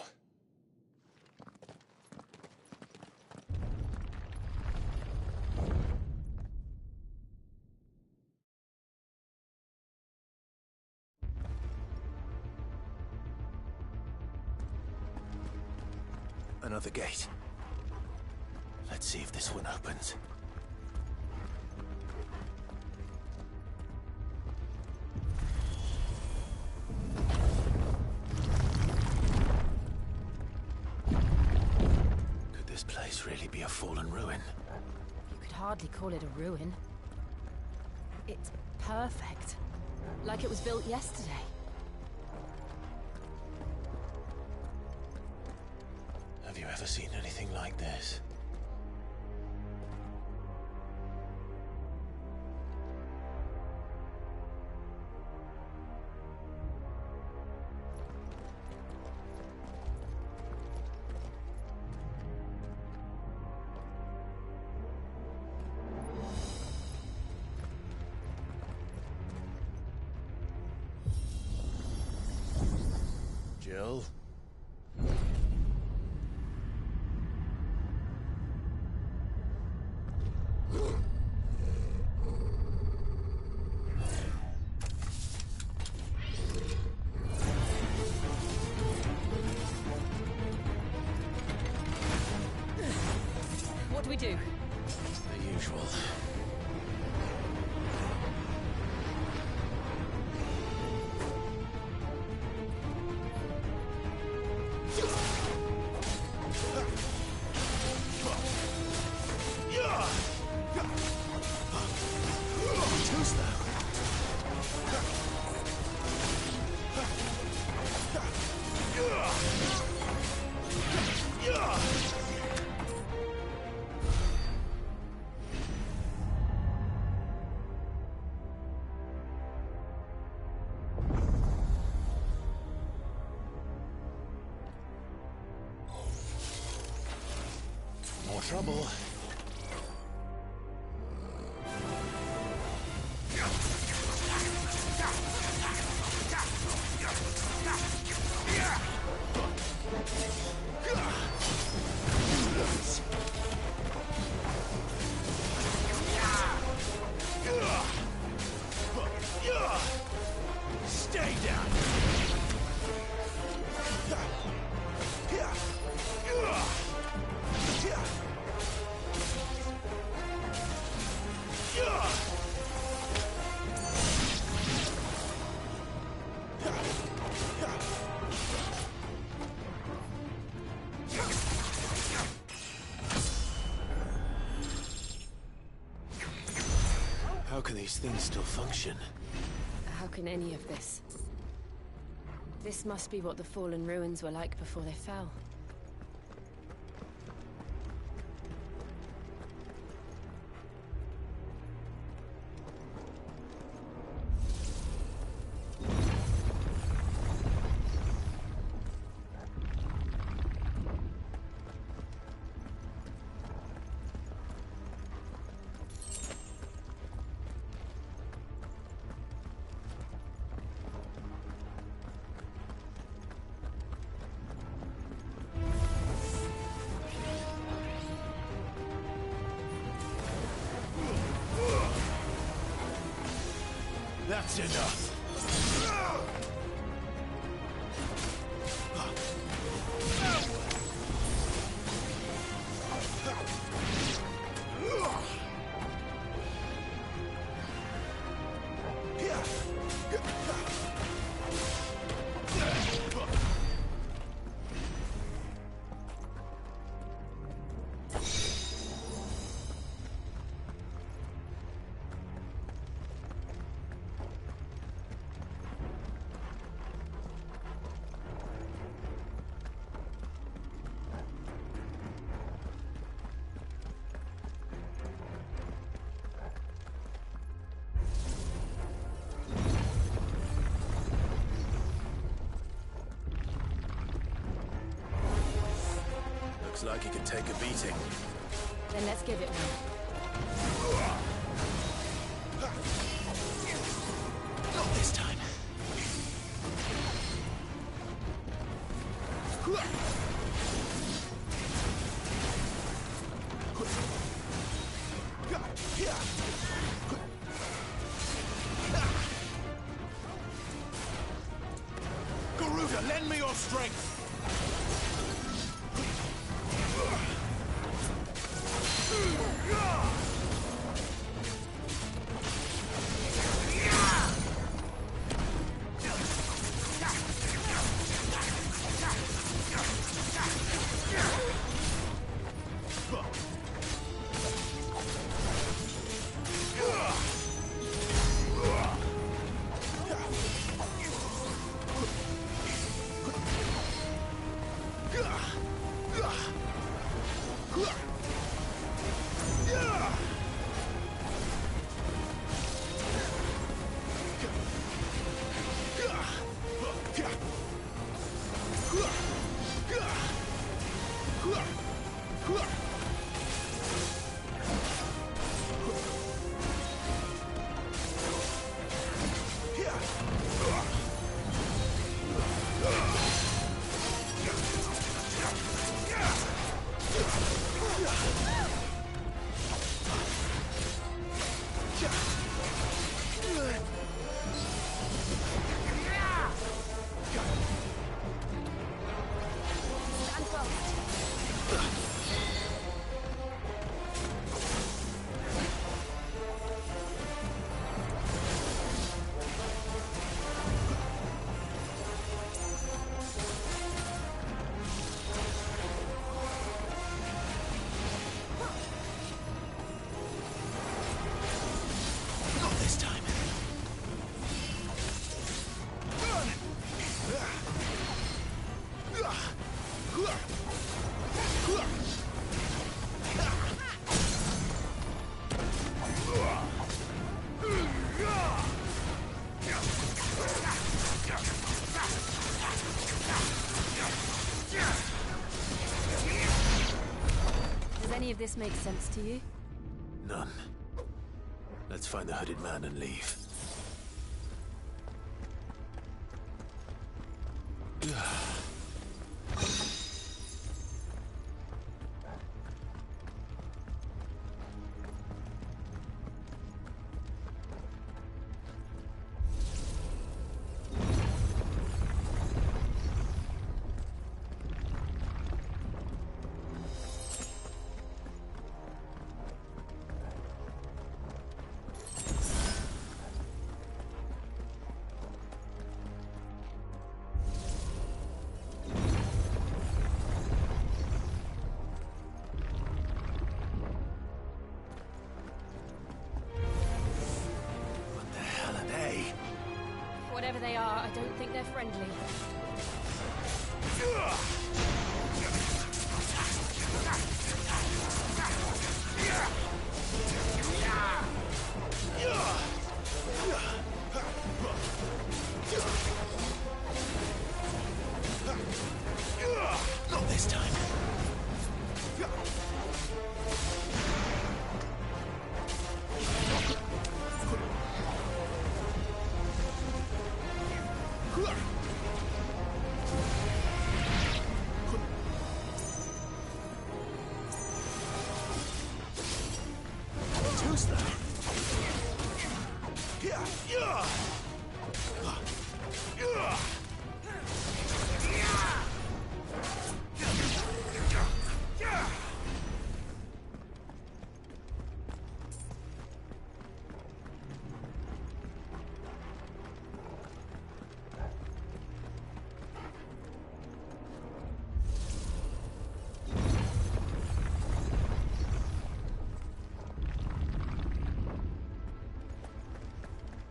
Another gate. Let's see if this one opens. Could this place really be a fallen ruin? You could hardly call it a ruin. It's perfect. Like it was built yesterday. Have you ever seen anything like this? Jill? do we do? The usual. More trouble. Stay down. How can these things still function? How can any of this? This must be what the fallen ruins were like before they fell. That's enough. Looks like he can take a beating. Then let's give it one. Not this time. Garuda, lend me your strength! any of this make sense to you? None. Let's find the hooded man and leave. Whatever they are, I don't think they're friendly. Not this time. Who's that?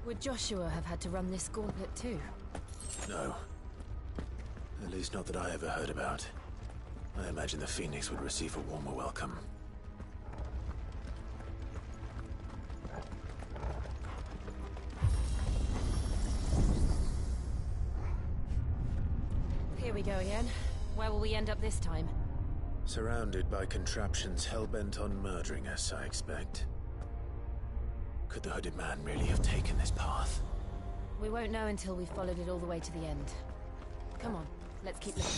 Would Joshua have had to run this gauntlet too? No. At least not that I ever heard about. I imagine the Phoenix would receive a warmer welcome. Here we go again. Where will we end up this time? Surrounded by contraptions hell-bent on murdering us, I expect. Could the hooded man really have taken this path? We won't know until we've followed it all the way to the end. Come on, let's keep looking.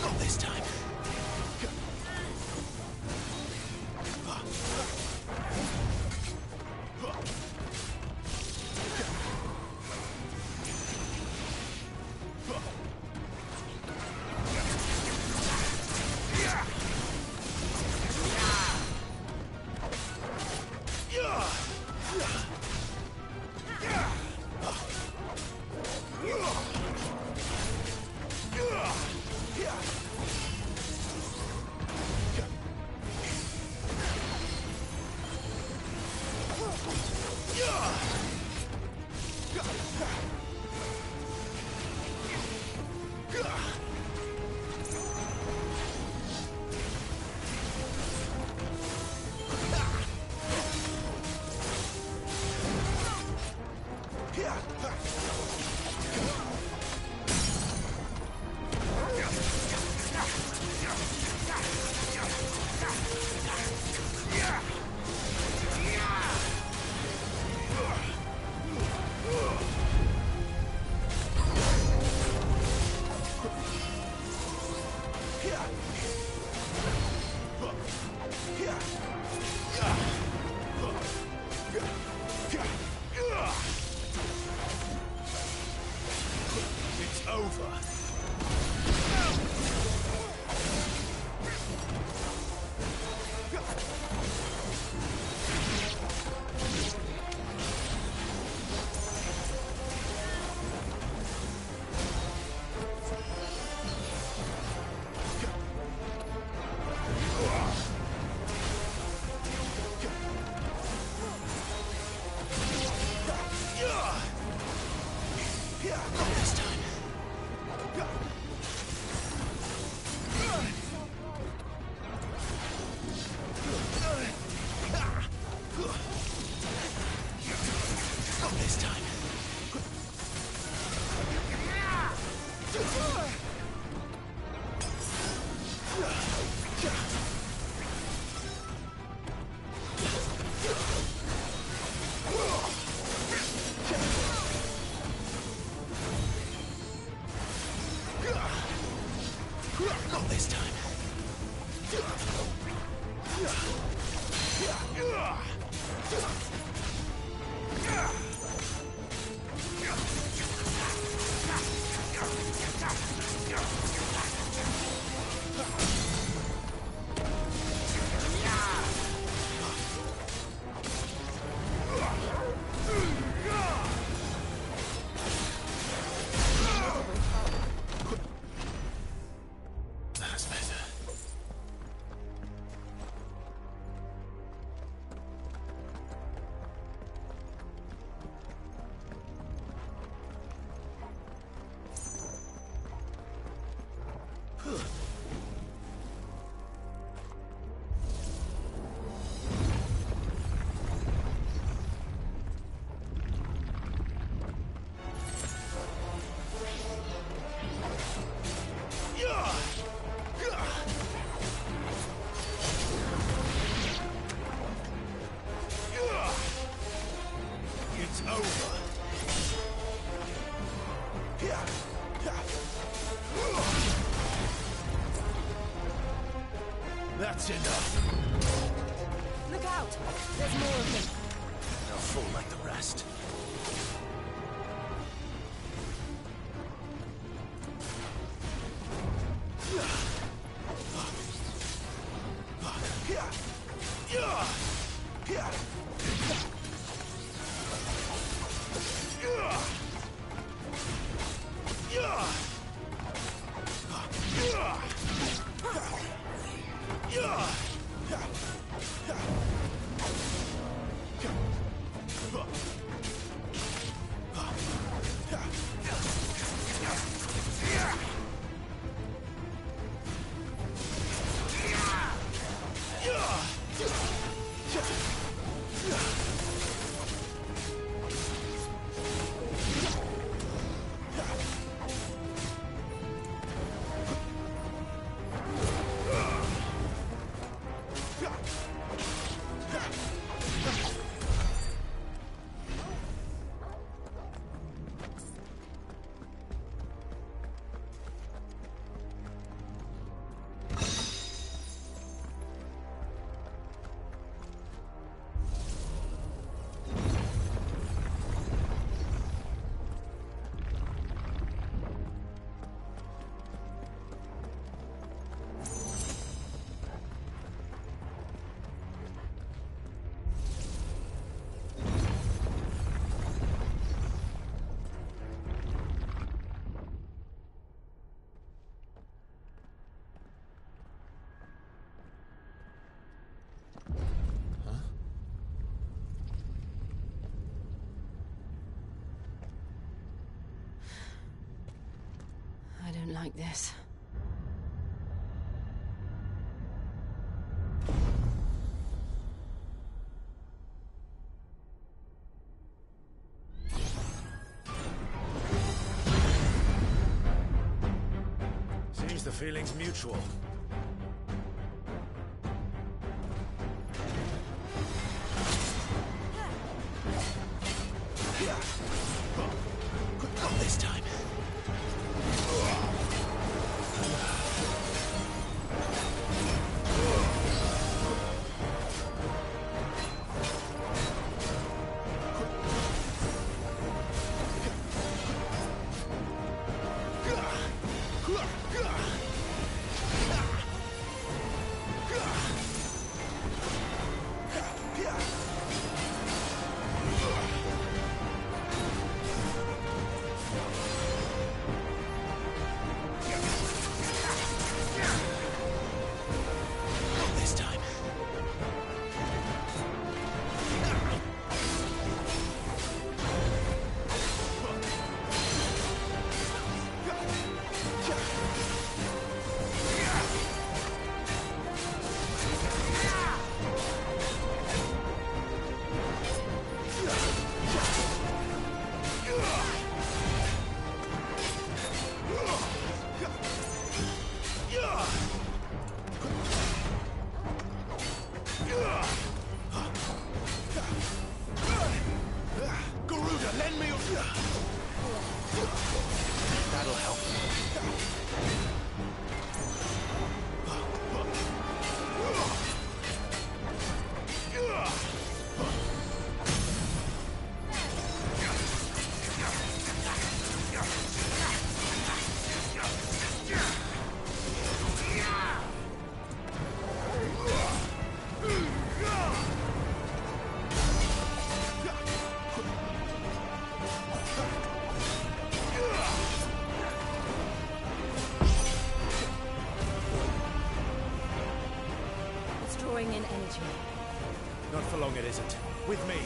Not this time. That's better. It's over. That's enough. Look out! There's more of them. They'll fall like the rest. I don't like this. Seems the feeling's mutual. Not this time. Not for long it isn't. With me.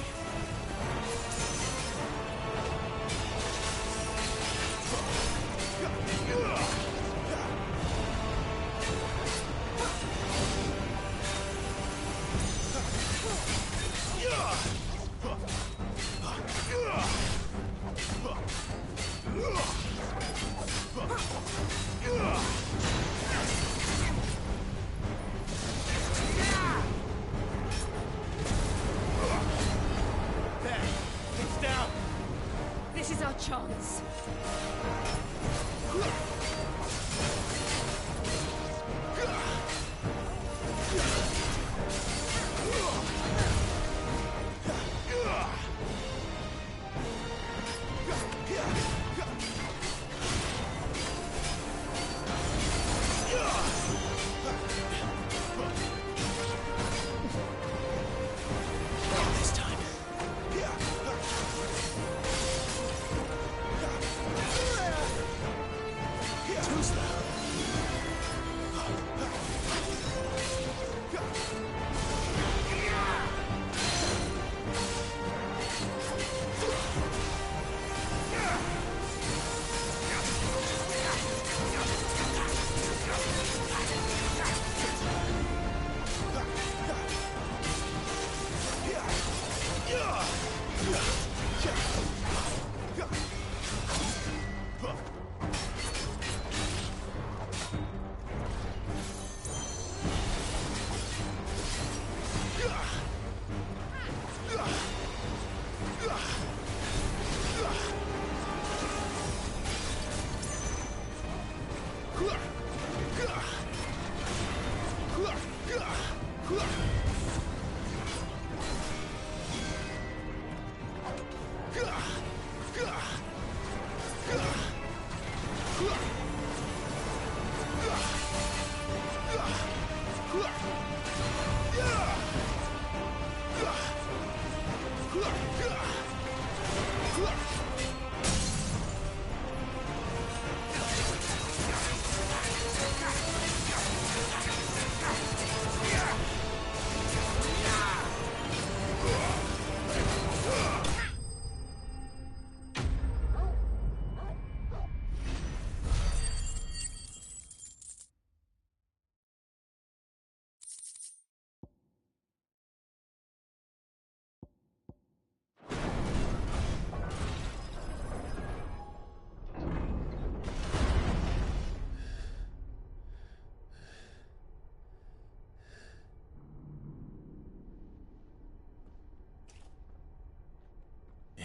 This is our chance.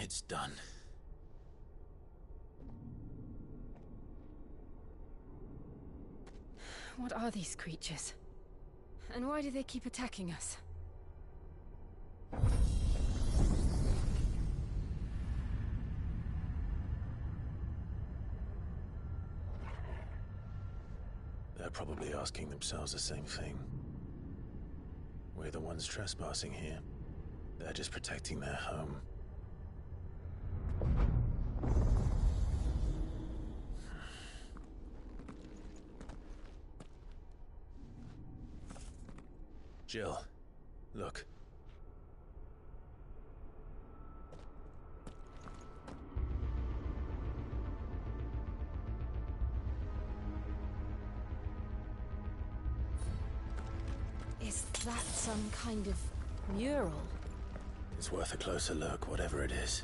It's done. What are these creatures? And why do they keep attacking us? They're probably asking themselves the same thing. We're the ones trespassing here. They're just protecting their home. Jill, look. Is that some kind of mural? It's worth a closer look, whatever it is.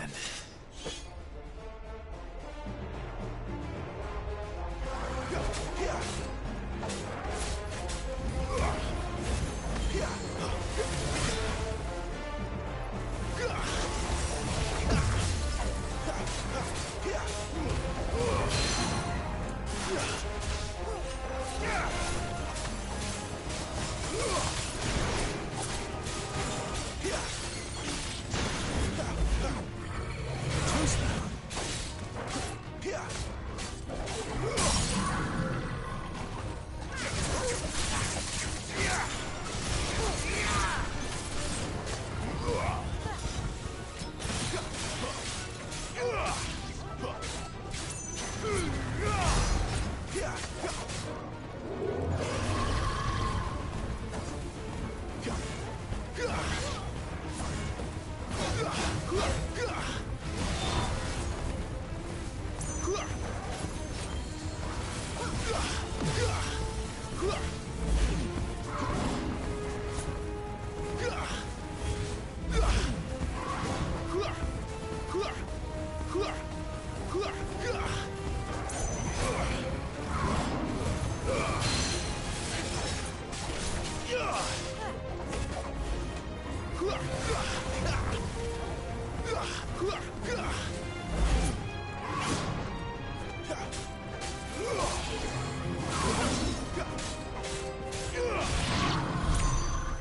end.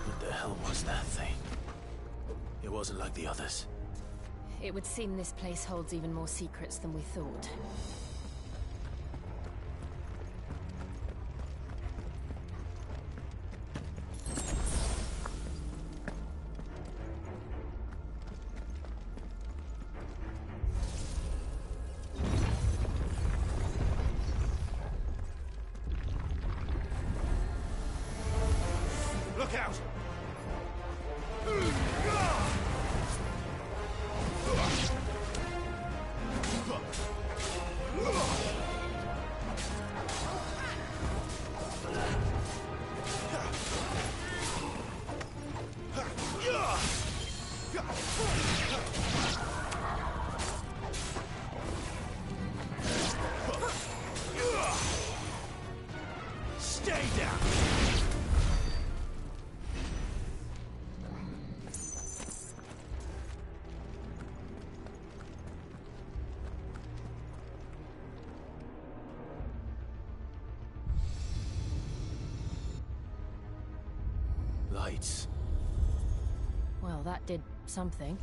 What the hell was that thing? It wasn't like the others. It would seem this place holds even more secrets than we thought. Look out! Stay down! Lights. Well, that did something.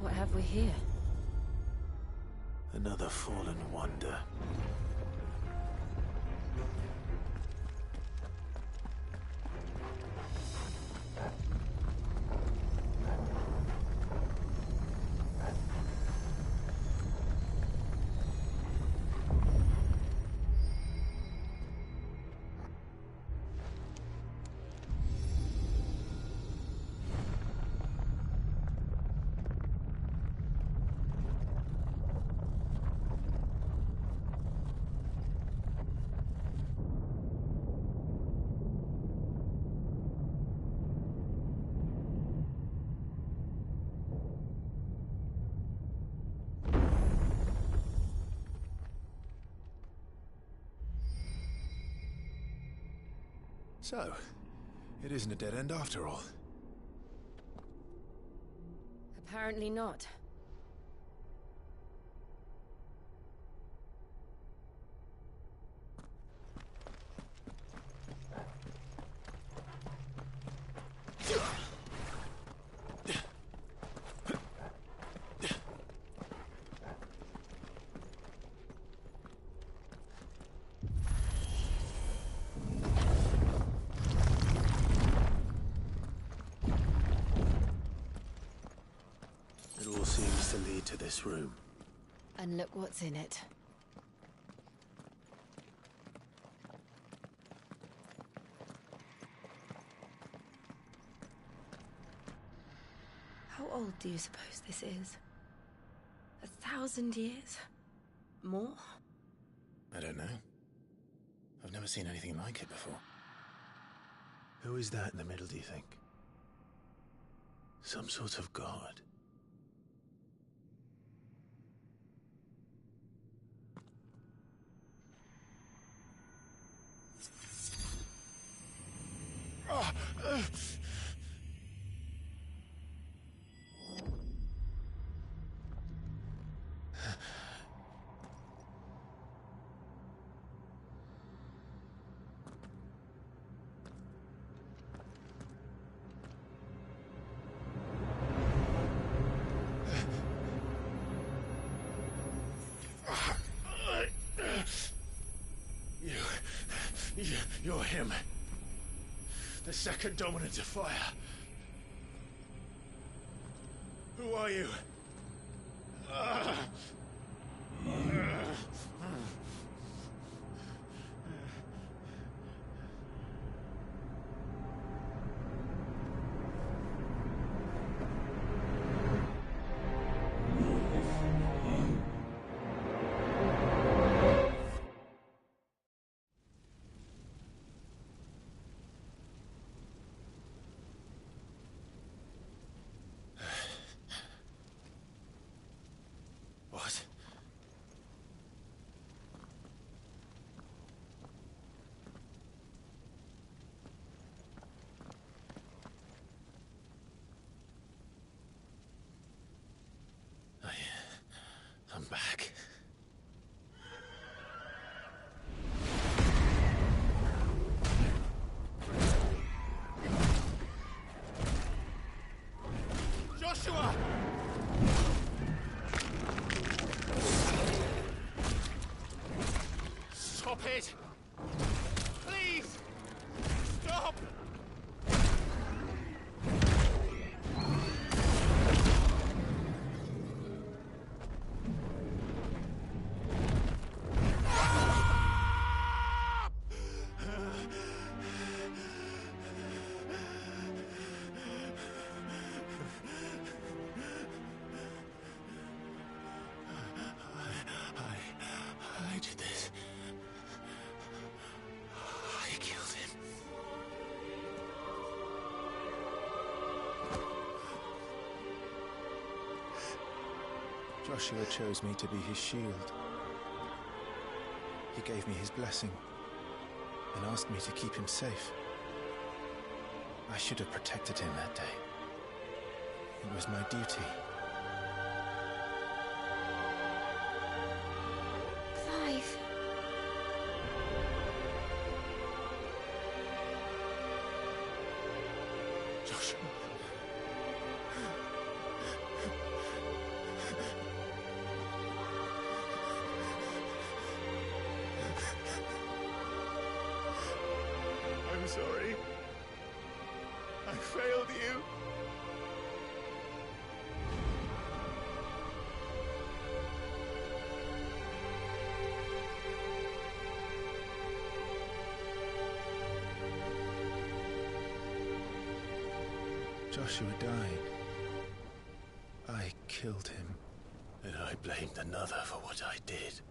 What have we here? Another fallen wonder. So, it isn't a dead end after all. Apparently not. It all seems to lead to this room. And look what's in it. How old do you suppose this is? 1,000 years? More? I don't know. I've never seen anything like it before. Who is that in the middle, do you think? Some sort of god? You're him. The second dominant of fire. Who are you? What? I'm back. Joshua! Stop it! Please! Stop! I did this. I killed him. Joshua chose me to be his shield. He gave me his blessing and asked me to keep him safe. I should have protected him that day. It was my duty. Clive. Joshua. I'm sorry. I failed you. Joshua died. I killed him. And I blamed another for what I did.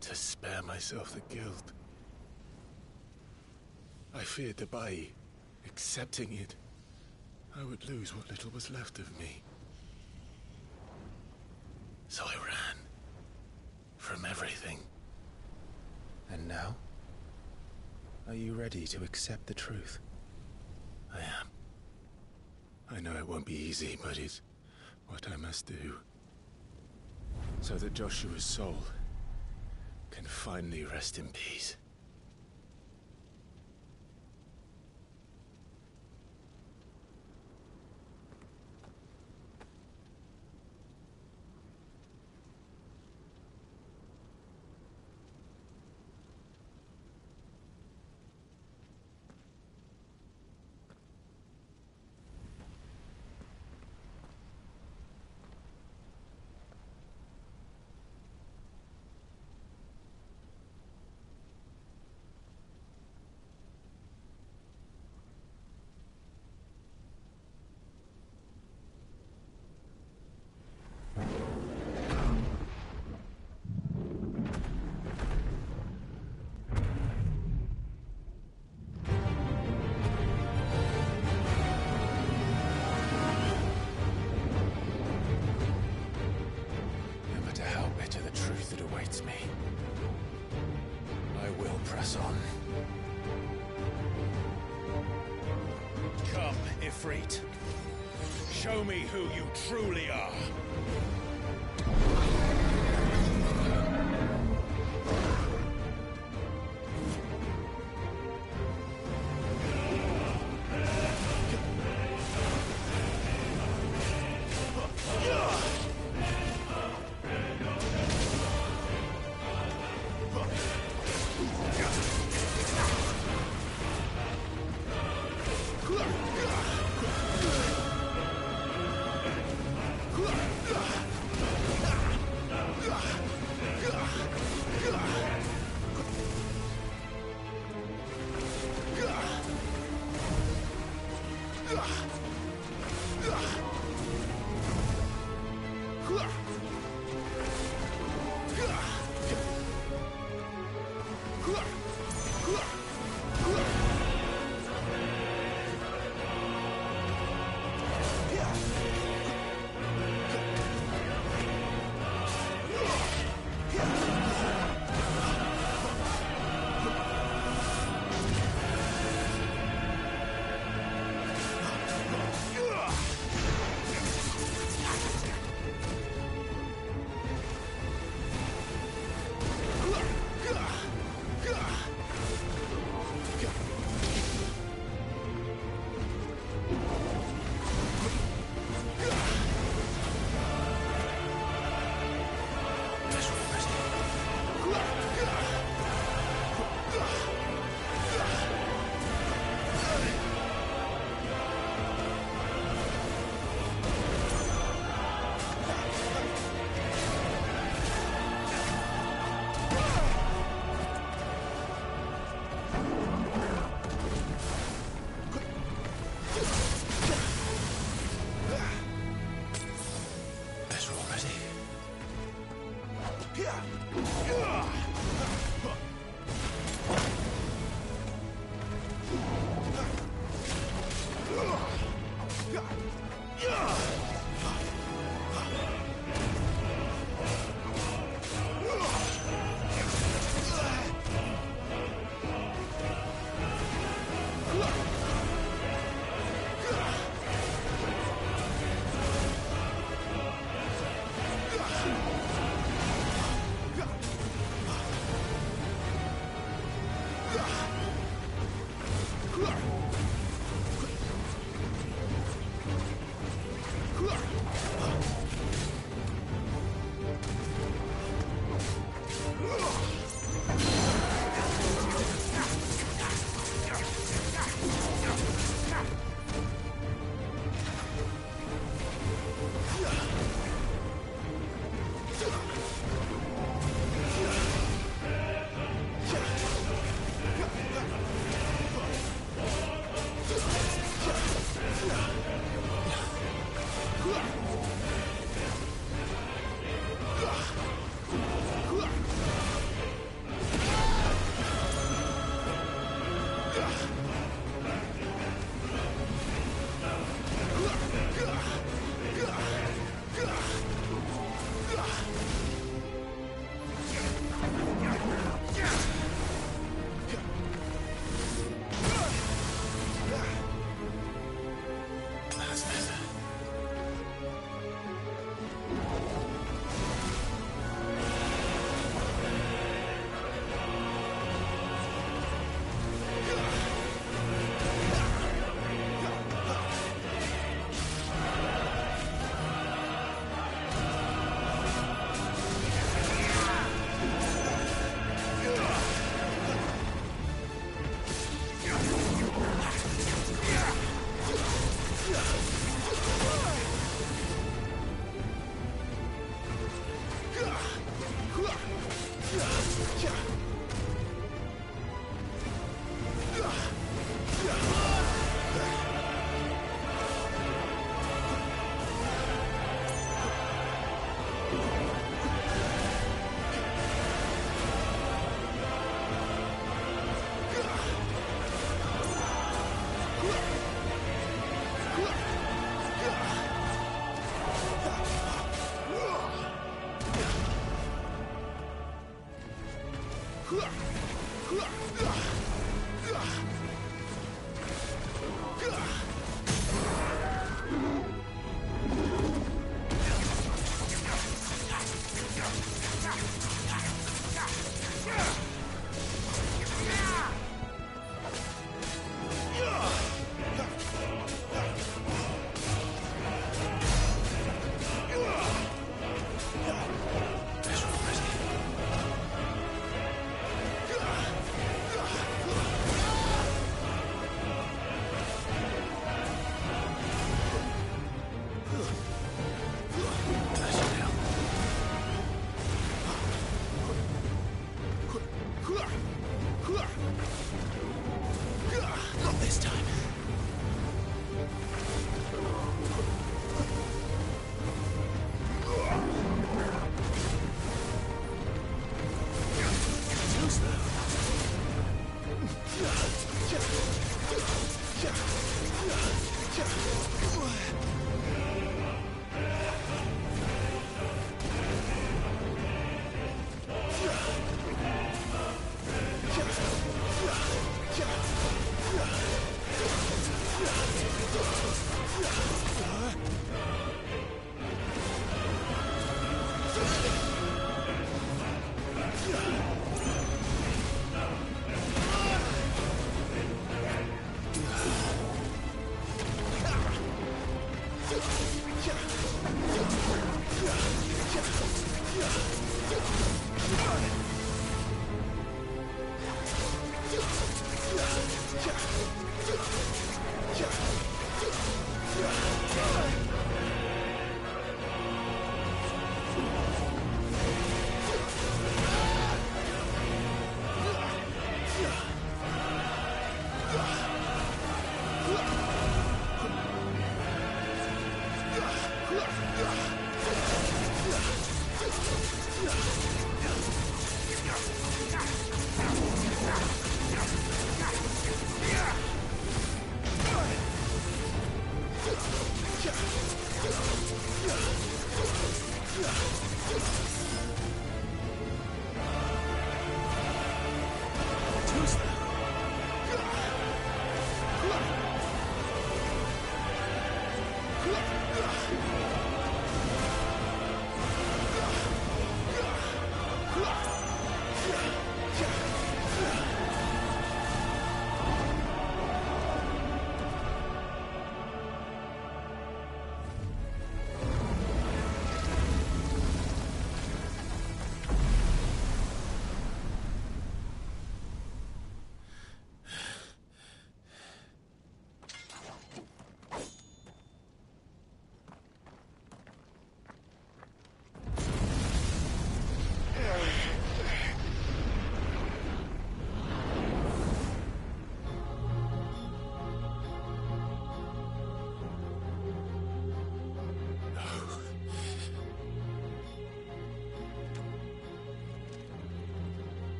To spare myself the guilt. I feared that by accepting it, I would lose what little was left of me. So I ran. From everything. And now? Are you ready to accept the truth? I am. I know it won't be easy, but it's what I must do. So that Joshua's soul can finally rest in peace. Me. I will press on. Come, Ifrit. Show me who you truly are.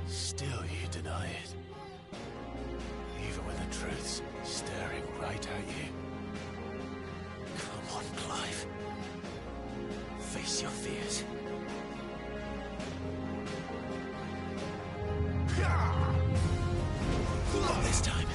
Still you deny it. Even when the truth's staring right at you. Come on, Clive. Face your fears. Not this time.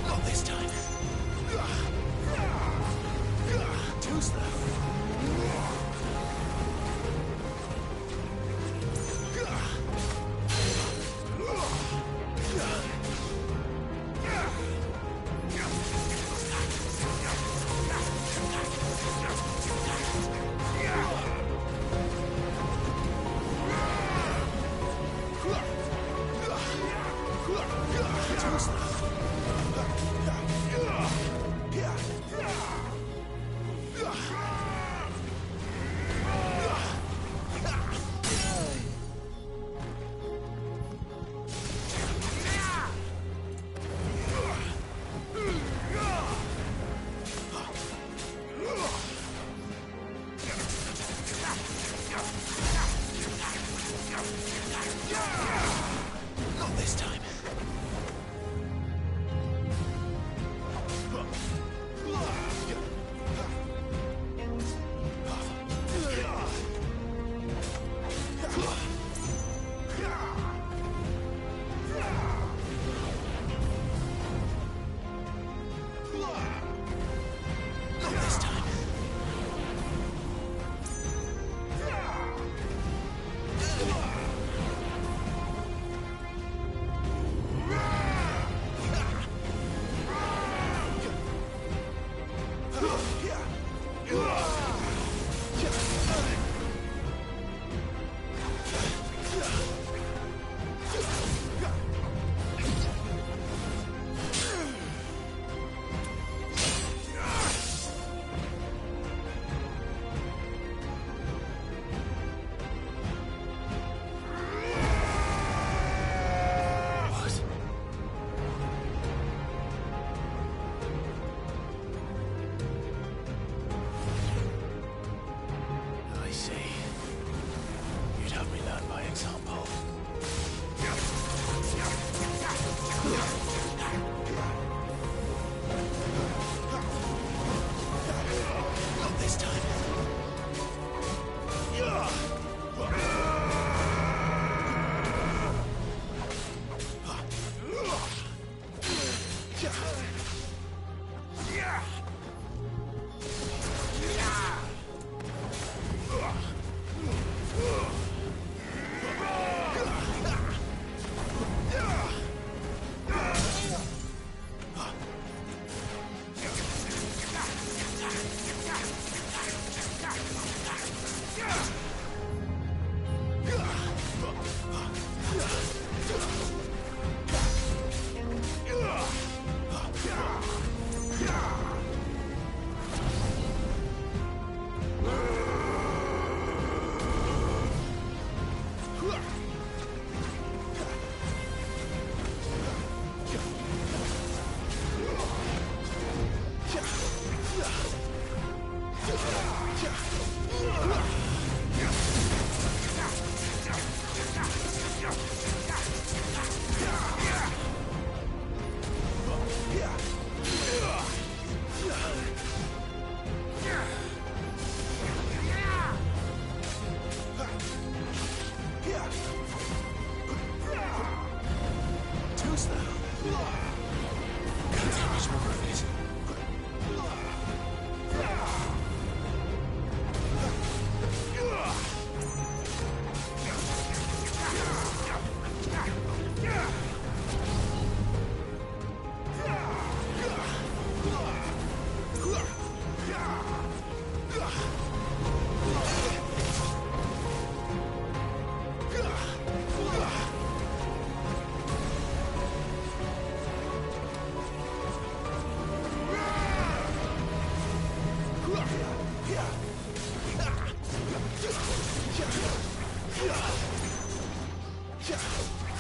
Not this time. Too slow. Not this time.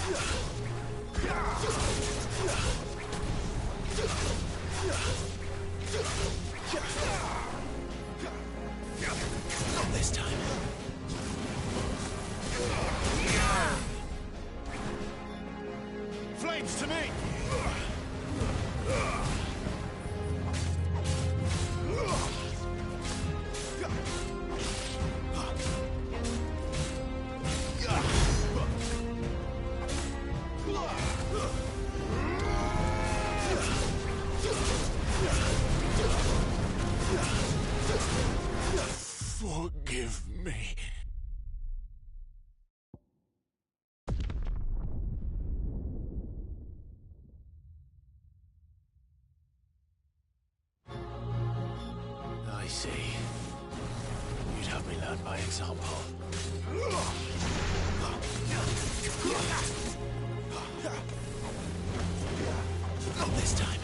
Not this time. Flames to me! Forgive me. I see. You'd have me learn by example. Not this time.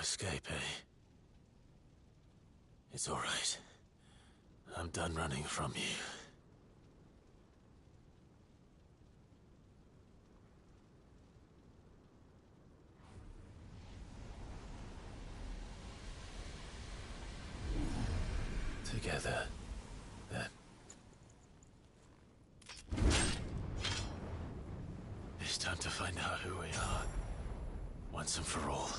Escape, eh? It's all right. I'm done running from you. Together, then. It's time to find out who we are, once and for all.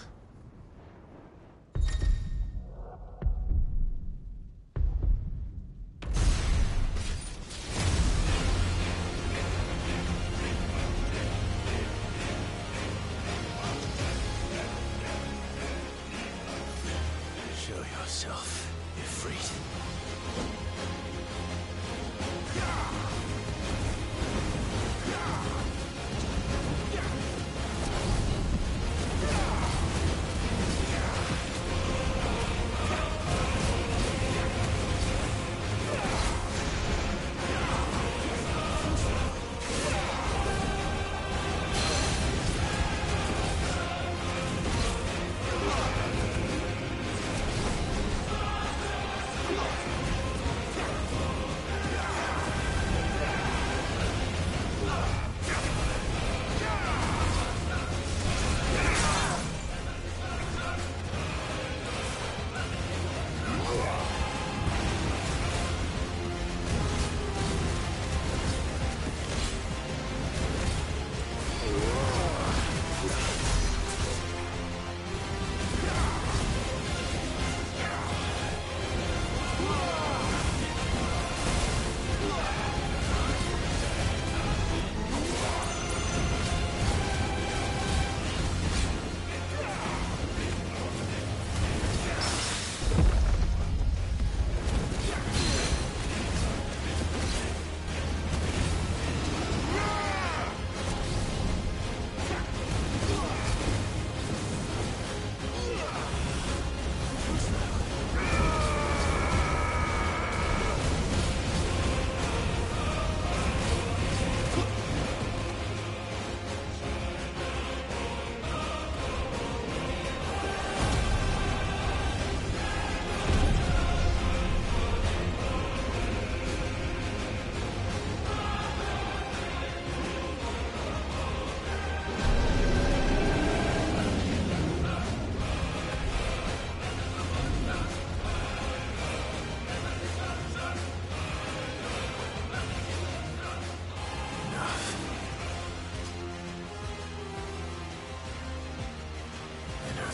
Show yourself, Ifrit.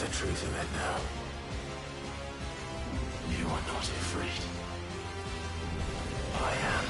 The truth of it now. You are not afraid. I am.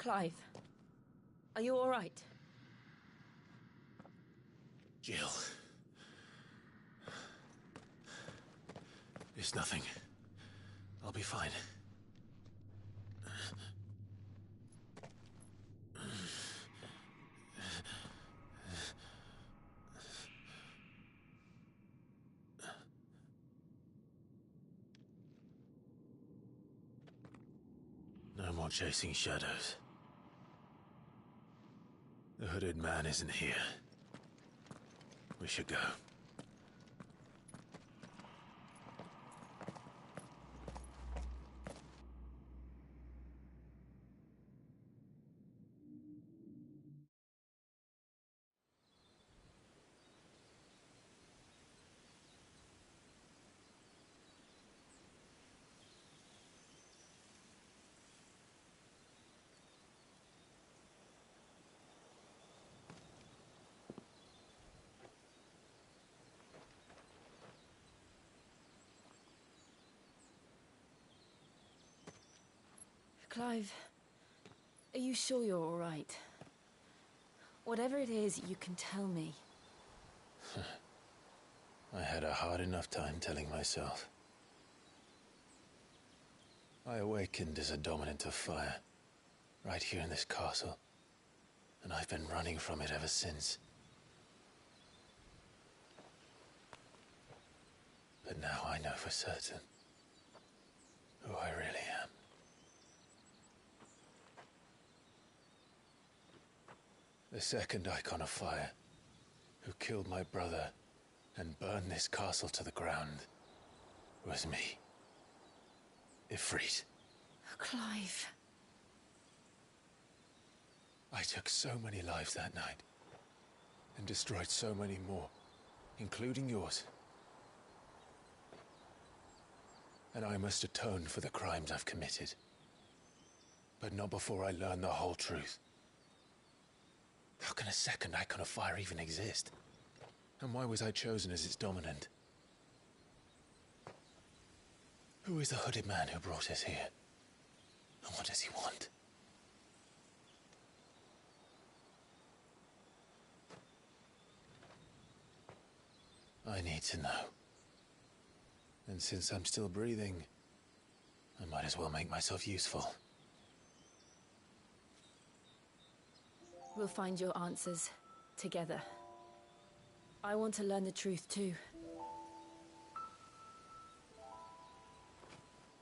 Clive, are you all right? Jill. It's nothing. I'll be fine. No more chasing shadows. The hooded man isn't here. We should go. Clive, are you sure you're all right? Whatever it is, you can tell me. I had a hard enough time telling myself. I awakened as a dominant of fire, right here in this castle, and I've been running from it ever since. But now I know for certain who I really am. The second icon of fire, who killed my brother and burned this castle to the ground, was me. Ifrit. Clive. I took so many lives that night, and destroyed so many more, including yours. And I must atone for the crimes I've committed. But not before I learn the whole truth. How can a second icon of fire even exist? And why was I chosen as its dominant? Who is the hooded man who brought us here? And what does he want? I need to know. And since I'm still breathing, I might as well make myself useful. We'll find your answers together. I want to learn the truth too.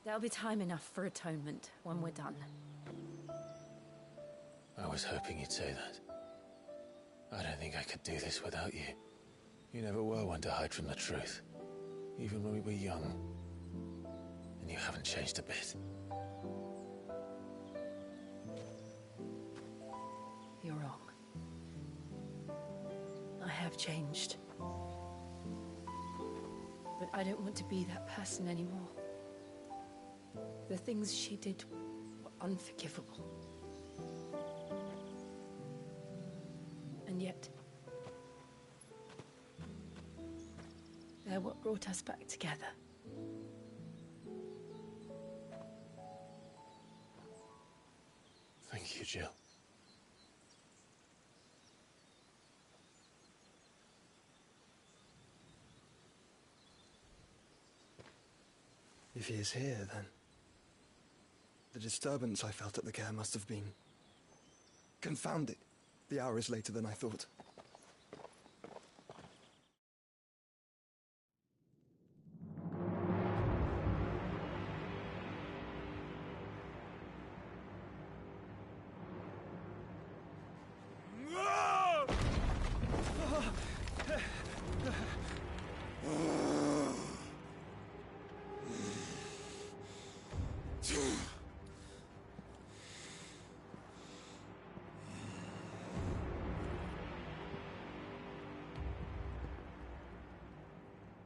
There'll be time enough for atonement when we're done. I was hoping you'd say that. I don't think I could do this without you. You never were one to hide from the truth, even when we were young. And you haven't changed a bit. You're wrong. I have changed. But I don't want to be that person anymore. The things she did were unforgivable. And yet, they're what brought us back together. Thank you, Jill. If he is here, then the disturbance I felt at the care must have been confounded. The hour is later than I thought.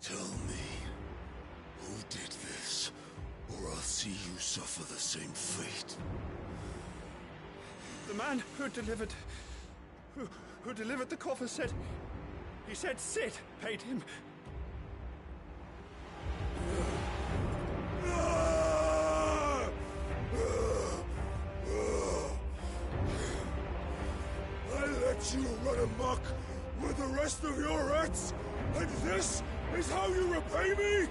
Tell me, who did this, or I'll see you suffer the same fate. The man who delivered the coffer said... He said Sid paid him. muck with the rest of your rats, and this is how you repay me?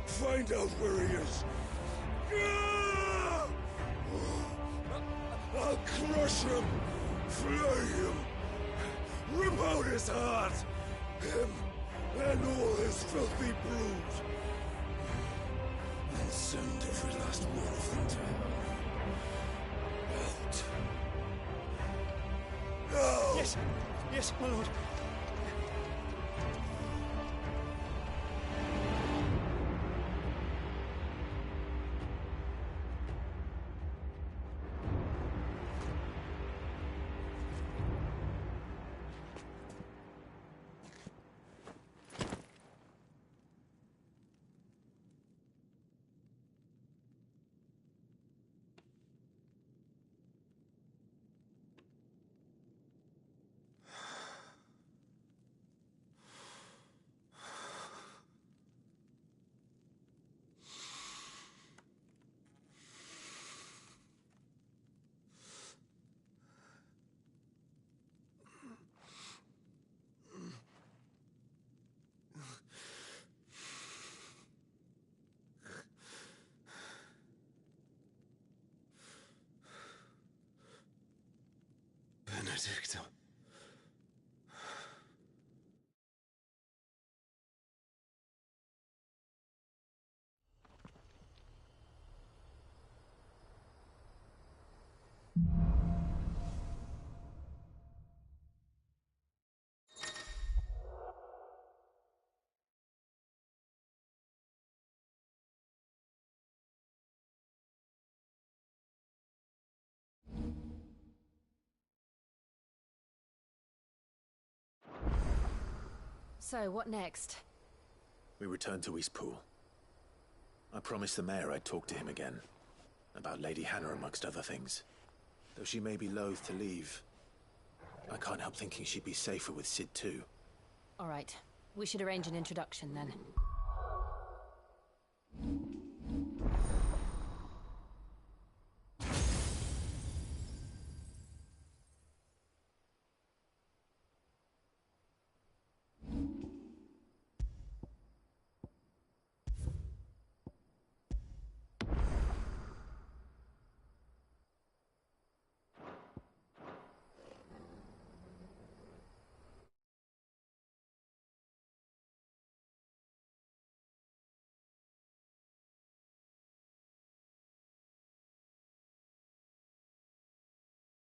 Find out where he is. I'll crush him, flay him, rip out his heart, him and all his filthy brood, and send every last one of them to hell. Out. No! Yes, yes, my lord. Benedicta. So, what next? We return to Eastpool. I promised the mayor I'd talk to him again. About Lady Hannah, amongst other things. Though she may be loath to leave, I can't help thinking she'd be safer with Cid too. All right. We should arrange an introduction then.